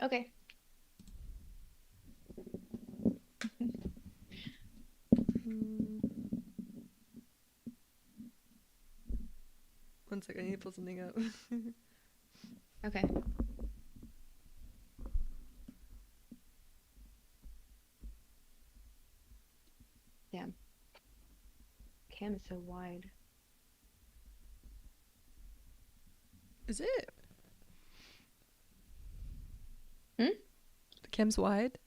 Okay. Mm, one second, I need to pull something up. Okay. Damn. Cam is so wide. Is it? Hmm? The cam's wide?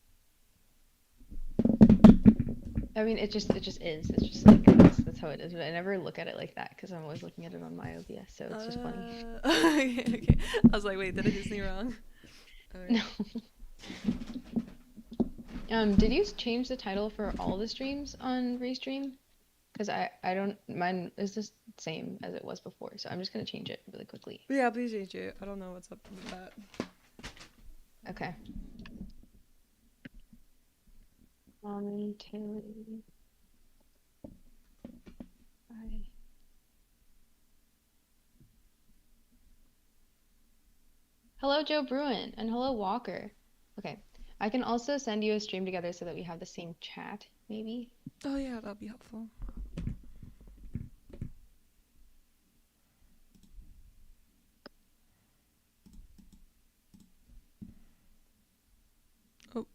I mean, it just is. It's just like that's how it is. But I never look at it like that because I'm always looking at it on my OBS, so it's just funny. Okay, okay. I was like, wait, did I do something wrong? No. Alright. Did you change the title for all the streams on Restream? Because I don't mine is the same as it was before, so I'm just gonna change it really quickly. But yeah, please change it. I don't know what's up with that. Okay. Momentarily. I... Hello, Joe Bruin, and hello, Walker. Okay. I can also send you a stream together so that we have the same chat, maybe. Oh yeah, that'll be helpful. Oh,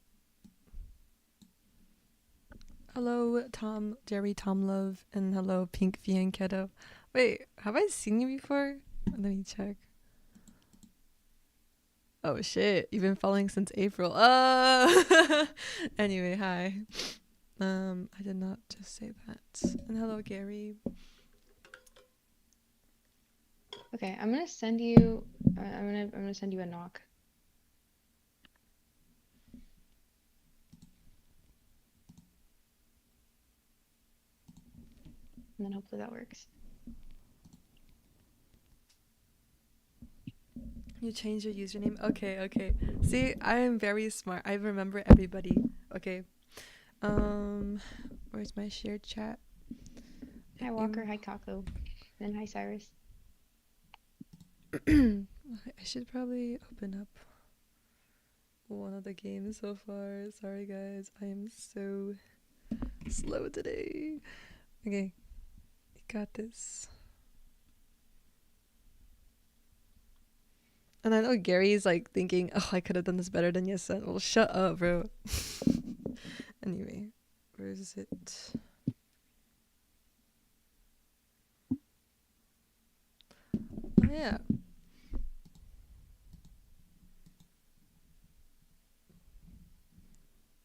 hello, Tom, Jerry, Tom Love, and hello, Pink Fianchetto. Wait, have I seen you before? Let me check. Oh shit, you've been following since April. Anyway, hi. I did not just say that. And hello, Gary. Okay, I'm gonna send you. I'm gonna send you a knock, and then hopefully that works. You changed your username? Okay, okay. See, I am very smart. I remember everybody. Okay. Where's my shared chat? Hi, Walker. Hi, Kako. And hi, Cyrus. I should probably open up one of the games so far. Sorry, guys. I am so slow today. Okay, you got this. And I know Gary's like thinking, oh, I could have done this better than your son. Well, shut up, bro. Anyway, where is it? Oh, yeah.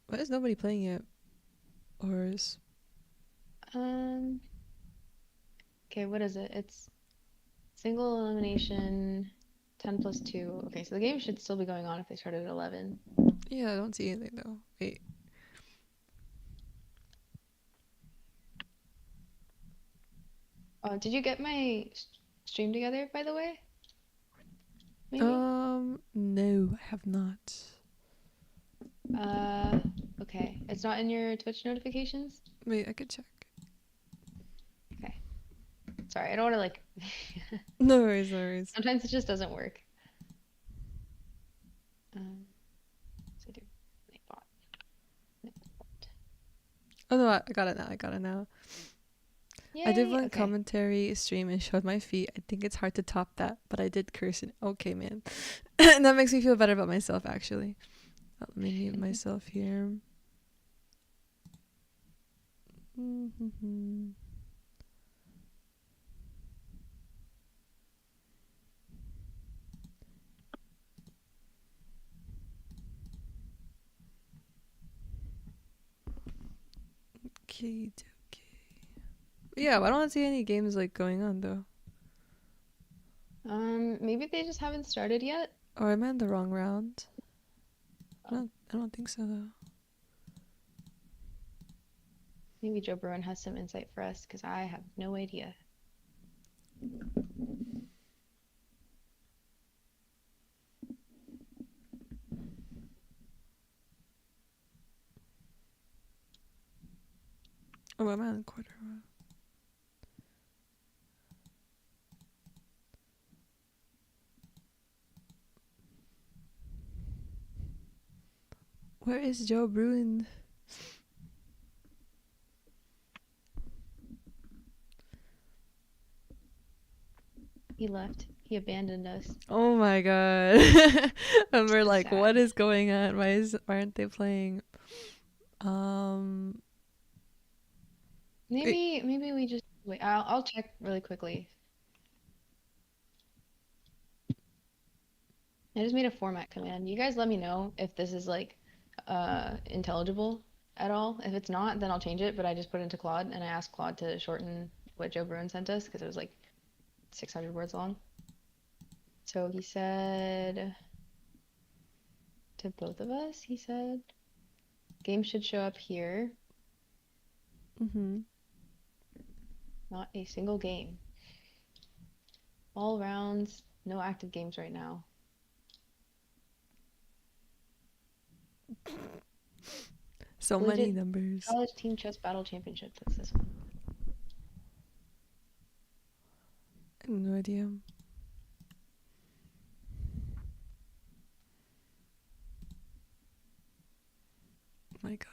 Why is nobody playing it? Or is. Um. Okay, what is it? It's single elimination, 10 plus 2. Okay, so the game should still be going on if they started at 11. Yeah, I don't see anything though. Wait. Did you get my stream together, by the way? Maybe? No, I have not. Uh, okay. It's not in your Twitch notifications? Wait, I could check. Okay. Sorry, I don't want to like. No worries, no worries. Sometimes it just doesn't work. Um, so do Nightbot. Nightbot. Oh no, I got it now. I got it now. I did Yay! one Okay. commentary stream and showed my feet. I think it's hard to top that, but I did curse it. Okay, man. And that makes me feel better about myself, actually. Let me mute myself here. Okay, okay. Yeah, I don't see any games like going on though. Maybe they just haven't started yet. Or am I in the wrong round? Oh, I don't think so though. maybe Joe Bruin has some insight for us because I have no idea. Oh, am I in the quarter round? Where is Joe Bruin? He left. He abandoned us. Oh my god. And we're So like, what sad. is going on? Why aren't they playing? Um wait. Maybe we just wait. I'll check really quickly. I just made a format command. You guys let me know if this is like intelligible at all. If it's not, then I'll change it, but I just put it into Claude and I asked Claude to shorten what Joe Bruin sent us because it was like 600 words long. So he said to both of us, he said, game should show up here, Mhm. not a single game. All rounds, no active games right now. So many Collegiate numbers. College Team Chess Battle Championship. That's this one. I have no idea. My god.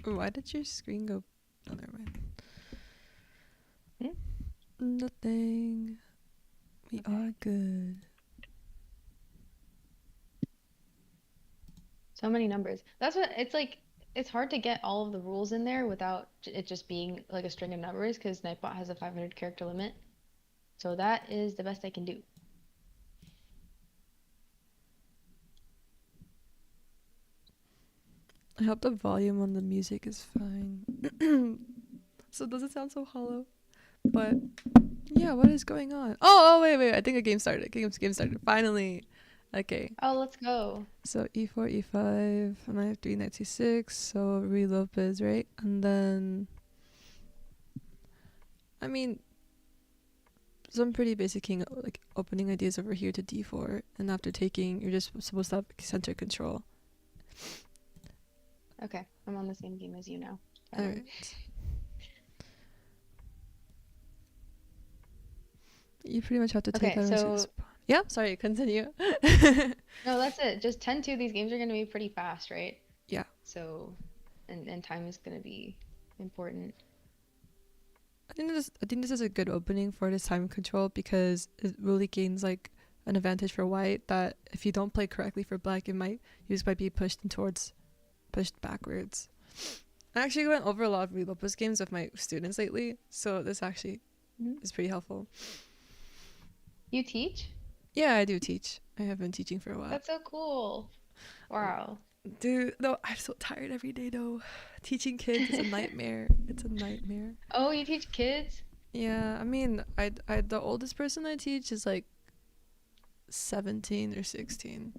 Why did your screen go? Oh, never mind. Hmm? Nothing. We Okay. are good. So many numbers. That's what it's like. It's hard to get all of the rules in there without it just being like a string of numbers because Nightbot has a 500 character limit. So that is the best I can do. I hope the volume on the music is fine. So does it sound so hollow? But yeah, what is going on? Oh, wait. I think a game started. Game started. Finally. Okay. Oh, let's go. So e4, e5, and I have 3 knight c6, so Ruy Lopez, right? And then, I mean, some pretty basic king like opening ideas over here to d4, and after taking, you're just supposed to have center control. Okay, I'm on the same game as you now. All Finally. right. You pretty much have to take Okay, out this so pawn. Yeah, sorry, continue. no, that's it. Just 10-2. These games are going to be pretty fast, right? Yeah. So, and time is going to be important. I think this is a good opening for this time control because it really gains like an advantage for white that if you don't play correctly for black, you might be pushed backwards. I actually went over a lot of Ruy Lopez games with my students lately, so this actually Mhm. is pretty helpful. You teach? Yeah, I do teach. I have been teaching for a while. That's so cool. Wow. Dude, no, I'm so tired every day though. Teaching kids is a nightmare. It's a nightmare. Oh, you teach kids? Yeah, I mean, I the oldest person I teach is like 17 or 16.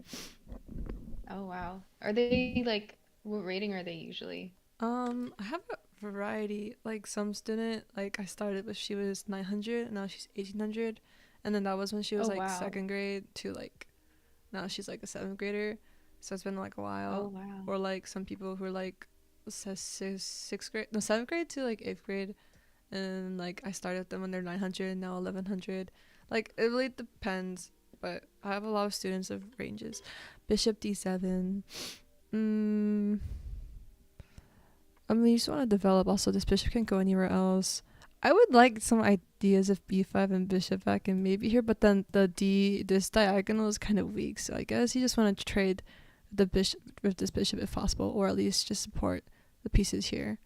Oh, wow. Are they like, what rating are they usually? I have a variety. Like some student, like I started with she was 900 and now she's 1800, and then that was when she was Oh, like wow. second grade to like now she's like a seventh grader. So it's been like a Oh, while. wow. Or like some people who are like sixth grade, no seventh grade to like eighth grade, and like I started them when they're 900 and now 1100. Like it really depends, but I have a lot of students of ranges. Bishop d7. Mm, I mean, you just want to develop. Also, this bishop can't go anywhere else. I would like some ideas of b5 and bishop back and maybe here, but then this diagonal is kind of weak. So I guess you just want to trade the bishop with this bishop if possible, or at least just support the pieces here.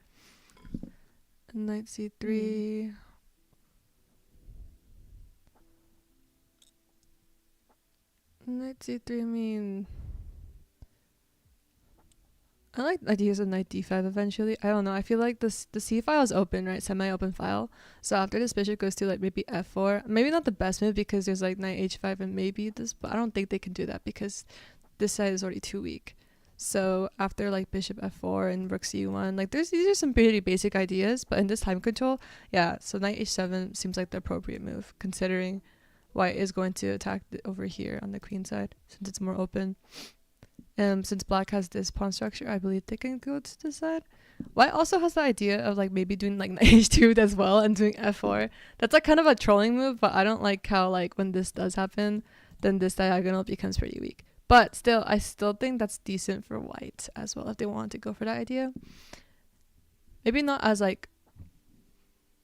Knight c3. Knight c3. I mean, I like ideas of knight d5 eventually. I don't know. I feel like the c file is open, right? Semi-open file. So after this bishop goes to like maybe f4, maybe not the best move because there's like knight h5 and maybe this, but I don't think they can do that because this side is already too weak. So after like bishop f4 and rook c1, like these are some pretty basic ideas, but in this time control, yeah. So knight h7 seems like the appropriate move considering white is going to attack over here on the queen side since it's more open. Since black has this pawn structure, I believe they can go to this side. White also has the idea of like maybe doing like knight h2 as well and doing f4. That's like kind of a trolling move, but I don't like how like when this does happen, then this diagonal becomes pretty weak. But still, I still think that's decent for white as well if they want to go for that idea. Maybe not as like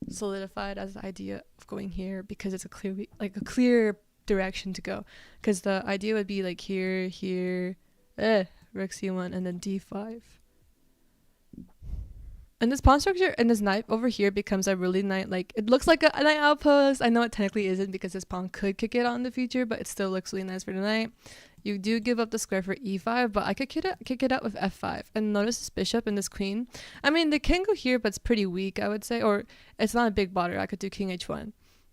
solidified as the idea of going here because it's a clear direction to go. Because the idea would be like here, rook c1, and then d5. And this pawn structure and this knight over here becomes a really nice, like, it looks like a knight outpost. I know it technically isn't because this pawn could kick it out in the future, but it still looks really nice for the knight. You do give up the square for e5, but I could kick it out with f5. And notice this bishop and this queen. I mean, they can go here, but it's pretty weak, I would say. Or it's not a big border. I could do king h1.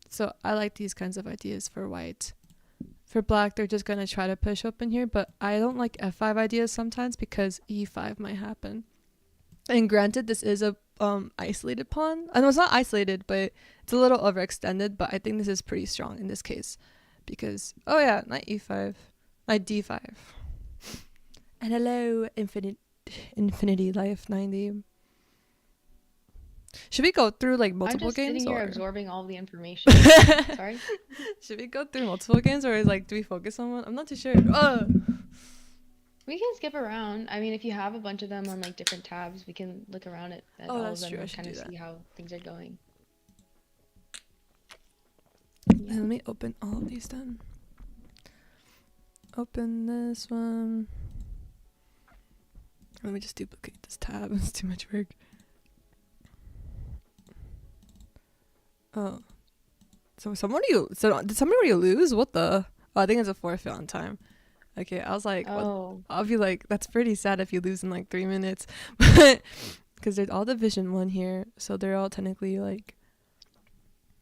So I like these kinds of ideas for white. For black, they're just going to try to push up in here, but I don't like f5 ideas sometimes because e5 might happen. And granted, this is a isolated pawn. I know it's not isolated, but it's a little overextended. But I think this is pretty strong in this case. Because, oh yeah, knight e5. Knight d5. And hello, infinity life 90. Should we go through like I'm multiple just games? sitting here Or absorbing all the information. Sorry? should we go through multiple games, or like do we focus on one? I'm not too sure. We can skip around. I mean, if you have a bunch of them on like different tabs, we can look around at Oh, all of that's them true. I and should kind do of that. see how things are going. And Yeah. let me open all of these then. Open this one. Let me just duplicate this tab. It's too much work. Oh. So did somebody already lose? What the? Oh, I think it's a forfeit on time. Okay, I was like, Oh, I'll be like, that's pretty sad if you lose in like 3 minutes. But because there's all Division 1 here, so they're all technically like,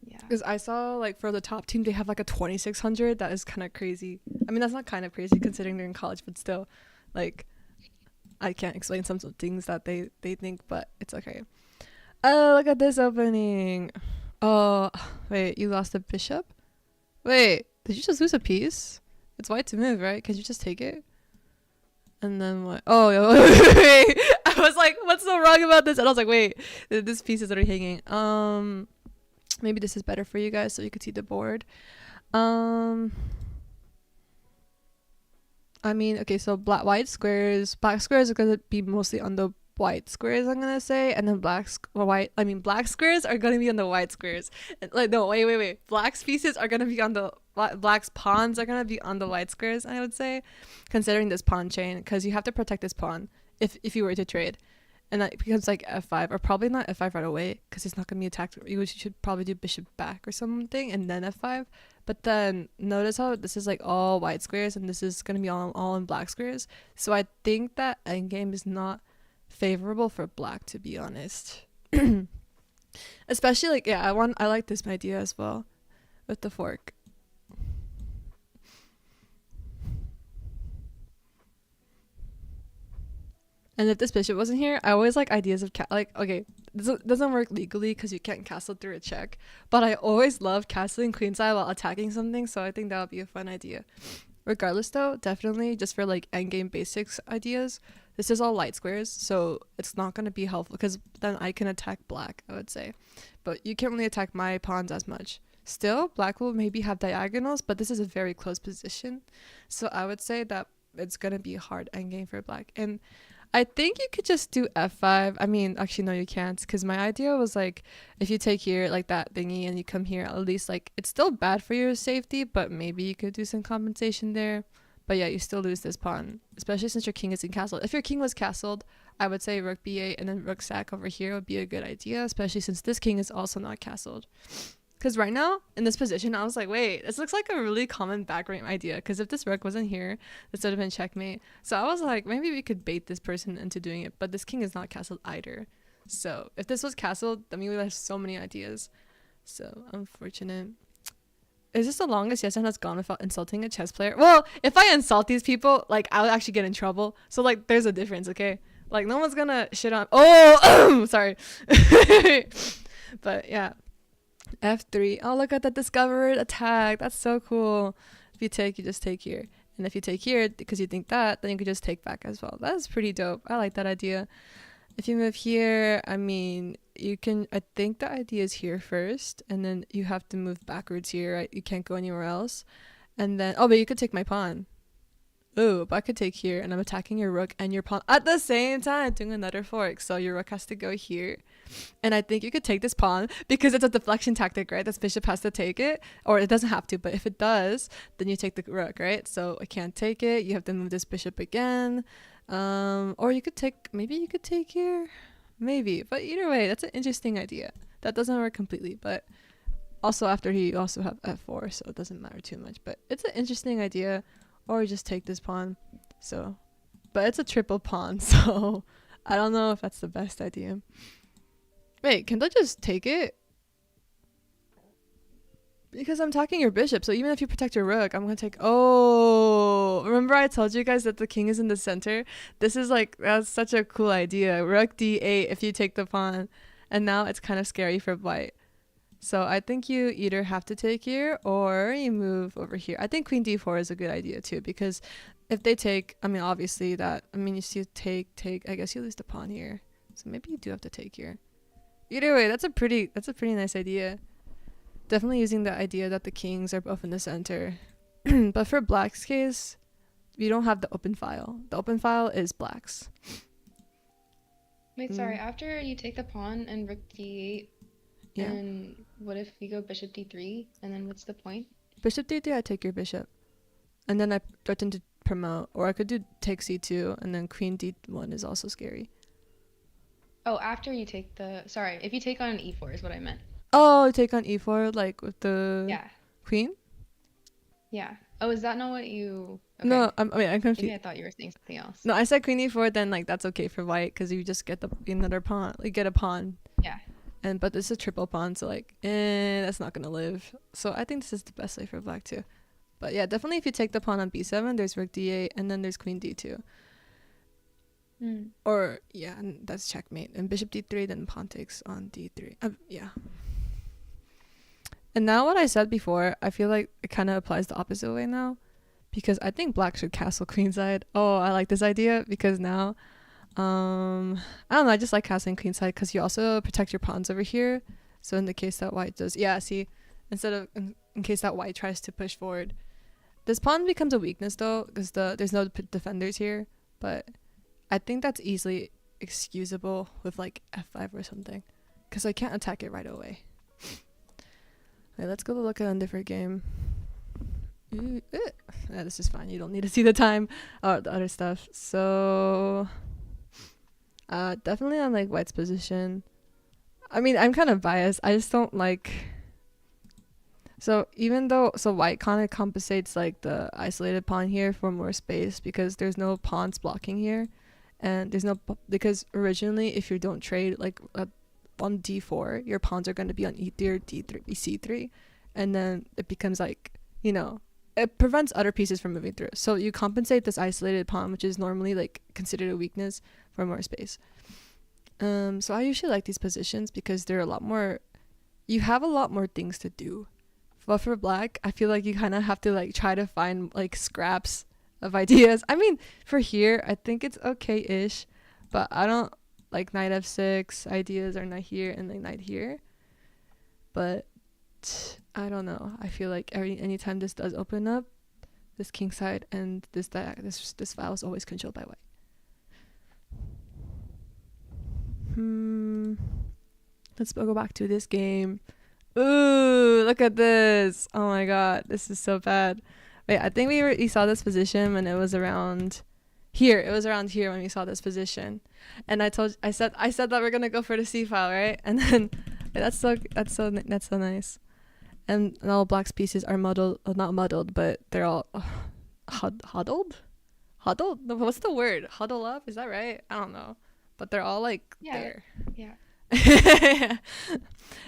yeah. because I saw like for the top team they have like a 2600. That is kind of crazy. I mean, that's not kind of crazy considering they're in college, but still, like, I can't explain some things that they think, but it's okay. Oh, look at this opening. Oh, wait, you lost the bishop? Wait, did you just lose a piece? It's white to move, right? Can you just take it? And then what? Oh, wait. I was like, what's so wrong about this? And I was like, wait, this piece is already hanging. Maybe this is better for you guys so you could see the board. I mean, okay, so black squares are gonna be mostly on the white squares, I'm gonna say, and then black squares are gonna be on the white squares. Like, no, wait. Black's pieces are gonna be on the black's pawns are gonna be on the white squares, I would say, considering this pawn chain, because you have to protect this pawn if you were to trade. And that becomes like f5, or probably not f5 right away, because it's not going to be attacked. You should probably do bishop back or something, and then f5. But then notice how this is like all white squares, and this is going to be all in black squares. So I think that endgame is not favorable for black, to be honest. Especially like, yeah, I like this idea as well with the fork. And if this bishop wasn't here, I always like ideas of okay, this doesn't work legally because you can't castle through a check, but I always love castling queenside while attacking something, so I think that would be a fun idea. Regardless though, definitely just for like endgame basics ideas, this is all light squares, so it's not going to be helpful because then I can attack black, I would say. But you can't really attack my pawns as much. Still, black will maybe have diagonals, but this is a very close position, so I would say that it's going to be a hard endgame for black. And I think you could just do f5. I mean, actually, no, you can't, because my idea was like, if you take here like that thingy and you come here, at least like it's still bad for your safety, but maybe you could do some compensation there. But yeah, you still lose this pawn, especially since your king isn't castled. If your king was castled, I would say rook b8 and then rook sack over here would be a good idea, especially since this king is also not castled. Because right now, in this position, I was like, wait, this looks like a really common back rank idea. Because if this rook wasn't here, this would have been checkmate. So I was like, maybe we could bait this person into doing it. But this king is not castled either. So if this was castled, then we would have so many ideas. So unfortunate. Is this the longest yes and has gone without insulting a chess player? Well, if I insult these people, like, I'll actually get in trouble. So, like, there's a difference, okay? Like, no one's gonna shit on... Oh! Sorry. But, yeah. F3. Oh, look at that discovered attack. That's so cool. If you take, you just take here. And if you take here because you think that, then you could just take back as well. That is pretty dope. I like that idea. If you move here, I mean, you can, I think the idea is here first, and then you have to move backwards here, right? You can't go anywhere else. And then, oh, but you could take my pawn. Oh, but I could take here, and I'm attacking your rook and your pawn at the same time, doing another fork. So your rook has to go here. And I think you could take this pawn because it's a deflection tactic, right? This bishop has to take it, or it doesn't have to, but if it does, then you take the rook, right? So I can't take it. You have to move this bishop again. Or you could take, maybe you could take here. Maybe. But either way, that's an interesting idea. That doesn't work completely, but also after he also have f4, so it doesn't matter too much. But it's an interesting idea. Or just take this pawn. So, but it's a triple pawn, so I don't know if that's the best idea. Wait, can't I just take it? Because I'm attacking your bishop, so even if you protect your rook, I'm gonna take. Oh, remember I told you guys that the king is in the center? This is like, that's such a cool idea. Rook d8 if you take the pawn, and now it's kind of scary for white. So I think you either have to take here or you move over here. I think queen d4 is a good idea too, because if they take, I mean, obviously that, I mean, you see take, I guess you lose the pawn here. So maybe you do have to take here. Either way, that's a pretty nice idea. Definitely using the idea that the kings are both in the center. But for black's case, you don't have the open file. The open file is black's. Wait, sorry. After you take the pawn and rook d8, Yeah. and what if you go bishop d3? And then what's the point? Bishop d3, I take your bishop. And then I threaten to promote. Or I could do take c2, and then queen d1 is also scary. Oh, after you take the... Sorry, if you take on an e4 is what I meant. Oh, take on e4, like with the Yeah, queen? yeah. Oh, is that not what you... Okay. No, I'm Maybe confused. I thought you were saying something else. No, I said queen e4, then like that's okay for white, because you just get another pawn. Like get a pawn. Yeah. But this is a triple pawn, so like, that's not gonna live. So I think this is the best way for black too. But yeah, definitely if you take the pawn on b7, there's rook d8, and then there's queen d2. Or yeah, and that's checkmate. And bishop d3, then pawn takes on d3. Yeah. And now what I said before, I feel like it kind of applies the opposite way now, because I think black should castle queenside. Oh, I like this idea because now, I don't know, I just like castling queenside because you also protect your pawns over here. So in the case that white does, yeah, see, instead of in case that white tries to push forward, this pawn becomes a weakness though, because there's no defenders here. But I think that's easily excusable with like f5 or something, because I can't attack it right away. Okay, let's go look at a different game. Yeah, this is fine. You don't need to see the time or the other stuff. So, definitely on like white's position. I mean, I'm kind of biased. I just don't like. So white kind of compensates like the isolated pawn here for more space because there's no pawns blocking here, and there's no because originally if you don't trade like on d4, your pawns are going to be on e3, d3, c3, and then it becomes like, it prevents other pieces from moving through. So you compensate this isolated pawn, which is normally like considered a weakness, for more space. So I usually like these positions because they're a lot more, you have a lot more things to do. But for black, I feel like you kind of have to like try to find like scraps of ideas. I mean, for here, I think it's okay-ish, but I don't like knight f6 ideas are not here and like knight here. But I don't know. I feel like anytime this does open up, this king side and this file is always controlled by white. Let's go back to this game. Ooh, look at this. Oh my god, this is so bad. Wait, I think we saw this position when it was around here. It was around here when we saw this position. And I said that we're gonna go for the C file, right? And then wait, that's so nice. And all black's pieces are muddled, not muddled, but they're all huddled. Huddled? No, what's the word? Huddle up? Is that right? I don't know. But they're all like there. Yeah.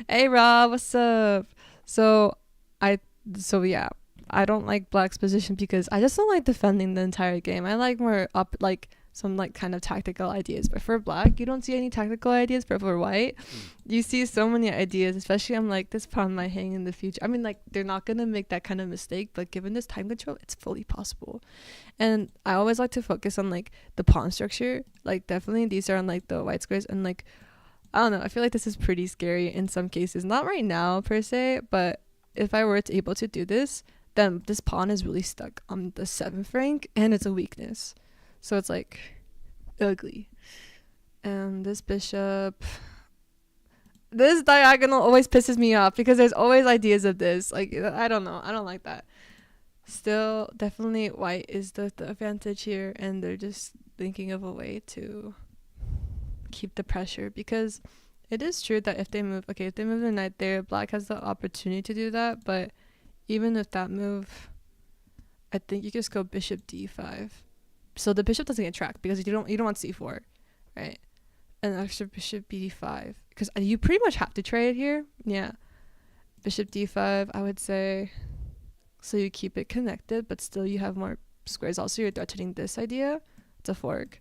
Hey Rob, what's up? So yeah, I don't like black's position because I just don't like defending the entire game. I like more up, like some like kind of tactical ideas. But for black, you don't see any tactical ideas. But for white, you see so many ideas. Especially, I'm like, this pawn might hang in the future. I mean, like they're not gonna make that kind of mistake, but given this time control, it's fully possible. And I always like to focus on like the pawn structure. Like definitely these are on like the white squares, and like I don't know, I feel like this is pretty scary in some cases. Not right now per se, but if I were to able to do this, then this pawn is really stuck on the 7th rank, and it's a weakness. So it's like ugly. And this bishop, this diagonal always pisses me off because there's always ideas of this. Like, I don't know. I don't like that. Still, definitely white is the advantage here, and they're just thinking of a way to keep the pressure, because it is true that if they move the knight there, black has the opportunity to do that. But even if that move, I think you just go bishop d5, so the bishop doesn't get tracked because you don't want c4, right? And extra bishop b5, because you pretty much have to trade here. Yeah, bishop d5, I would say, so you keep it connected, but still you have more squares. Also, you're threatening this idea. It's a fork.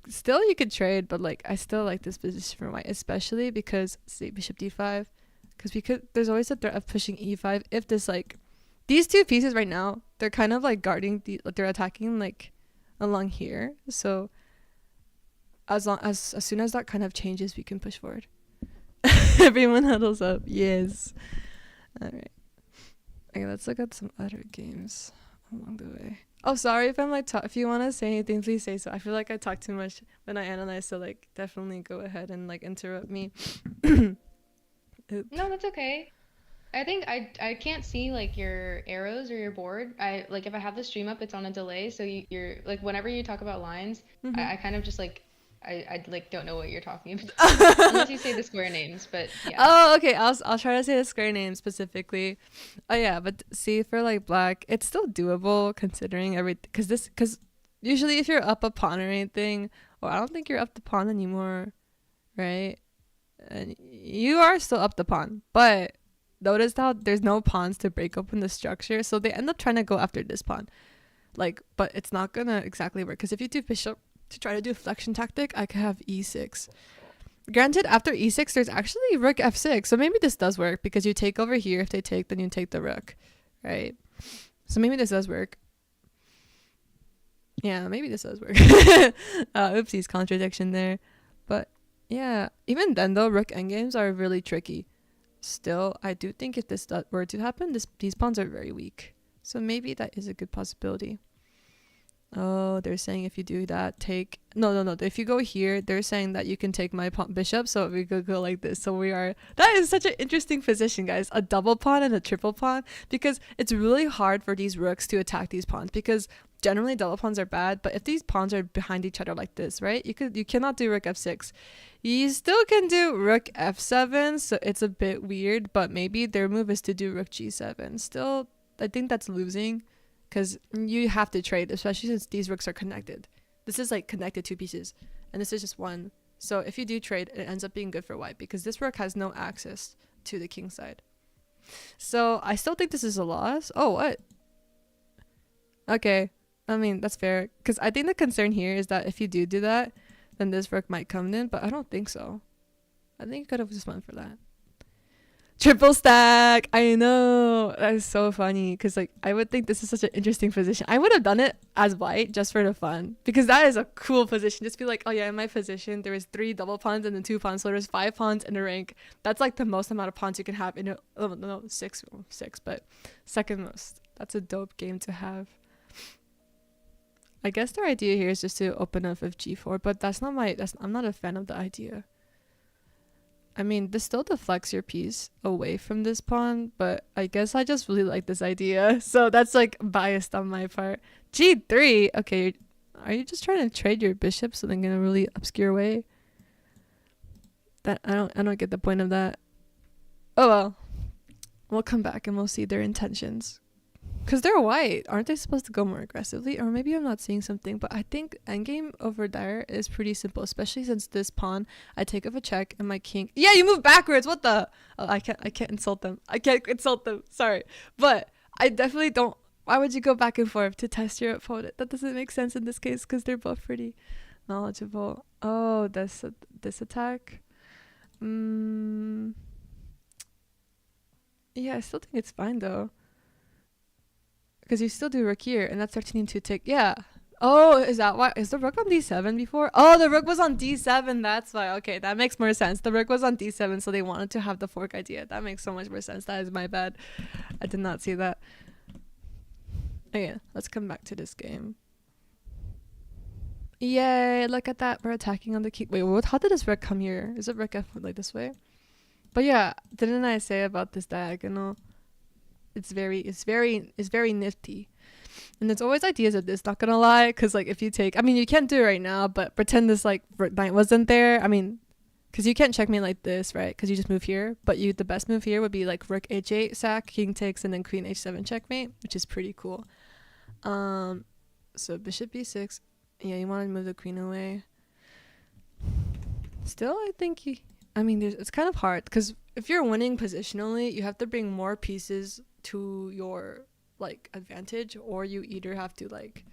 Still, you could trade, but like I still like this position for white, especially because see bishop d5, because there's always a threat of pushing e5 if this, like, these two pieces right now, they're kind of like guarding they're attacking like along here. So as soon as that kind of changes, we can push forward. Everyone huddles up. Yes. All right. Okay, let's look at some other games along the way. Oh, sorry if I'm like if you want to say anything, please say so. I feel like I talk too much when I analyze, so like definitely go ahead and like interrupt me. Oop. No, that's okay. I think I can't see like your arrows or your board. I like if I have the stream up, it's on a delay, so you're like whenever you talk about lines, I kind of just like I like don't know what you're talking about unless you say the square names. But yeah. Oh, okay. I'll try to say the square name specifically. Oh yeah, but see, for like black, it's still doable considering everything. Because usually if you're up a pawn or anything, well, I don't think you're up the pawn anymore, right? And you are still up the pawn, but notice how there's no pawns to break open the structure, so they end up trying to go after this pawn. Like, but it's not gonna exactly work, because if you do bishop to try to do a flexion tactic, I could have e6. Granted, after e6, there's actually rook f6, so maybe this does work because you take over here. If they take, then you take the rook, right? So maybe this does work. Yeah, maybe this does work. Oopsies, contradiction there. But yeah, even then though, rook endgames are really tricky. Still, I do think if this were to happen, these pawns are very weak. So maybe that is a good possibility. Oh, they're saying if you do that, take... No. If you go here, they're saying that you can take my bishop, so we could go like this. So we are... That is such an interesting position, guys. A double pawn and a triple pawn. Because it's really hard for these rooks to attack these pawns. Because generally double pawns are bad, but if these pawns are behind each other like this, right? You cannot do rook f6. You still can do rook f7, so it's a bit weird. But maybe their move is to do rook g7. Still, I think that's losing, because you have to trade, especially since these rooks are connected. This is like connected two pieces, and this is just one. So if you do trade, it ends up being good for white because this rook has no access to the king side. So I still think this is a loss. Oh, what? Okay. I mean, that's fair, because I think the concern here is that if you do that, then this rook might come in, but I don't think so. I think you could have just went for that. Triple stack. I know. That is so funny, because like I would think this is such an interesting position. I would have done it as white just for the fun, because that is a cool position. Just be like, oh yeah, in my position there was 3 double pawns and then 2 pawns, so there's 5 pawns in a rank. That's like the most amount of pawns you can have in a... Oh no, 6, but second most. That's a dope game to have. I guess their idea here is just to open up with g4, but I'm not a fan of the idea. I mean, this still deflects your piece away from this pawn, but I guess I just really like this idea. So that's like biased on my part. G3. Okay, are you just trying to trade your bishop so in a really obscure way? That I don't get the point of that. Oh well. We'll come back and we'll see their intentions. Because they're white. Aren't they supposed to go more aggressively? Or maybe I'm not seeing something. But I think endgame over there is pretty simple. Especially since this pawn, I take off a check and my king... Yeah, you move backwards. What the... Oh, I can't insult them. I can't insult them. Sorry. But I definitely don't... Why would you go back and forth to test your opponent? That doesn't make sense in this case because they're both pretty knowledgeable. Oh, this attack. Yeah, I still think it's fine though. Because you still do rook here, and that's 13 to take. Yeah, Oh, is that why? Is the rook on d7 before? Oh, the rook was on d7. That's why. Okay, that makes more sense. The rook was on d7, so they wanted to have the fork idea. That makes so much more sense. That is my bad. I did not see that. Okay, let's come back to this game. Yay, look at that. We're attacking on the key. Wait, what? How did this rook come here? Is it rook f like this way? But yeah, didn't I say about this diagonal? It's very nifty. And there's always ideas of this, not gonna lie, because like if you take, I mean, you can't do it right now, but pretend this like knight wasn't there. I mean, because you can't checkmate like this, right? Because you just move here. But the best move here would be like rook h8 sack, king takes, and then queen h7 checkmate, which is pretty cool. So bishop b6. Yeah, you want to move the queen away. Still, I think I mean, it's kind of hard because if you're winning positionally, you have to bring more pieces to your like advantage, or you either have to like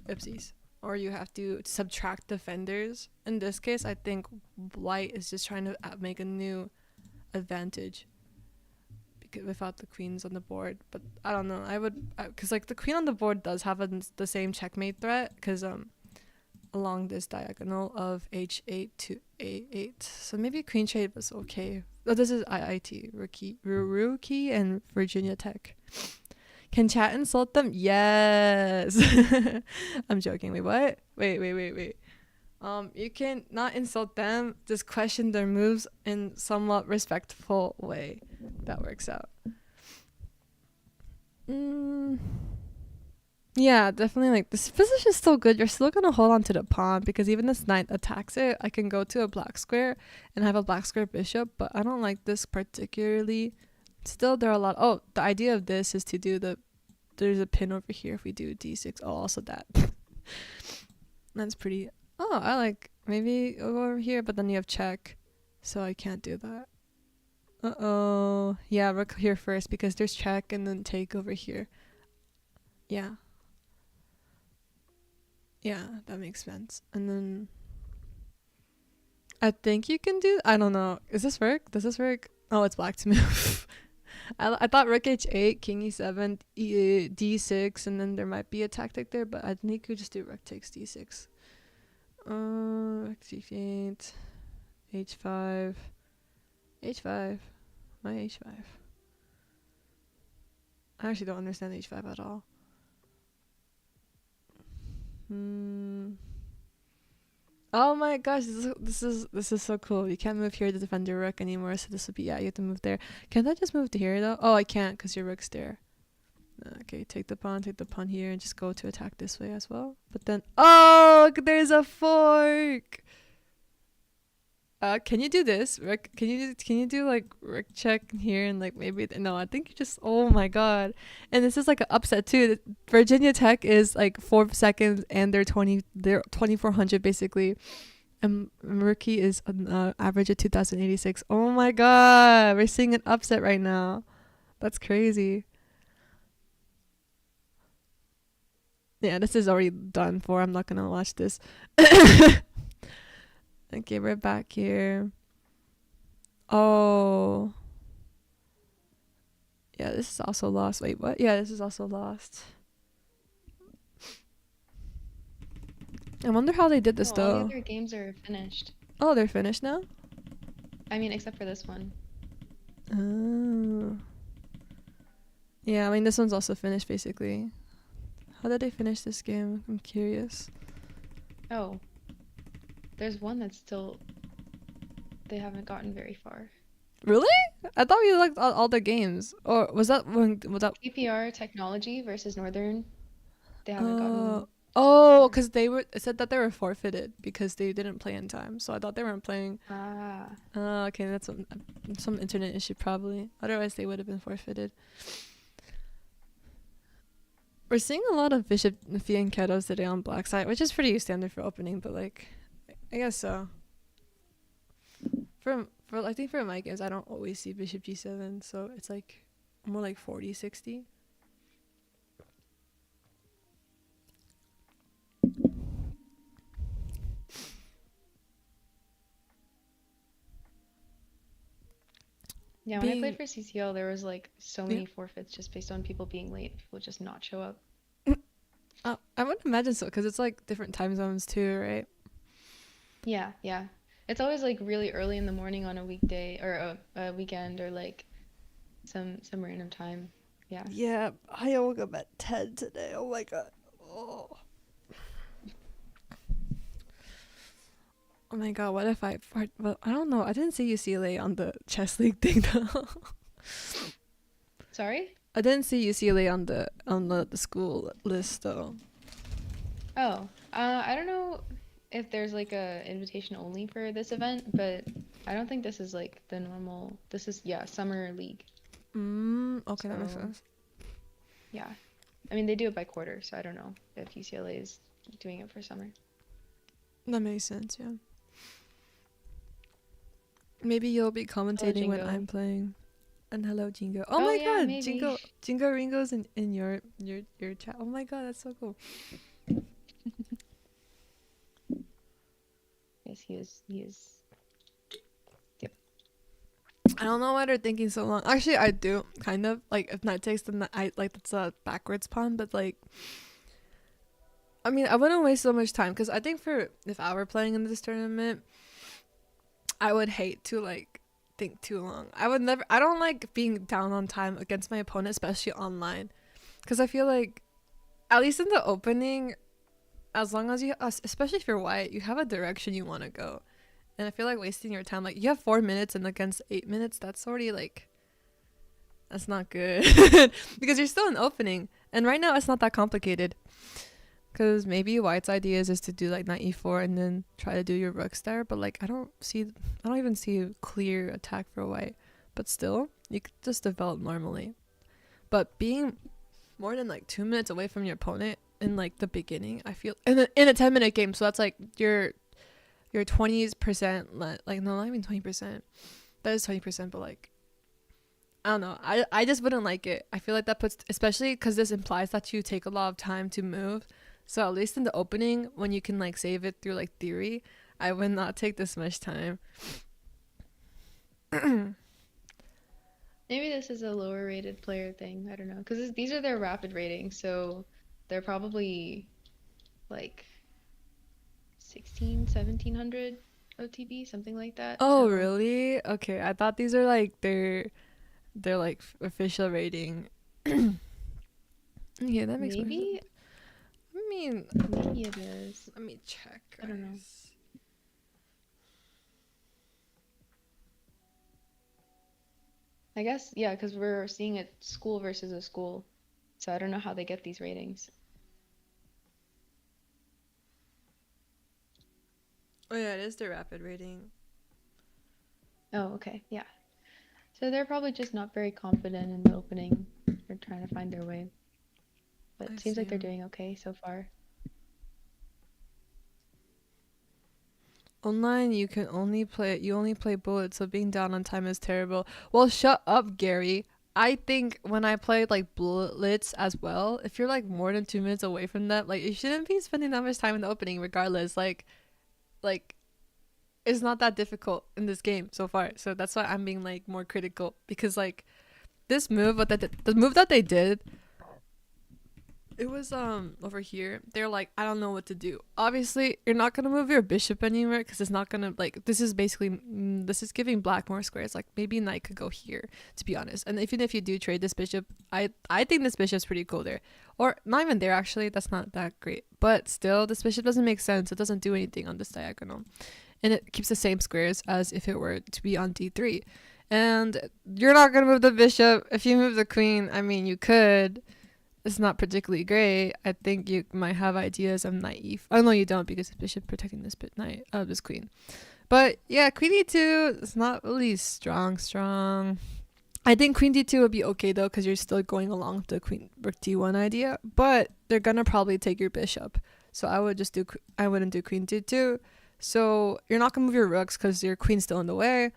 oopsies, or you have to subtract defenders. In this case, I think white is just trying to make a new advantage because without the queens on the board. But I don't know. I would because like the queen on the board does have the same checkmate threat because along this diagonal of h8 to a8. So maybe queen trade was okay. Oh, this is IIT, Rookie and Virginia Tech. Can chat insult them? Yes. I'm joking. Wait, what? Wait. You can not insult them, just question their moves in somewhat respectful way. That works out. Yeah, definitely. Like this position is still good. You're still gonna hold on to the pawn because even this knight attacks it. I can go to a black square and have a black square bishop, but I don't like this particularly. Still, there are a lot. Oh, the idea of this is to do the. There's a pin over here if we do d6. Oh, also that. That's pretty. Oh, I like maybe go over here, but then you have check, so I can't do that. Uh-oh. Yeah, rook here first because there's check and then take over here. Yeah. Yeah, that makes sense. And then I think you can do. I don't know. Is this work? Does this work? Oh, it's black to move. I thought rook h8, king e7, d6, and then there might be a tactic there, but I think you could just do rook takes d6. Rook c8, h5, h5. My h5. I actually don't understand h5 at all. Oh my gosh, this is so cool. You can't move here to defend your rook anymore, so this would be, yeah, you have to move there. Can't I just move to here though? Oh, I can't because your rook's there. Okay, take the pawn here, and just go to attack this way as well. But then, oh, look, there's a fork. Can you do this? Rick, can you do like Rick check here and like maybe no? I think you just, oh my god, and this is like an upset too. Virginia Tech is like 4 seconds and they're 2400 basically. And Rookie is an average of 2086. Oh my god, we're seeing an upset right now. That's crazy. Yeah, this is already done for. I'm not gonna watch this. Okay, we're back here. Oh. Yeah, this is also lost. Wait, what? Yeah, this is also lost. I wonder how they did this No, all the though. other games are finished. Oh, they're finished now? I mean, except for this one. Oh. Yeah, I mean, this one's also finished basically. How did they finish this game? I'm curious. Oh, there's one that's still, they haven't gotten very far. Really? I thought we liked all the games. Or was that PPR Technology versus Northern, they haven't Oh, gotten super far. because it said that they were forfeited because they didn't play in time. So I thought they weren't playing. Ah, Okay, that's some internet issue probably. Otherwise, they would have been forfeited. We're seeing a lot of Bishop Fianchettos today on black side, which is pretty standard for opening, but like, I guess so. I think for my games, I don't always see Bishop G7, so it's like more like 40-60. yeah, when I played for CCL, there was like so Yeah. many forfeits just based on people being late. People just not show up. I would imagine so because it's like different time zones too, right? Yeah, yeah. It's always like really early in the morning on a weekday or a weekend or like some random time. Yeah. Yeah, I woke up at 10 today. Oh my god. Oh. Oh my god, what if I fart? Well, I don't know. I didn't see UCLA on the chess league thing though. Sorry? I didn't see UCLA on the school list though. Oh, I don't know if there's like a invitation only for this event, but I don't think this is like the normal. This is, yeah, summer league. Okay, that makes So, sense. yeah. I mean, they do it by quarter, so I don't know if UCLA is doing it for summer. That makes sense, yeah. Maybe you'll be Hello, commentating when I'm Jingo. playing. And hello, Jingo. Oh Oh my yeah, god, maybe. Jingo Ringo's in your chat. Oh my god, that's so cool. Yes, he is. He is. Yep. I don't know why they're thinking so long. Actually, I do kind of like if knight takes then I like that's a backwards pawn, but like I mean I wouldn't waste so much time because I think for if I were playing in this tournament, I would hate to like think too long. I would never. I don't like being down on time against my opponent, especially online, because I feel like at least in the opening, as long as especially if you're white, you have a direction you want to go. And I feel like wasting your time, like you have 4 minutes and against 8 minutes, that's already like, that's not good. Because you're still in opening. And right now it's not that complicated. Because maybe white's idea is to do like knight e4 and then try to do your rooks there. But like, I don't even see a clear attack for white. But still, you could just develop normally. But being more than like 2 minutes away from your opponent in like the beginning, I feel in a 10-minute game. So that's like your 20%, like no, not even 20%. That is 20%, but like I don't know. I just wouldn't like it. I feel like that puts, especially because this implies that you take a lot of time to move. So at least in the opening, when you can like save it through like theory, I would not take this much time. Maybe this is a lower rated player thing. I don't know. Because these are their rapid ratings, so they're probably like 16, 1700 OTB, something like that. Oh So really? Okay, I thought these are like their like official rating. Yeah, that makes more sense. maybe, I mean, maybe it is. let me check, I don't know. guys. I guess, yeah, because we're seeing it school versus a school. So I don't know how they get these ratings. Oh yeah, it is the rapid rating. Oh, okay. Yeah. So they're probably just not very confident in the opening. They're trying to find their way. But I it seems like see. they're doing okay so far. Online, you only play bullets, so being down on time is terrible. Well, shut up, Gary. I think when I play like bullets as well, if you're like more than 2 minutes away from that, like you shouldn't be spending that much time in the opening, regardless. Like it's not that difficult in this game so far. So that's why I'm being like more critical because like this move, the move that they did, it was over here. They're like, I don't know what to do. Obviously, you're not gonna move your bishop anywhere because it's not gonna like. This is basically this is giving black more squares. Like maybe knight could go here, to be honest. And even if you do trade this bishop, I think this bishop's pretty cool there, or not even there actually. That's not that great. But still, this bishop doesn't make sense. It doesn't do anything on this diagonal, and it keeps the same squares as if it were to be on d3. And you're not gonna move the bishop. If you move the queen, I mean, you could. It's not particularly great. I think you might have ideas of naive. Oh no, you don't because the bishop protecting this bit knight this queen. But yeah, queen d2 is not really strong. I think queen d2 would be okay though because you're still going along with the queen rook d1 idea. But they're gonna probably take your bishop, so I wouldn't do queen d2. So you're not gonna move your rooks because your queen's still in the way.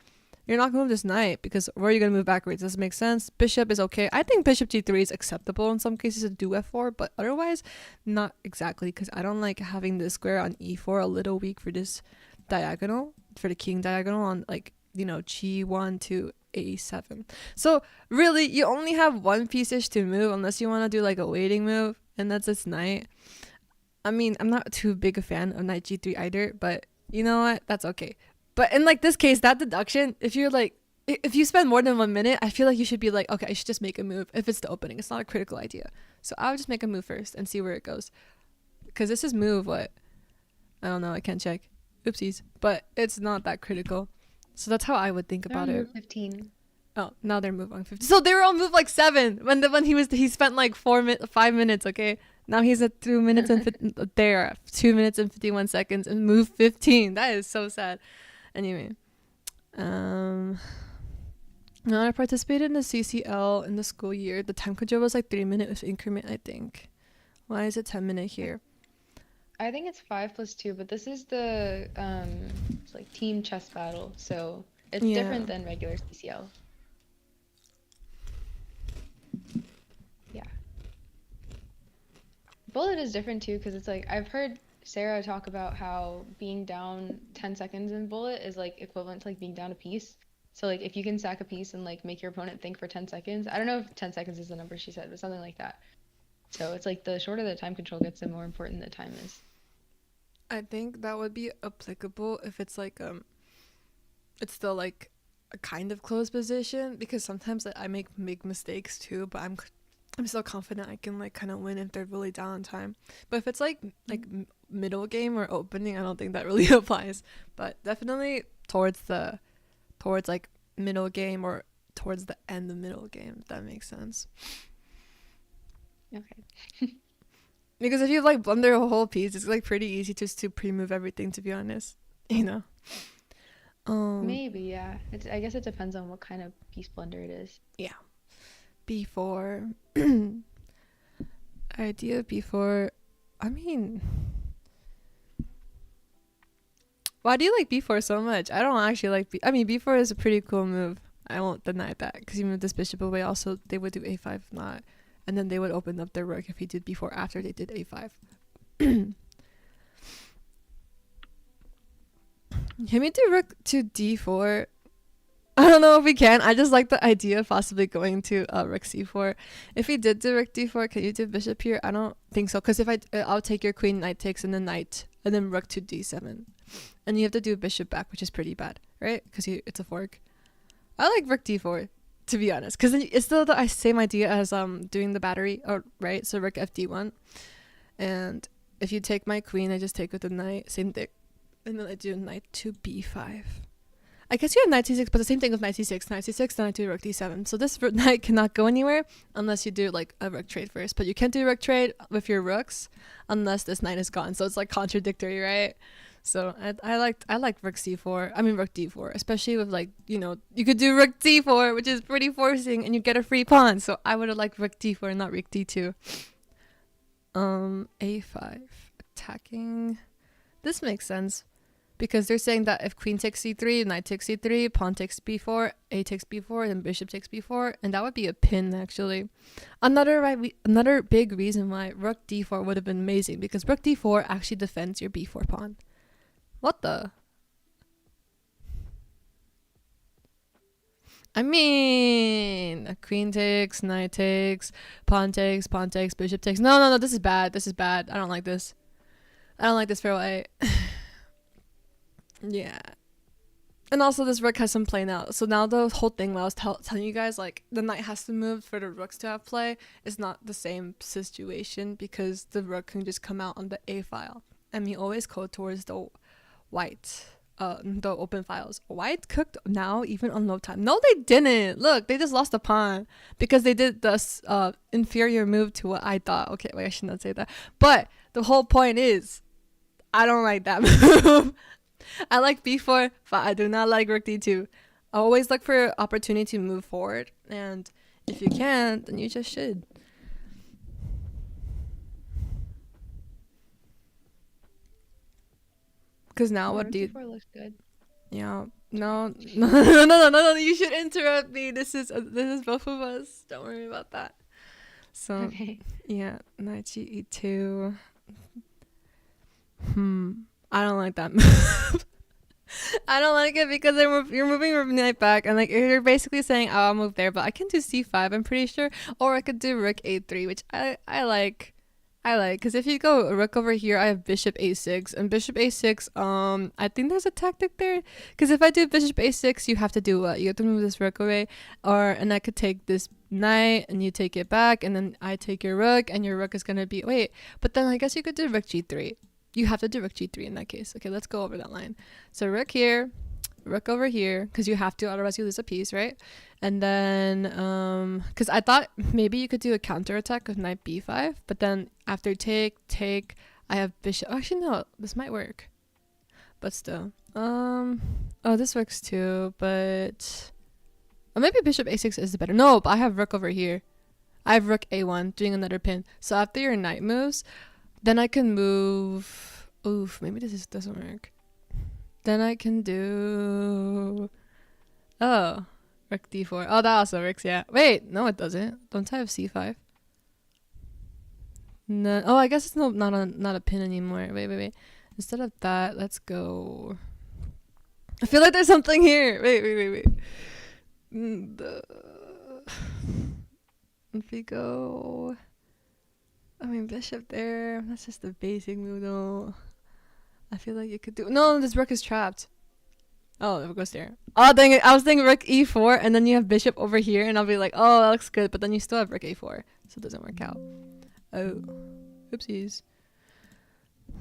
You're not gonna move this knight because where are you gonna move backwards? Does it make sense? Bishop is okay. I think bishop g3 is acceptable in some cases to do f4, but otherwise, not exactly because I don't like having this square on e4 a little weak for this diagonal, for the king diagonal on like, g1 to a7. So really, you only have one piece-ish to move unless you want to do like a waiting move. and that's its knight. I mean, I'm not too big a fan of knight g3 either, but you know what? That's okay. But in like this case, that deduction, if you're like, if you spend more than 1 minute, I feel like you should be like, okay, I should just make a move if it's the opening. It's not a critical idea. So I would just make a move first and see where it goes. Because this is move what? I don't know. I can't check. Oopsies. But it's not that critical. So that's how I would think They're about on it. move 15. Oh, now they're move on 50. So they were on move like 7 when he spent like 5 minutes. Okay, now he's at 2 minutes and there 2 minutes and 51 seconds and move 15. That is so sad. Anyway, now I participated in the CCL in the school year. The time control was like 3 minute with increment, I think. Why is it 10 minute here? I think it's 5 + 2, but this is the it's like team chess battle, so it's Yeah. different than regular CCL. Yeah. Bullet is different too, because it's like I've heard Sarah talk about how being down 10 seconds in Bullet is like equivalent to like being down a piece. So like if you can sack a piece and like make your opponent think for 10 seconds, I don't know if 10 seconds is the number she said, but something like that. So it's like the shorter the time control gets, the more important the time is. I think that would be applicable if it's like it's still like a kind of close position, because sometimes like, I make mistakes too, but I'm still confident I can like kind of win if they're really down on time. But if it's like middle game or opening, I don't think that really applies. But definitely towards like middle game or towards the end of middle game, if that makes sense. Okay. Because if you like blunder a whole piece, it's like pretty easy just to pre-move everything, to be honest. You know. Maybe, yeah. I guess it depends on what kind of piece blunder it is. Yeah. B4. Idea B4. I mean, why do you like B4 so much? I don't actually like I mean, B4 is a pretty cool move. I won't deny that, because you move this bishop away. Also, they would do A5 if not, and then they would open up their rook if he did B4 after they did A5. Can we do rook to D4? I don't know if we can. I just like the idea of possibly going to rook C4. If we did do rook D4, can you do bishop here? I don't think so, because if I'll take your queen, knight takes, and then knight, and then rook to D7, and you have to do bishop back, which is pretty bad, right? Because it's a fork. I like rook D4, to be honest, because it's still the same idea as doing the battery, or right? So rook FD1, and if you take my queen, I just take with the knight, same thing, and then I do knight to B5. I guess you have knight c6, but the same thing with knight c6. Knight c6, then I do rook d7. So this knight cannot go anywhere unless you do like a rook trade first. But you can't do rook trade with your rooks unless this knight is gone. So it's like contradictory, right? So I like rook c4. I mean rook d4, especially with like, you know, you could do rook d4, which is pretty forcing, and you get a free pawn. So I would have liked rook d4 and not rook d2. A5 attacking. This makes sense, because they're saying that if queen takes c3, knight takes c3, pawn takes b4, a takes b4, then bishop takes b4, and that would be a pin, actually. Another big reason why rook d4 would have been amazing, because rook d4 actually defends your b4 pawn. What the? I mean, queen takes, knight takes, pawn takes, bishop takes. No, this is bad. This is bad. I don't like this. I don't like this for white. Yeah. And also this rook has some play now. So now the whole thing when I was telling you guys, like, the knight has to move for the rooks to have play, is not the same situation, because the rook can just come out on the A file. And we always go towards the white, the open files. White cooked now even on low time. No, they didn't. Look, they just lost a pawn because they did this inferior move to what I thought. Okay, wait, I should not say that. But the whole point is, I don't like that move. I like b4, but I do not like rook d2. I always look for opportunity to move forward, and if you can't, then you just should. Because now what do you... d4 looks good. Yeah, no, you should interrupt me. This is both of us. Don't worry about that. So, Okay. yeah, knight e2. I don't like that move. I don't like it because you're moving your knight back, and like you're basically saying, oh, I'll move there, but I can do c5, I'm pretty sure, or I could do rook a3, which I like. I like, because if you go rook over here, I have bishop a6, and bishop a6, I think there's a tactic there, because if I do bishop a6, you have to do what? You have to move this rook away, and I could take this knight, and you take it back, and then I take your rook, and your rook is going to be, wait, but then I guess you could do rook g3. You have to do rook g3 in that case. Okay, let's go over that line. So rook here, rook over here, because you have to, otherwise you lose a piece, right? And then, because I thought maybe you could do a counter attack with knight b5, but then after take, I have bishop. Actually, no, this might work, but still. Oh, this works too, but maybe bishop a6 is better. No, but I have rook over here. I have rook a1 doing another pin. So after your knight moves, then I can move. Oof, maybe this doesn't work. Then I can do. Oh, rook d4. Oh, that also works, yeah. Wait, no, it doesn't. Don't I have c5? No. Oh, I guess it's not a pin anymore. Wait. Instead of that, let's go. I feel like there's something here. Wait. If we go. I mean, bishop there. That's just the basic move, though. I feel like you could do. No, this rook is trapped. Oh, it goes there. Oh, dang it. I was thinking rook e4, and then you have bishop over here, and I'll be like, oh, that looks good. But then you still have rook a4, so it doesn't work out. Oh, oopsies.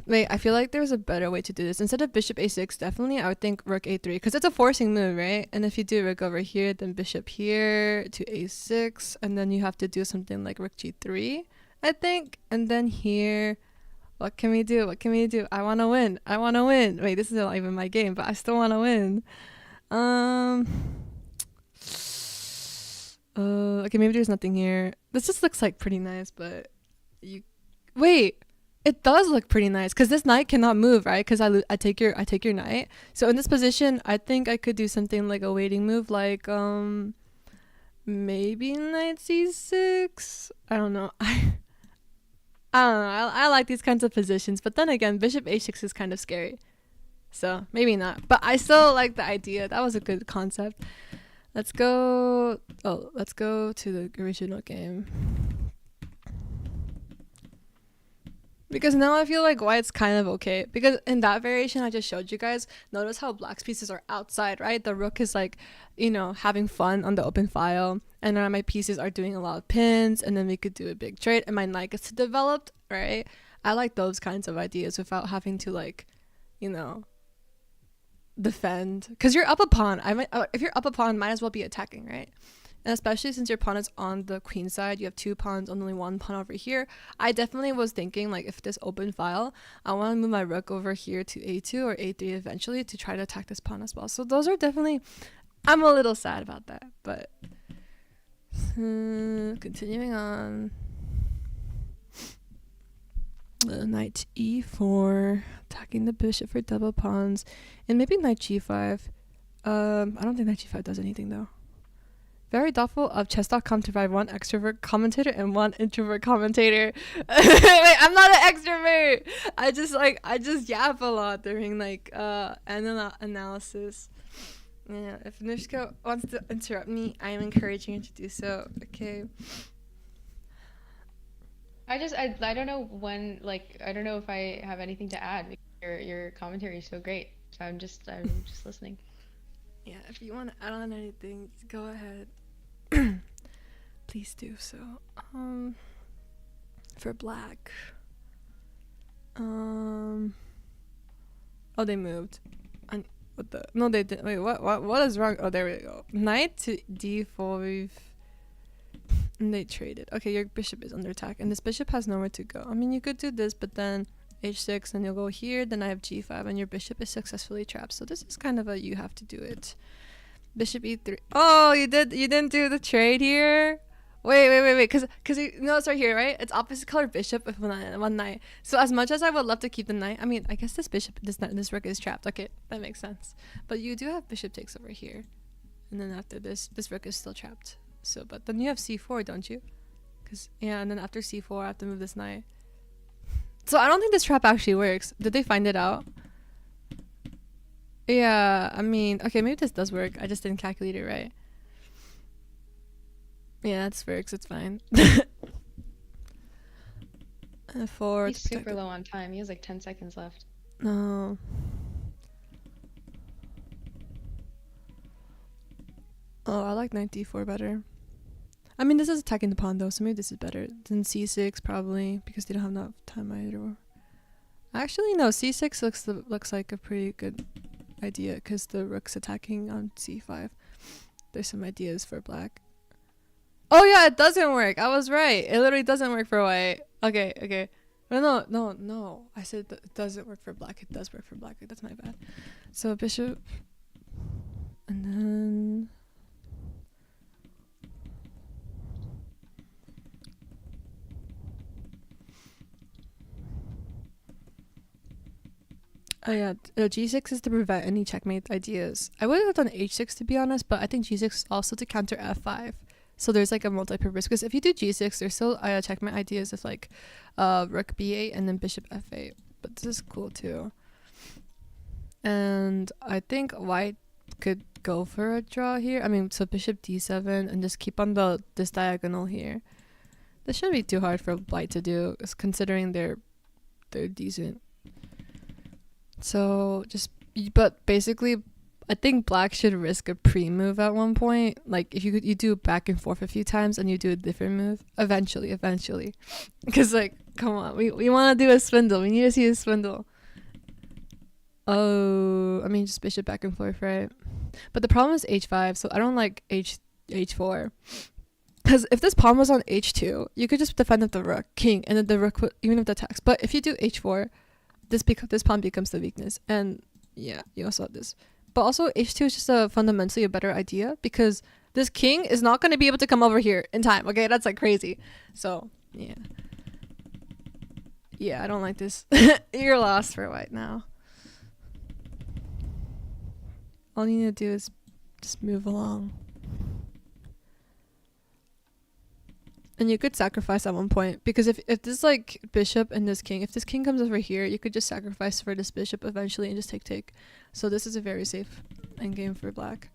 Wait, I feel like there's a better way to do this. Instead of bishop a6, definitely I would think rook a3, because it's a forcing move, right? And if you do rook over here, then bishop here to a6, and then you have to do something like rook g3, I think. And then here, what can we do? I want to win. Wait, this is not even my game, but I still want to win. Okay, maybe there's nothing here. This just looks like pretty nice, but wait. It does look pretty nice because this knight cannot move, right? Because I take your knight. So in this position, I think I could do something like a waiting move, like maybe knight c6. I don't know. I don't know. I like these kinds of positions, but then again, bishop a6 is kind of scary. So maybe not. But I still like the idea. That was a good concept. Let's go. Oh, let's go to the original game. Because now I feel like white's kind of okay. Because in that variation I just showed you guys, notice how black's pieces are outside, right? The rook is like, having fun on the open file. And then my pieces are doing a lot of pins. And then we could do a big trade. And my knight gets developed, right? I like those kinds of ideas without having to defend. Because you're up a pawn. If you're up a pawn, might as well be attacking, right? And especially since your pawn is on the queen side, you have two pawns, only one pawn over here. I definitely was thinking, like, if this open file, I want to move my rook over here to a2 or a3 eventually to try to attack this pawn as well. So those are definitely, I'm a little sad about that. But continuing on. Knight e4, attacking the bishop for double pawns, and maybe knight g5. I don't think knight g5 does anything though. Very thoughtful of chess.com to provide one extrovert commentator and one introvert commentator. Wait, I'm not an extrovert. I just yap a lot during analysis. Yeah, if Nushka wants to interrupt me, I am encouraging her to do so. Okay. I don't know when, like, I don't know if I have anything to add because your commentary is so great. So I'm just listening. Yeah, if you want to add on anything, go ahead. Please do so. For black. Oh, they moved. What the? No, they didn't. Wait, what is wrong? Oh, there we go. Knight to d4. And they traded. Okay, your bishop is under attack, and this bishop has nowhere to go. I mean, you could do this, but then h6, and you'll go here. Then I have g5, and your bishop is successfully trapped. So this is kind of a you have to do it. Bishop e3. Oh, you didn't do the trade here. Wait, because it's right here, right? It's opposite color bishop with one knight. So as much as I would love to keep the knight, I mean, I guess this rook is trapped. Okay, that makes sense. But you do have bishop takes over here, and then after this rook is still trapped. So, but then you have c4, don't you? And then after c4, I have to move this knight. So I don't think this trap actually works. Did they find it out? Yeah, I mean, okay, maybe this does work. I just didn't calculate it right. Yeah, this works. It's fine. F4 He's to protect super it. low on time. He has like 10 seconds left. No. Oh, I like knight d4 better. I mean, this is attacking the pawn though, so maybe this is better than c6 probably because they don't have enough time either. Actually, no. C6 looks like a pretty good idea because the rook's attacking on c5. There's some ideas for black. Oh yeah, it doesn't work. I was right. It literally doesn't work for white. Okay, okay. No. I said it doesn't work for black. It does work for black. That's my bad. So bishop, and then oh yeah, g6 is to prevent any checkmate ideas. I would have done h6 to be honest, but I think g6 is also to counter f5. So there's like a multi-purpose because if you do g6, there's still checkmate ideas of like rook b8 and then bishop f8. But this is cool too. And I think white could go for a draw here. I mean, so bishop d7 and just keep on this diagonal here. This shouldn't be too hard for white to do, considering they're decent. So but basically, I think black should risk a pre-move at one point. Like if you do back and forth a few times and you do a different move, eventually, because like come on, we want to do a swindle. We need to see a swindle. Oh, I mean just bishop back and forth, right? But the problem is h5, so I don't like h4. Because if this pawn was on h2, you could just defend with the rook, king, and then the rook would, even with the attacks. But if you do h4, this pawn becomes the weakness. And yeah, you also have this. But also h2 is just fundamentally a better idea because this king is not going to be able to come over here in time. Okay, that's like crazy. So yeah, I don't like this. You're lost for white now. All you need to do is just move along. And you could sacrifice at one point because if this like bishop and this king, if this king comes over here, you could just sacrifice for this bishop eventually and just take. So this is a very safe endgame for black.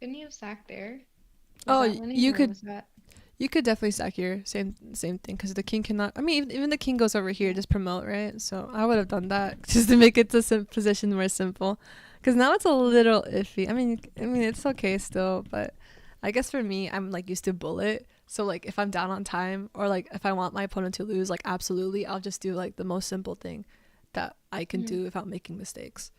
Couldn't you have sacked there? Was Oh, that winning you or could was that? definitely sack here. Same thing because the king cannot. I mean, even the king goes over here, Yeah. just promote, right? So I would have done that just to make it the position more simple. Because now it's a little iffy. I mean, it's okay still, but I guess for me, I'm like used to bullet. So like if I'm down on time or like if I want my opponent to lose, like absolutely, I'll just do like the most simple thing that I can Mhm. do without making mistakes.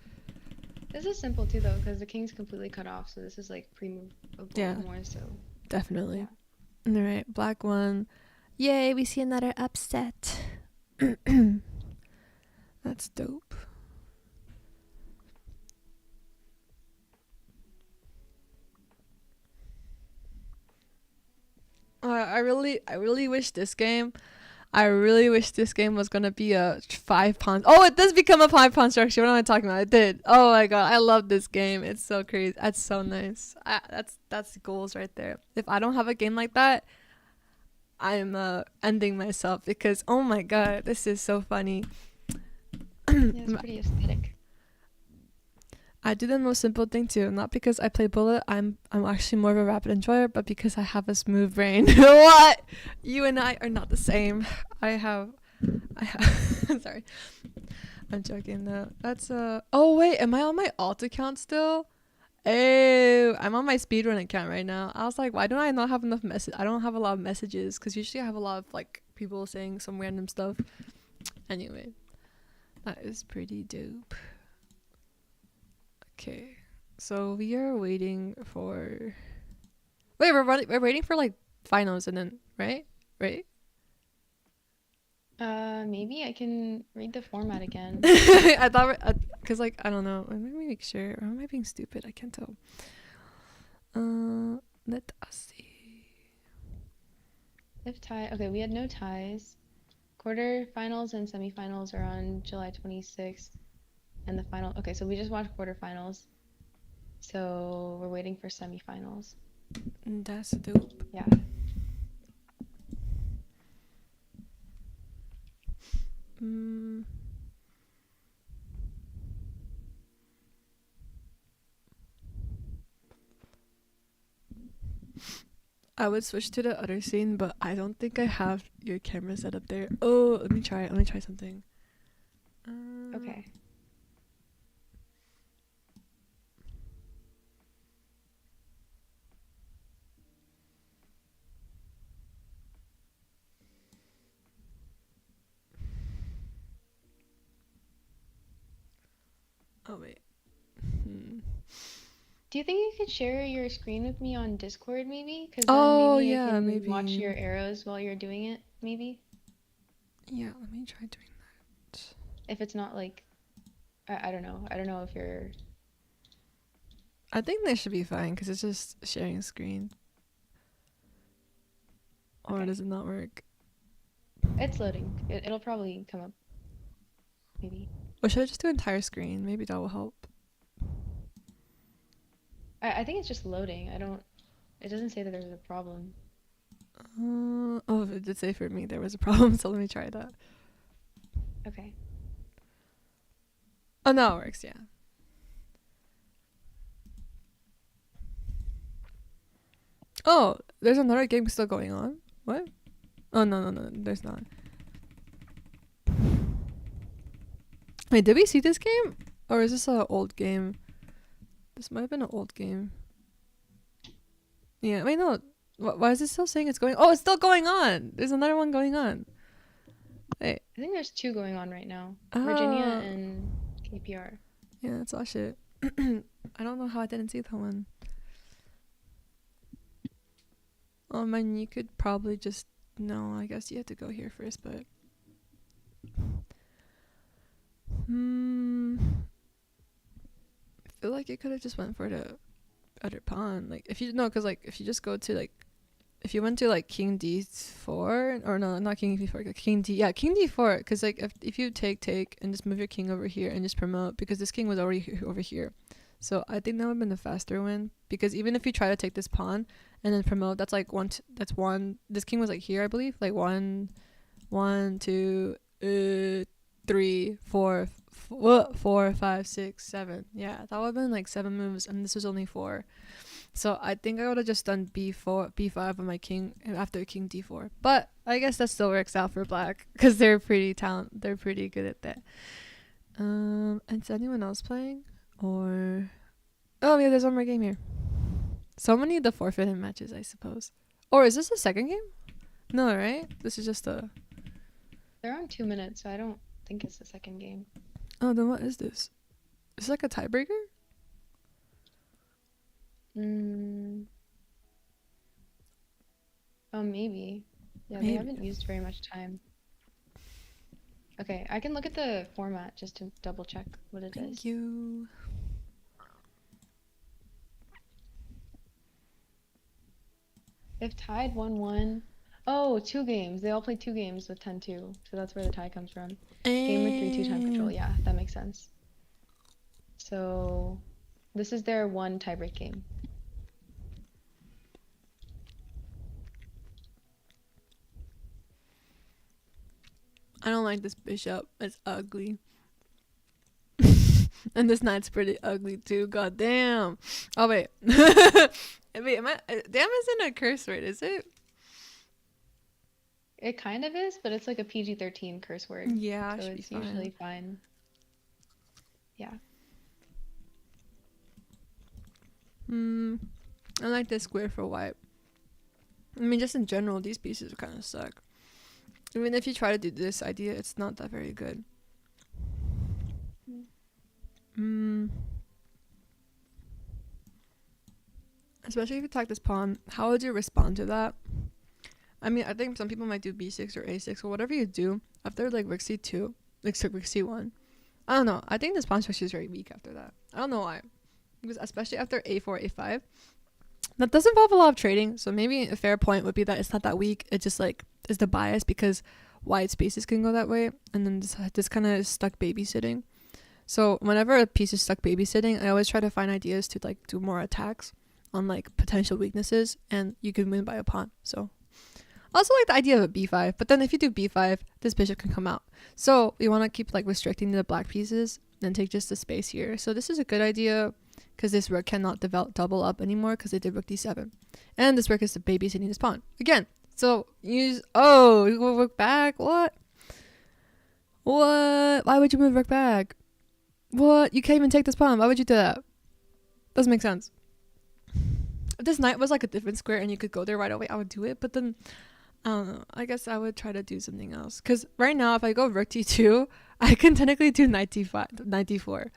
This is simple too though, because the king's completely cut off, so this is like pre-movable Yeah, more so. definitely. Yeah. All right, black one. Yay, we see another upset. That's dope. I really wish this game. I really wish this game was gonna be a 5 pawn. Oh, it does become a 5 pawn structure. What am I talking about? It did. Oh my god, I love this game. It's so crazy. That's so nice. That's goals right there. If I don't have a game like that, I'm ending myself because oh my god, this is so funny. Yeah, it's pretty aesthetic. I do the most simple thing too, not because I play bullet. I'm actually more of a rapid enjoyer, but because I have a smooth brain. What? You and I are not the same. I have. Sorry, I'm joking though. That's Oh wait, am I on my alt account still? Oh, I'm on my speedrun account right now. I was like, why don't I not have enough message? I don't have a lot of messages because usually I have a lot of like people saying some random stuff. Anyway, that is pretty dope. Okay, so we are waiting for. Wait, we're waiting for like finals and then right. Maybe I can read the format again. I thought because like I don't know. Let me make sure. Or am I being stupid? I can't tell. Let us see. If tie, okay, we had no ties. Quarterfinals and semifinals are on July 26th, and the final. Okay, so we just watched quarterfinals, so we're waiting for semifinals. That's dope. Yeah. Mm. I would switch to the other scene, but I don't think I have your camera set up there. Oh, let me try. Let me try something. Okay. Oh wait. Do you think you could share your screen with me on Discord maybe? Because then Oh maybe I yeah, can watch maybe. your arrows while you're doing it, maybe? Yeah, let me try doing that. If it's not like, I don't know. I don't know if you're, I think this should be fine because it's just sharing a screen. Or okay. does it not work? It's loading. It'll probably come up, maybe. Or should I just do entire screen? Maybe that will help. I think it's just loading. It doesn't say that there's a problem. Oh, it did say for me there was a problem, so let me try that. Okay. Oh, no, it works, yeah. Oh, there's another game still going on? What? Oh, no, there's not. Wait, did we see this game? Or is this an old game? This might have been an old game. Yeah, wait, no. Why is it still saying it's going? Oh, it's still going on. There's another one going on. Wait. I think there's two going on right now. Virginia Ah. and KPR. Yeah, that's all shit. I don't know how I didn't see that one. And you could probably just... No, I guess you have to go here first, but... I feel like you could have just went for the other pawn. Like, if you... No, because, like, if you just go to, like... If you went to, like, King D4... Or, no, not King D4. Like King D... Yeah, King D4. Because, like, if you take, and just move your king over here and just promote... Because this king was already over here. So, I think that would have been the faster win. Because even if you try to take this pawn... And then promote, that's like that's one. This king was like here, I believe. Like one, two, 3, 4, 4, 5, 6, 7. Yeah, that would have been like 7 moves, and this was only 4. So I think I would have just done b4, b5 on my king after king d4. But I guess that still works out for black because they're pretty They're pretty good at that. And is anyone else playing? Or oh yeah, there's one more game here. So many of the forfeited matches, I suppose. Or is this a second game? No, right? This is just a... They're on 2 minutes, so I don't think it's the second game. Oh, then what is this? Is it like a tiebreaker? Oh, maybe. Yeah, Maybe. they haven't used very much time. Okay, I can look at the format just to double check what it is. Thank you. They've tied 1-1. Oh, 2 games. They all played 2 games with 10-2. So that's where the tie comes from. Game with 3-2 time control. Yeah, that makes sense. So this is their one tiebreak game. I don't like this bishop. It's ugly. And this knight's pretty ugly too. God damn. Oh wait. Wait, am I? Damn isn't a curse word, is it? It kind of is, but it's like a PG-13 curse word. Yeah, so should it's be fine. usually fine. Yeah. I like this square for white. I mean, just in general, these pieces kind of suck. I mean, if you try to do this idea, it's not that very good. Especially if you attack this pawn, how would you respond to that? I mean, I think some people might do b6 or a6 or whatever you do after like rook c2, like rook c1. I don't know. I think this pawn structure is very weak after that. I don't know why. Because especially after a4, a5, that does involve a lot of trading. So maybe a fair point would be that it's not that weak. It just like is the bias because wide spaces can go that way. And then this kind of is stuck babysitting. So whenever a piece is stuck babysitting, I always try to find ideas to like do more attacks on like potential weaknesses, and you can win by a pawn. So I also like the idea of a b5, but then if you do b5, this bishop can come out. So you want to keep like restricting the black pieces and take just the space here. So this is a good idea because this rook cannot double up anymore because they did rook d7. And this rook is babysitting this pawn. Again, so use... Oh, you go rook back? What? What? Why would you move rook back? What? You can't even take this pawn. Why would you do that? Doesn't make sense. If this knight was like a different square and you could go there right away, I would do it. But then, I don't know. I guess I would try to do something else. Because right now, if I go rook d2, I can technically do knight d5, knight d4.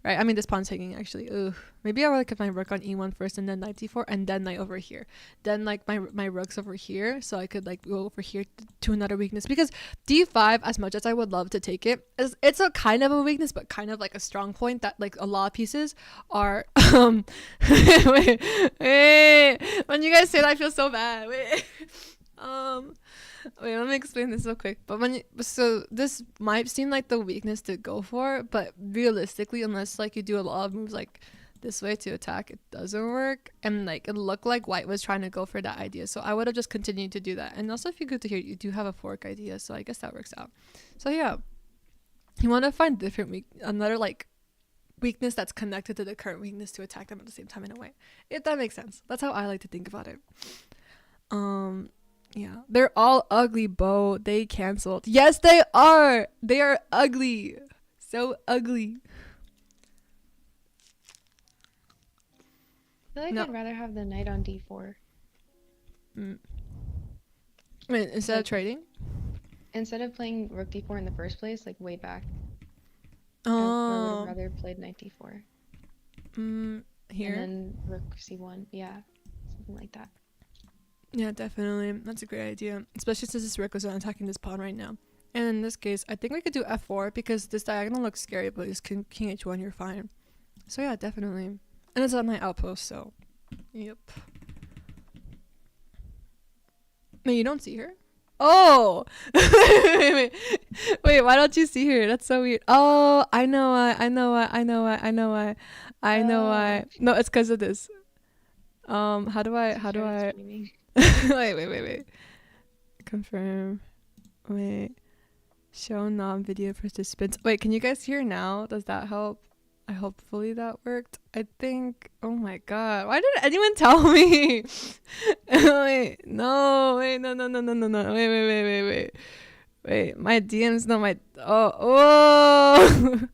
Right? I mean, this pawn's taking actually. Ugh. Maybe I would like if my rook on e1 first and then knight d4 and then knight over here. Then like my rook's over here, so I could like go over here to another weakness. Because d5, as much as I would love to take it, it's a kind of a weakness, but kind of like a strong point that like a lot of pieces are. Wait, wait. When you guys say that, I feel so bad. Wait. Wait, let me explain this real quick. But so this might seem like the weakness to go for, but realistically, unless like you do a lot of moves like this way to attack, it doesn't work. And like it looked like white was trying to go for that idea, so I would have just continued to do that. And also, if you're good to hear, you do have a fork idea, so I guess that works out. So yeah, you want to find different another like weakness that's connected to the current weakness to attack them at the same time in a way, if that makes sense. That's how I like to think about it. Yeah, they're all ugly, Bo. They canceled. Yes, they are. They are ugly. So ugly. I feel like No. I'd rather have the knight on d4. Wait, instead of trading? Instead of playing rook d4 in the first place, like way back, I would have rather played knight d4. Here? And then rook c1. Yeah, something like that. Yeah, definitely. That's a great idea. Especially since this rook is attacking this pawn right now. And in this case, I think we could do f4 because this diagonal looks scary, but it's king h1, you're fine. So yeah, definitely. And it's on my outpost, so... Yep. No, you don't see her? Oh! Wait, why don't you see her? That's so weird. Oh, I know why. No, it's because of this. How do I... wait. Confirm. Wait. Show non-video participants. Wait, can you guys hear now? Does that help? Hopefully that worked. I think. Oh my god. Why didn't anyone tell me? Wait. No. Wait. No. Wait. My DM's not my. Oh.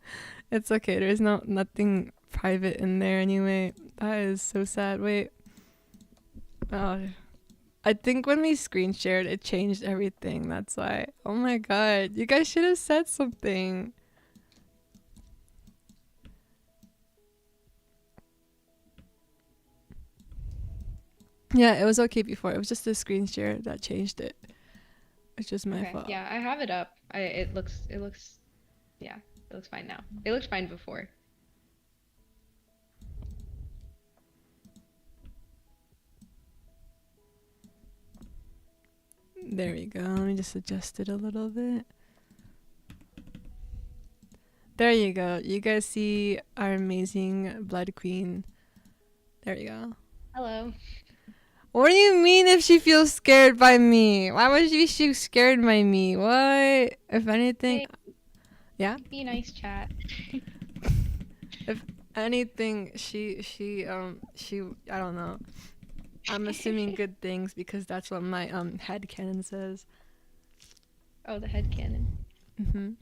It's okay. There's nothing private in there anyway. That is so sad. Wait. Oh. I think when we screen shared, it changed everything. That's why. Oh my god. You guys should have said something. Yeah, it was okay before. It was just the screen share that changed it. It's just my fault. Yeah, I have it up. It looks fine now. It looked fine before. There we go. Let me just adjust it a little bit. There you go. You guys see our amazing Blood Queen. There you go. Hello. What do you mean if she feels scared by me? Why would she scared by me? What? If anything... Hey, yeah? be nice, chat. If anything, she I don't know. I'm assuming good things because that's what my headcanon says. Oh, the headcanon. Mm-hmm.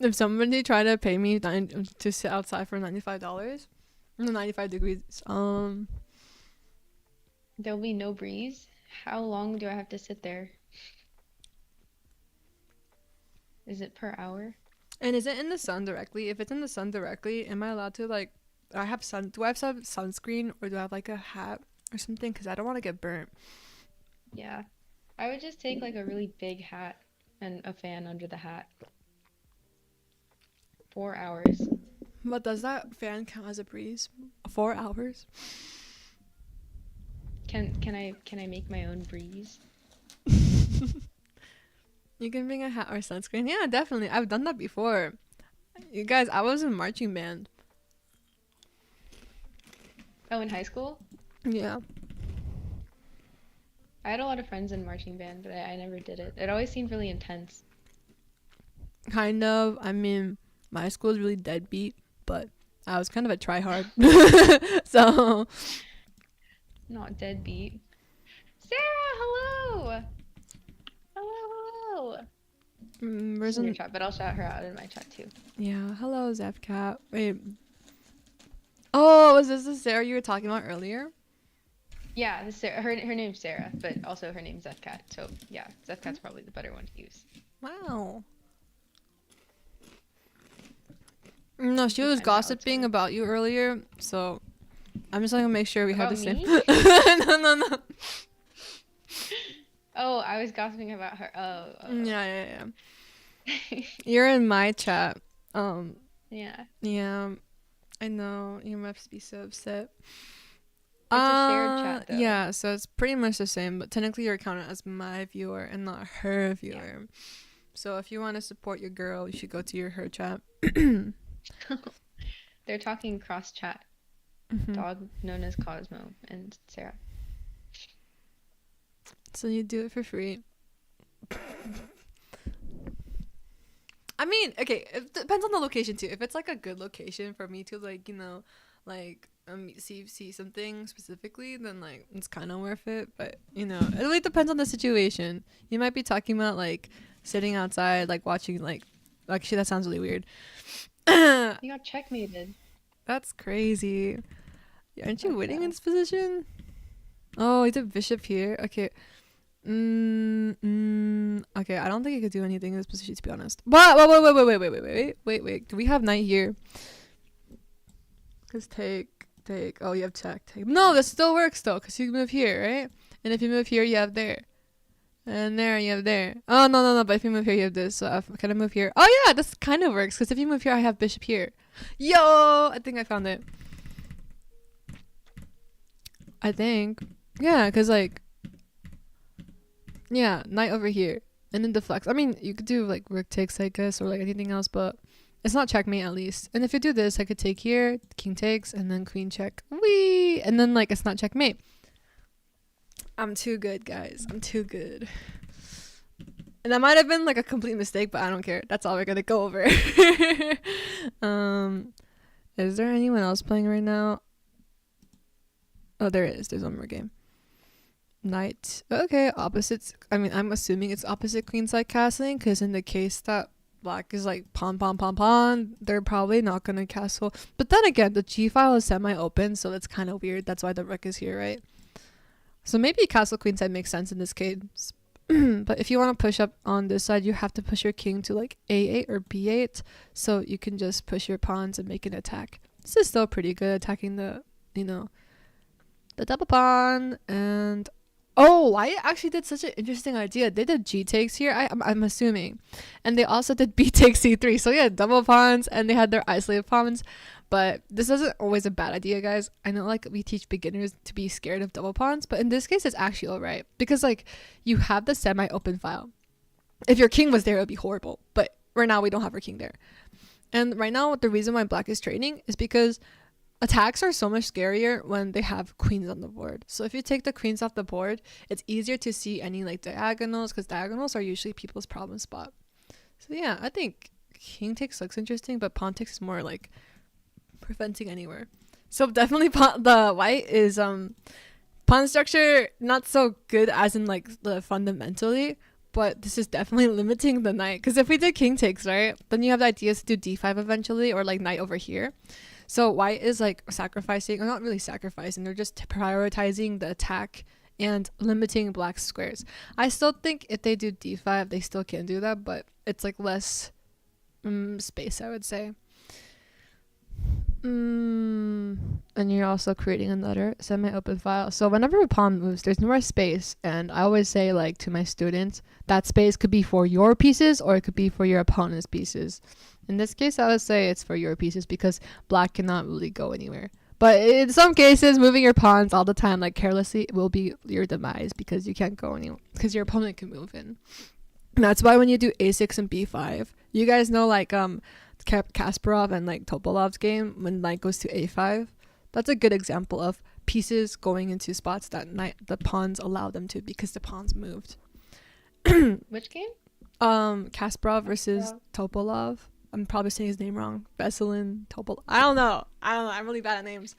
If somebody tried to pay me to sit outside for $95, no, 95 degrees, There'll be no breeze. How long do I have to sit there? Is it per hour? and is it in the sun directly? If it's in the sun directly, am I allowed to like? Do I have some sunscreen or do I have like a hat or something? Because I don't want to get burnt. Yeah. I would just take like a really big hat and a fan under the hat. 4 hours. But does that fan count as a breeze? 4 hours? Can I make my own breeze? You can bring a hat or sunscreen. Yeah, definitely. I've done that before. You guys, I was in marching band. Oh, in high school? Yeah. I had a lot of friends in marching band, but I never did it. It always seemed really intense. Kind of. I mean, my school is really deadbeat, but I was kind of a try hard. So, Not deadbeat. Sarah, hello! Hello, hello! where's She's in your an. chat, but I'll shout her out in my chat too. Yeah, hello, Zepcat. Wait. Oh, was this the Sarah you were talking about earlier? Yeah, this Sarah, her name's Sarah, but also her name's Zethcat. So yeah, Zethcat's probably the better one to use. Wow. No, she He was finds Alex gossiping better. about you earlier, so I'm just gonna make sure we have About the same. me? No, no, no. Oh, I was gossiping about her. Oh, Yeah, yeah, yeah. oh. You're in my chat. Yeah. Yeah, I know. You must be so upset. It's a shared chat though. Yeah, so it's pretty much the same, but technically you're counted as my viewer and not her Yeah. viewer. So if you want to support your girl, you should go to her chat. They're talking cross chat. Mhm. Dog known as Cosmo and Sarah. So you do it for free. I mean, okay, it depends on the location too. If it's like a good location for me to like, like see something specifically, then like it's kind of worth it. But it really depends on the situation. You might be talking about like sitting outside, like watching like actually that sounds really weird. You got checkmated. That's crazy. Aren't you Fuck winning yeah. in this position? Oh, he's a bishop here. Okay. Okay, I don't think I could do anything in this position, to be honest. What? Wait. Do we have knight here? Cause take. Oh, you have check. Take. No, this still works though, cause you move here, right? And if you move here, you have there, and there you have there. Oh no. But if you move here, you have this. So can I move here? Oh yeah, this kind of works. Cause if you move here, I have bishop here. Yo, I think I found it. I think. Yeah, cause like. Yeah, knight over here. And then deflects. I mean, you could do like rook takes, I guess, or like anything else, but it's not checkmate at least. And if you do this, I could take here, king takes, and then queen check. Wee! And then like it's not checkmate. I'm too good, guys. I'm too good. And that might have been like a complete mistake, but I don't care. That's all we're gonna go over. Is there anyone else playing right now? Oh, there is. There's one more game. Knight. Okay, opposites. I mean, I'm assuming it's opposite queenside castling, because in the case that black is like pawn, they're probably not gonna castle. But then again, the g file is semi-open, so that's kind of weird. That's why the rook is here, right? So maybe castle queenside makes sense in this case. But if you want to push up on this side, you have to push your king to like a8 or b8, so you can just push your pawns and make an attack. This is still pretty good attacking the double pawn. And oh, I actually did such an interesting idea. They did g takes here, I'm assuming, and they also did b takes c3. So yeah, double pawns, and they had their isolated pawns. But this isn't always a bad idea, guys. I know like we teach beginners to be scared of double pawns, but in this case it's actually alright, because like you have the semi-open file. If your king was there, it would be horrible, but right now we don't have our king there. And right now the reason why black is trading is because attacks are so much scarier when they have queens on the board. So if you take the queens off the board, it's easier to see any like diagonals, because diagonals are usually people's problem spot. So yeah, I think king takes looks interesting, but pawn takes is more like preventing anywhere. So definitely the white is pawn structure not so good as in like the fundamentally, but this is definitely limiting the knight, because if we did king takes, right, then you have the ideas to do d5 eventually, or like knight over here. So white is like sacrificing, or not really sacrificing, they're just prioritizing the attack and limiting black's squares. I still think if they do d5, they still can do that, but it's like less space, I would say. And you're also creating another semi-open file. So whenever a pawn moves, there's more space. And I always say like to my students, that space could be for your pieces or it could be for your opponent's pieces. In this case, I would say it's for your pieces, because black cannot really go anywhere. But in some cases, moving your pawns all the time, like carelessly, will be your demise, because you can't go anywhere, because your opponent can move in. And that's why when you do a6 and b5, you guys know like Kasparov and like Topolov's game, when knight goes to a5, that's a good example of pieces going into spots that the pawns allow them to because the pawns moved. Which game? Kasparov versus Topolov. I'm probably saying his name wrong. Veselin Topolov. I don't know. I'm really bad at names.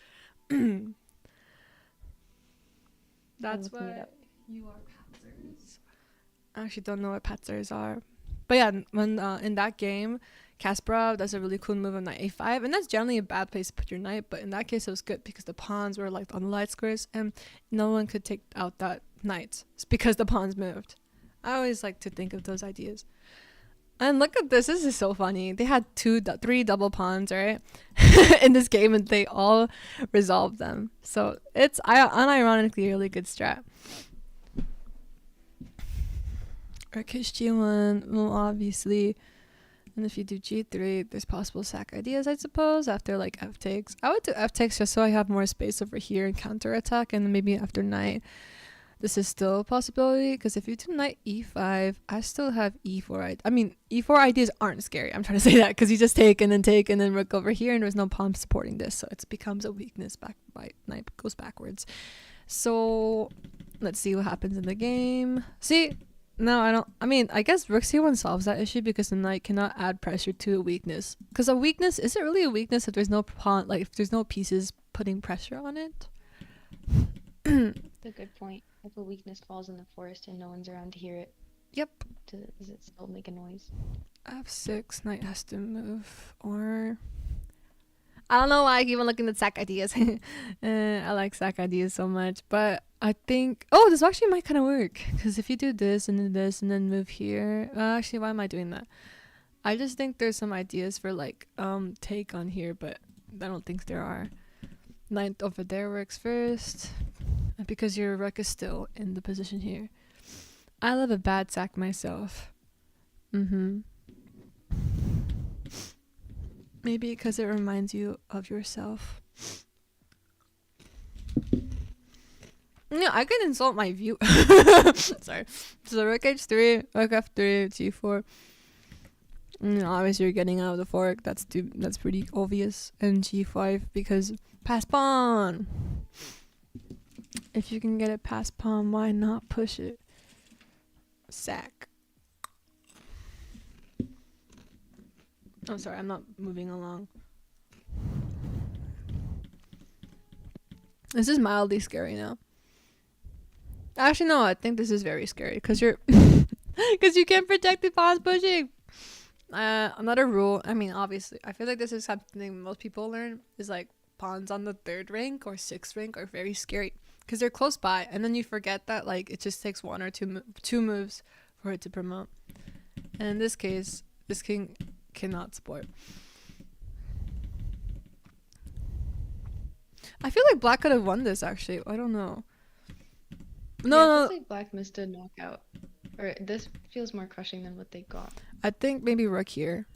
That's why you are Patzers. I actually don't know what Patzers are. But yeah, when in that game, Kasparov does a really cool move on knight a5, and that's generally a bad place to put your knight, but in that case it was good because the pawns were like on the light squares and no one could take out that knight. It's because the pawns moved. I always like to think of those ideas. And look at this. This is so funny. They had three double pawns, right? in this game, and they all resolved them. So it's unironically a really good strat. Rakesh G1 will obviously, and if you do G3, there's possible sack ideas, I suppose, after like F takes. I would do F takes just so I have more space over here and counter attack, and then maybe after knight. This is still a possibility because if you do knight e5, I still have e4. I mean, e4 ideas aren't scary. I'm trying to say that because you just take and then rook over here, and there's no pawn supporting this, so it becomes a weakness. Knight goes backwards. So let's see what happens in the game. See, no, I don't. I mean, I guess rook c1 solves that issue because the knight cannot add pressure to a weakness. Because a weakness is it really a weakness if there's no pawn, like if there's no pieces putting pressure on it? That's a good point. If a weakness falls in the forest and no one's around to hear it. Yep. Does it still make a noise? F6, knight has to move, or I don't know why I keep on looking at sack ideas. I like sack ideas so much, but I think this actually might kind of work because if you do this and then move here, actually, why am I doing that? I just think there's some ideas for like take on here, but I don't think there are. Knight over there works first because your rook is still in the position here. I love a bad sack myself. Maybe because it reminds you of yourself. Yeah, I could insult my view. Sorry. So rook h3, rook f3, g4. Obviously you're getting out of the fork. That's pretty obvious. And g5 because pass pawn. If you can get it past pawn, why not push it? Sack. I'm sorry, I'm not moving along. This is mildly scary now. Actually, no, I think this is very scary because you can't protect the pawns pushing. Another rule, I mean, obviously, I feel like this is something most people learn is like pawns on the 3rd rank or 6th rank are very scary because they're close by, and then you forget that like it just takes one or two moves for it to promote. And in this case, this king cannot support. I feel like black could have won this actually. I don't know. No. It feels like black missed a knockout. Or this feels more crushing than what they got. I think maybe rook here.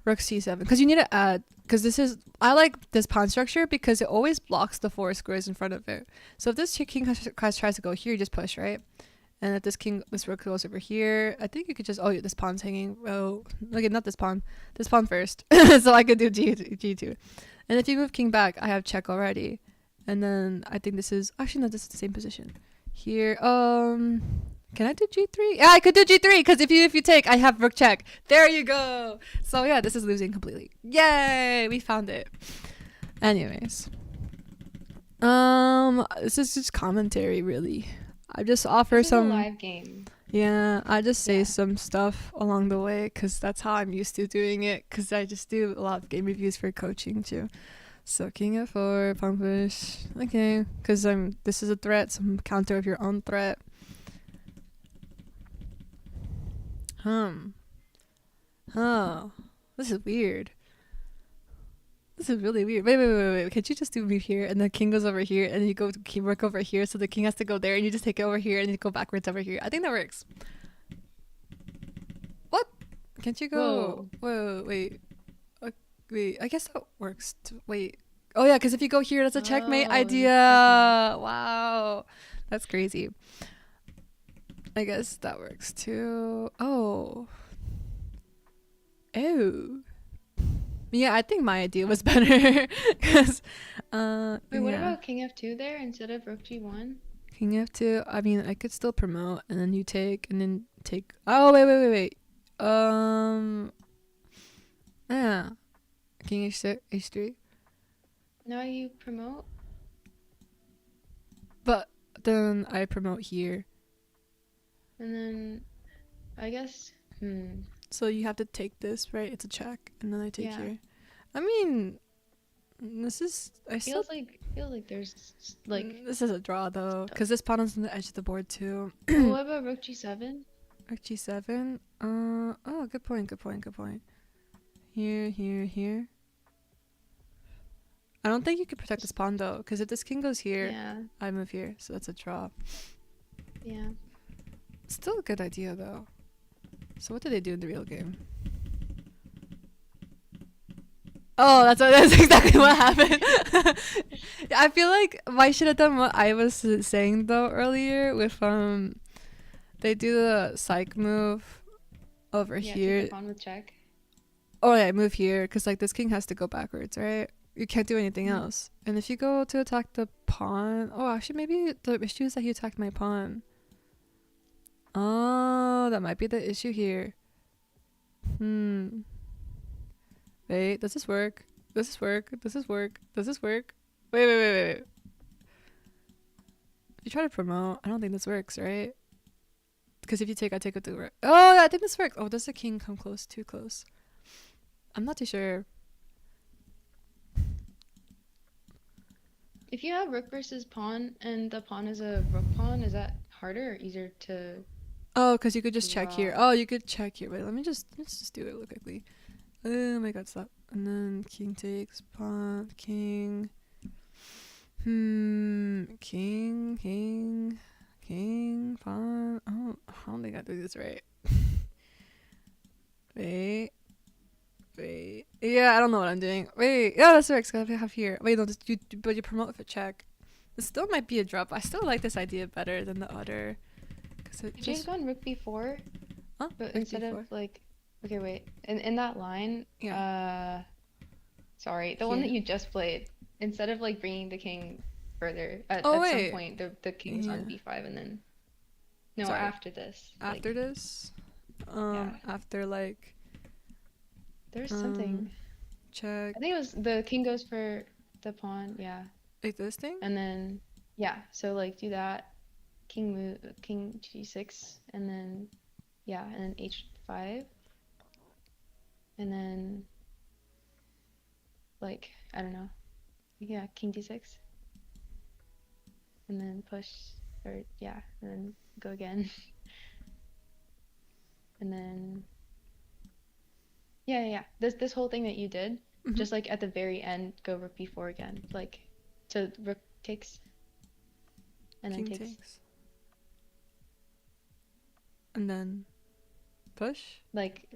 Rook c7. Because you need to add... Because I like this pawn structure because it always blocks the 4 squares in front of it. So if this king tries to go here, you just push, right? And if this rook goes over here, I think you could just... Oh, this pawn's hanging. Oh, okay, not this pawn. This pawn first. So I could do G2. And if you move king back, I have check already. And then I think this is... Actually, no, this is the same position. Here, can I do G3? Yeah, I could do G3 because if you take, I have rook check. There you go. So yeah, this is losing completely. Yay, we found it. Anyways, this is just commentary, really. I just offer some live game. Yeah, I just say some stuff along the way because that's how I'm used to doing it. Because I just do a lot of game reviews for coaching too. So king f4, pawn push. Okay, because this is a threat. Some counter of your own threat. Oh, this is weird. This is really weird. Wait. Could you just do move here and the king goes over here and then you go to work over here so the king has to go there and you just take it over here and you go backwards over here. I think that works. What? Can't you go? Whoa, wait. Wait, I guess that works. Wait. Oh yeah, because if you go here, that's a checkmate idea. Wow. That's crazy. I guess that works too. Oh. Yeah, I think my idea was better. Because, Wait, what yeah. about King F2 there instead of Rook G1? King F2. I mean, I could still promote, and then you take, and then take. Oh, wait. Yeah. King H6, H3. Now you promote? But then I promote here. And then I guess, So you have to take this, right? It's a check, and then I take yeah. here. I mean, this is. I still. Feels like there's like This is a draw, though. stuff. Because this pawn is on the edge of the board, too. Well, what about Rook G7? Rook G7. Oh, good point. Here. I don't think you can protect this pawn, though. Because if this king goes here, Yeah, I move here. So that's a draw. yeah. Still a good idea, though. So what did they do in the real game? Oh, that's exactly what happened. I feel like I should have done what I was saying though earlier with they do the psych move over Yeah, take the here. pawn with check. Oh yeah, move here because like this king has to go backwards, right? You can't do anything Mhm. else. And if you go to attack the pawn, oh actually maybe the issue is that he attacked my pawn. Oh, that might be the issue here. Wait, does this work? Does this work? Wait. If you try to promote, I don't think this works, right? Because if you take, I take it to work. Oh, yeah, I think this works. Oh, does the king come close? Too close. I'm not too sure. If you have rook versus pawn and the pawn is a rook pawn, is that harder or easier to Oh, because you could just check here. draw? Oh, you could check here. Wait, let's just do it real quickly. Oh my god, stop. And then king takes pawn, king. King, pawn. Oh, I don't think I do this right. Wait. Yeah, I don't know what I'm doing. Wait. Yeah, that's right. Cause I have here. Wait, no, but you promote with a check. This still might be a drop. I still like this idea better than the other. Cause it Could you have just. gone rook b4, Huh? but Like instead of before. like, okay, wait, in that line, Yeah. sorry, the one that Here. you just played, instead of like bringing the king further, Oh at some wait. point the king's on Yeah. b5 and then no, Sorry. after this, After like, this. yeah, After like. there's Um. something. Check. I think it was the king goes for the pawn, yeah, Like this thing. and then yeah, so like do that, king g6, and then yeah, and then h5, and then like I don't know, yeah, king d6, and then push, or yeah, and then go again, and then yeah. This whole thing that you did, Mm-hmm. just like at the very end, go rook b4 again, like so rook takes and then King takes. takes. And then push. Like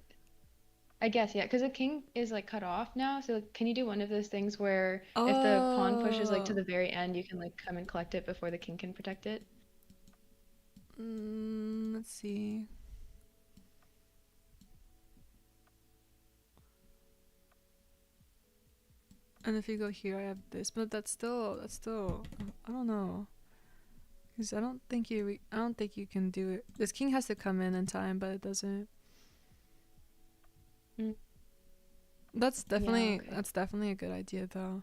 I guess, yeah, because the king is like cut off now. So like, can you do one of those things where if the pawn pushes like to Oh. the very end, you can like come and collect it before the king can protect it? Let's see. And if you go here, I have this, but that's still. I don't know, because I don't think you can do it. This king has to come in time, but it doesn't. Mm. Yeah, okay. That's definitely a good idea though.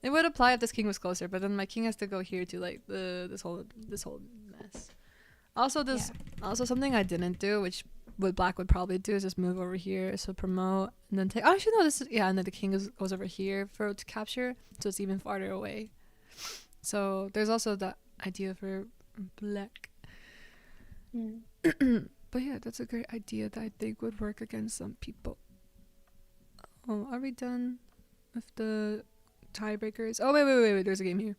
It would apply if this king was closer, but then my king has to go here to like this whole mess. Also, Yeah. also something I didn't do, which what black would probably do, is just move over here, so promote and then take. Oh, actually, no, this is yeah, and then the king goes over here for to capture, so it's even farther away. So there's also that idea for black. Mm. But yeah, that's a great idea that I think would work against some people. Oh, are we done with the tiebreakers? Oh wait, there's a game here.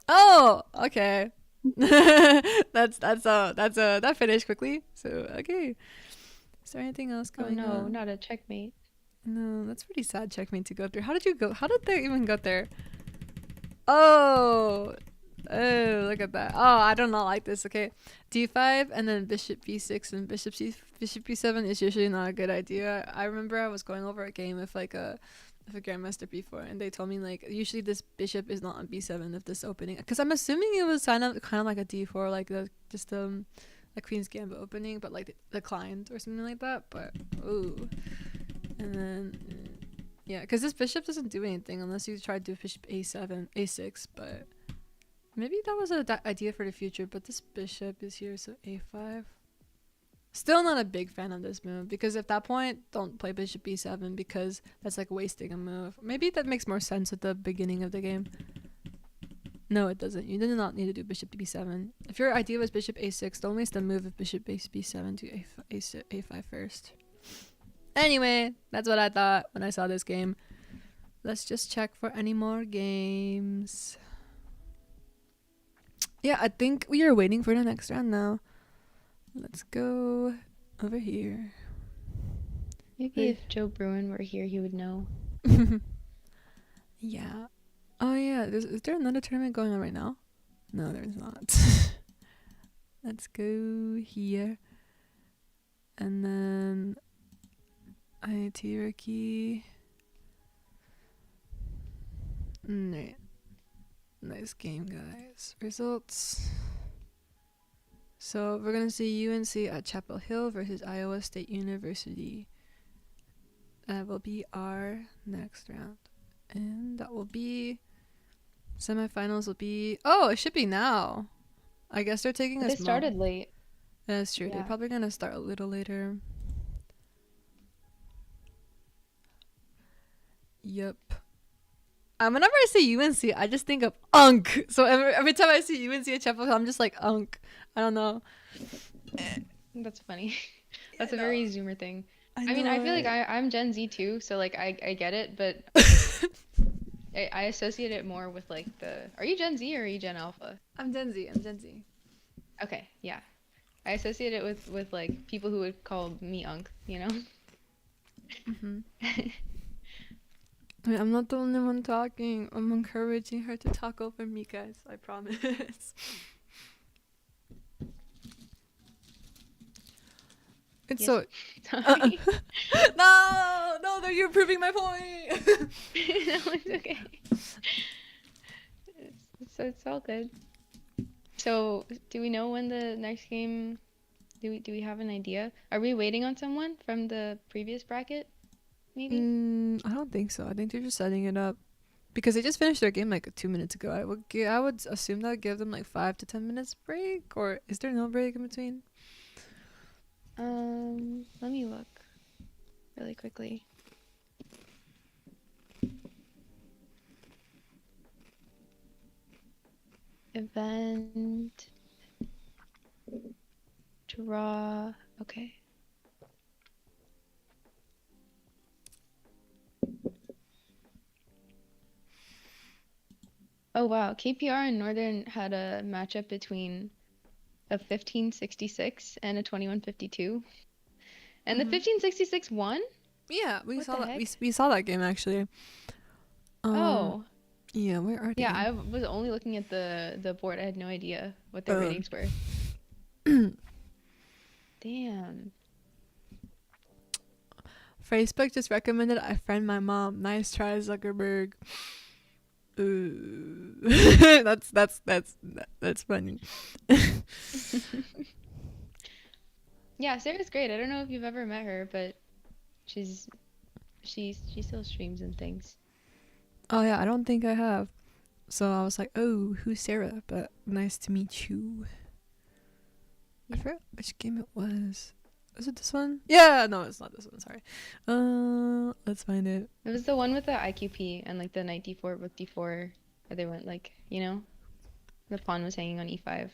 Oh, okay. That finished quickly. So okay. Is there anything else Oh going no, on? not a checkmate. No, that's pretty sad checkmate to go through. How did you go? How did they even get there? Oh, Oh, look at that. Oh, I do not like this. Okay, d5 and then bishop b6 and bishop b7 is usually not a good idea. I remember I was going over a game with like a grandmaster before, and they told me like usually this bishop is not on b7 if this opening, because I'm assuming it was kind of like a d4, like the just a queen's gambit opening, but like declined or something like that. But ooh, and then yeah, because this bishop doesn't do anything unless you try to do bishop a7, a6, but. Maybe that was an idea for the future, but this bishop is here, so a5. Still not a big fan of this move, because at that point, don't play bishop b7, because that's like wasting a move. Maybe that makes more sense at the beginning of the game. No, it doesn't. You do not need to do bishop b7. If your idea was bishop a6, don't waste the move of bishop b7 to a5 first. Anyway, that's what I thought when I saw this game. Let's just check for any more games. Yeah, I think we are waiting for the next round now. Let's go over here. Maybe if Joe Bruin were here, he would know. Yeah. Oh, yeah. Is there another tournament going on right now? No, there's not. Let's go here. And then IIT rookie. Right. Nice game, guys. Results. So we're gonna see UNC at Chapel Hill versus Iowa State University. That will be our next round, and that will be semifinals. Will be it should be now. I guess they're taking But us. they started late. That's true. Yeah. They're probably gonna start a little later. Yep. Whenever I say UNC, I just think of Unk. So every time I see UNC at Chapel Hill, I'm just like Unk. I don't know. That's funny. That's a very Zoomer thing. I mean, know, I feel right? like I'm Gen Z too, so like I get it, but I associate it more with like the. Are you Gen Z or are you Gen Alpha? I'm Gen Z. Okay, yeah. I associate it with like people who would call me Unk, you know? Mm-hmm. Wait, I'm not the only one talking. I'm encouraging her to talk over me, guys. I promise. It's Yes. so. Sorry. No, you're proving my point. No, it's okay. It's all good. So, do we know when the next game? Do we have an idea? Are we waiting on someone from the previous bracket? Maybe. I don't think so. I think they're just setting it up because they just finished their game like 2 minutes ago. I would assume that would give them like 5 to 10 minutes break, or is there no break in between? Let me look really quickly. Event draw. Okay. Oh wow, KPR and Northern had a matchup between a 1566 and a 2152. And the 1566 won? Yeah, we What saw the that. heck? We saw that game actually. Oh. Yeah, where are they? Yeah, I was only looking at the board. I had no idea what their ratings were. Damn. Facebook just recommended I friend my mom. Nice try, Zuckerberg. Ooh. that's funny. Yeah, Sarah's great. I don't know if you've ever met her, but she still streams and things. Oh yeah, I don't think I have. So I was like, oh, who's Sarah? But nice to meet you. I forgot which game it was. Was it this one? Yeah, no, it's not this one. Sorry. Let's find it. It was the one with the IQP and like the knight d4 with d4 where they went like, the pawn was hanging on e5.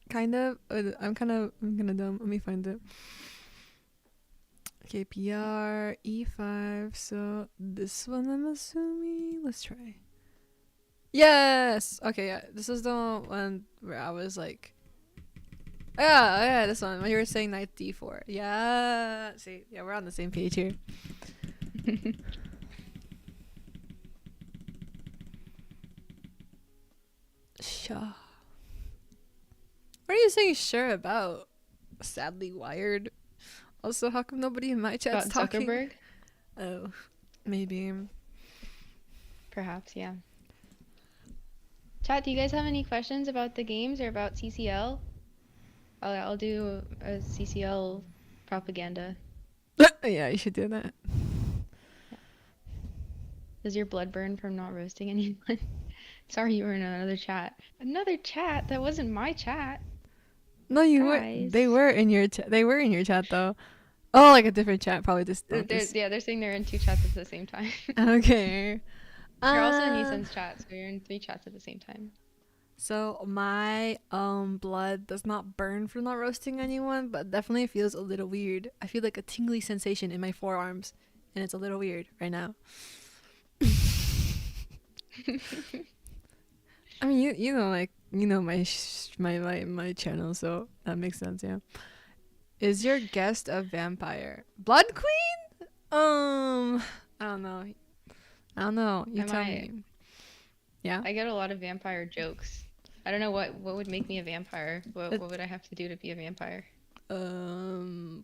Kind of. I'm kind of dumb. Let me find it. KPR E5. So this one, I'm assuming. Let's try. Yes. Okay. Yeah. This is the one where I was like, yeah. This one when you were saying knight D4. Yeah. See. Yeah, we're on the same page here. Sure. What are you saying sure about? Sadly wired. Also, how come nobody in my chat's About talking? Zuckerberg? Oh, maybe. Perhaps, yeah. Chat, do you guys have any questions about the games or about CCL? I'll do a CCL propaganda. Yeah, you should do that. Yeah. Does your blood burn from not roasting anyone? Sorry, you were in another chat. Another chat? That wasn't my chat. No, you were. They Guys. were in your chat. They were in your chat though. Oh, like a different chat, probably just not They're, this. yeah, they're saying they're in two chats at the same time. Okay. You're also in Uh, Yisun's chat, so you're in three chats at the same time. so my blood does not burn from not roasting anyone, but definitely feels a little weird. I feel like a tingly sensation in my forearms, and it's a little weird right now. I mean, you know, like you know my channel, so that makes sense. Yeah. Is your guest a vampire? Blood Queen? I don't know. I don't know. You Am tell I? me. Yeah. I get a lot of vampire jokes. I don't know what would make me a vampire. What It, what would I have to do to be a vampire? um.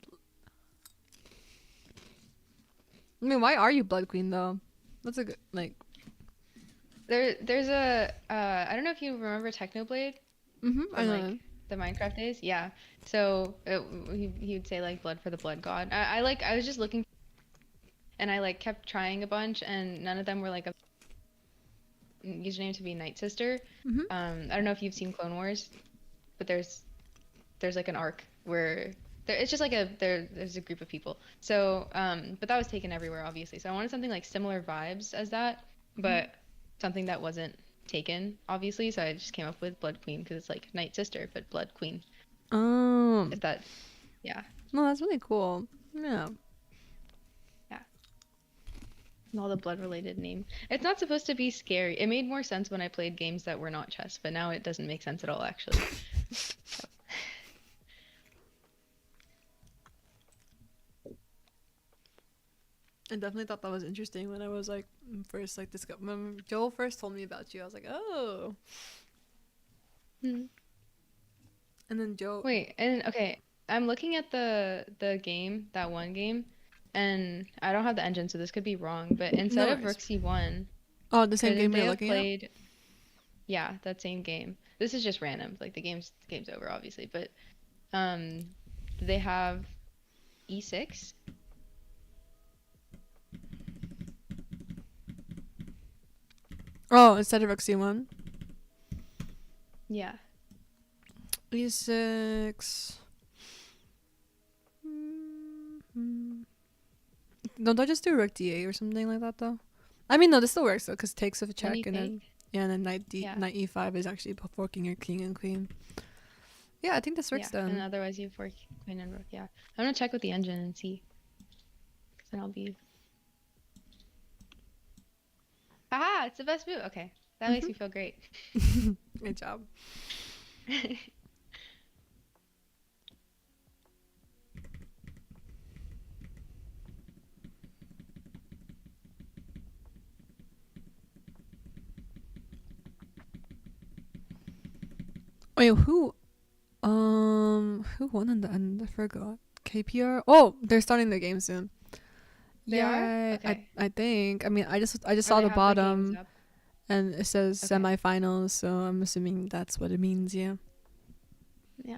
I mean, why are you Blood Queen though? That's a good like. There's a I don't know if you remember Technoblade I from know. like the Minecraft days. Yeah. So he would say like blood for the blood god. I was just looking and I like kept trying a bunch and none of them were like a username to be Night Sister. Mhm. I don't know if you've seen Clone Wars, but there's like an arc where it's just like there's a group of people. So but that was taken everywhere obviously. So I wanted something like similar vibes as that, Mhm. but something that wasn't taken obviously. So I just came up with Blood Queen because it's like Night Sister but Blood Queen. Um. If that yeah No, that's really cool. Yeah. yeah and all the blood related name. It's not supposed to be scary. It made more sense when I played games that were not chess, but now it doesn't make sense at all actually. So I definitely thought that was interesting when I was like first like when Joel first told me about you. I was like, oh. hmm. And then Joe. Wait, and okay, I'm looking at the game, that one game, and I don't have the engine, so this could be wrong, but No instead of worries. Rook C1, Oh, the same couldn't game they you're have looking at. played, yeah, that same game? This is just random, like the game's over, obviously, but do they have E6? Oh, instead of Roxy1. Yeah. E6. Mm-hmm. Don't I just do Rook D8 or something like that though? I mean, no, this still works though, because takes of a Then you check and then take? yeah, and then Yeah. knight E5 is actually forking your king and queen. Yeah, I think this works Yeah, and then. otherwise you fork Queen and Rook, yeah. I'm gonna check with the engine and see, 'cause then I'll be, haha, it's the best move. Okay, that makes me feel great. Good job. Wait, who won in the end? I forgot. KPR. Oh, they're starting the game soon. They are? Yeah, Okay. I think. I mean, I just Or saw they the have the games bottom up. and it says Okay. semifinals, so I'm assuming that's what it means. Yeah. Yeah.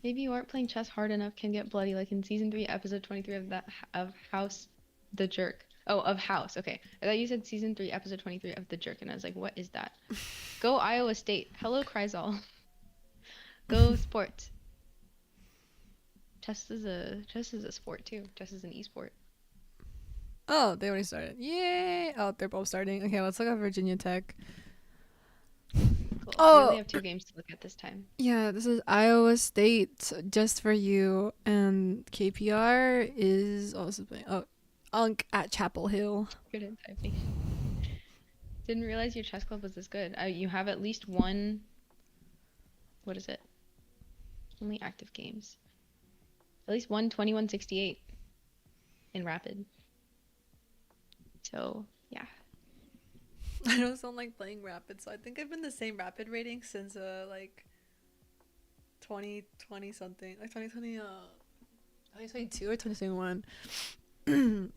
Maybe you aren't playing chess hard enough can get bloody like in season 3 episode 23 of that of House the Jerk. Oh, of House. Okay. I thought you said season 3 episode 23 of the Jerk and I was like, "What is that?" Go Iowa State. Hello Chrysol. Go sports. Chess is a sport too. Chess is an esport. Oh, they already started. Yay! Oh, they're both starting. Okay, let's look at Virginia Tech. Cool. We only Oh, have two games to look at this time. yeah, this is Iowa State just for you, and KPR is also playing. Oh, Unk at Chapel Hill. Good in typing. Didn't realize your chess club was this good. You have at least one. What is it? Only active games. At least one 2168 in rapid. So yeah. I just don't like playing rapid, so I think I've been the same rapid rating since like 2020 something, like 2020 2022 or 2021.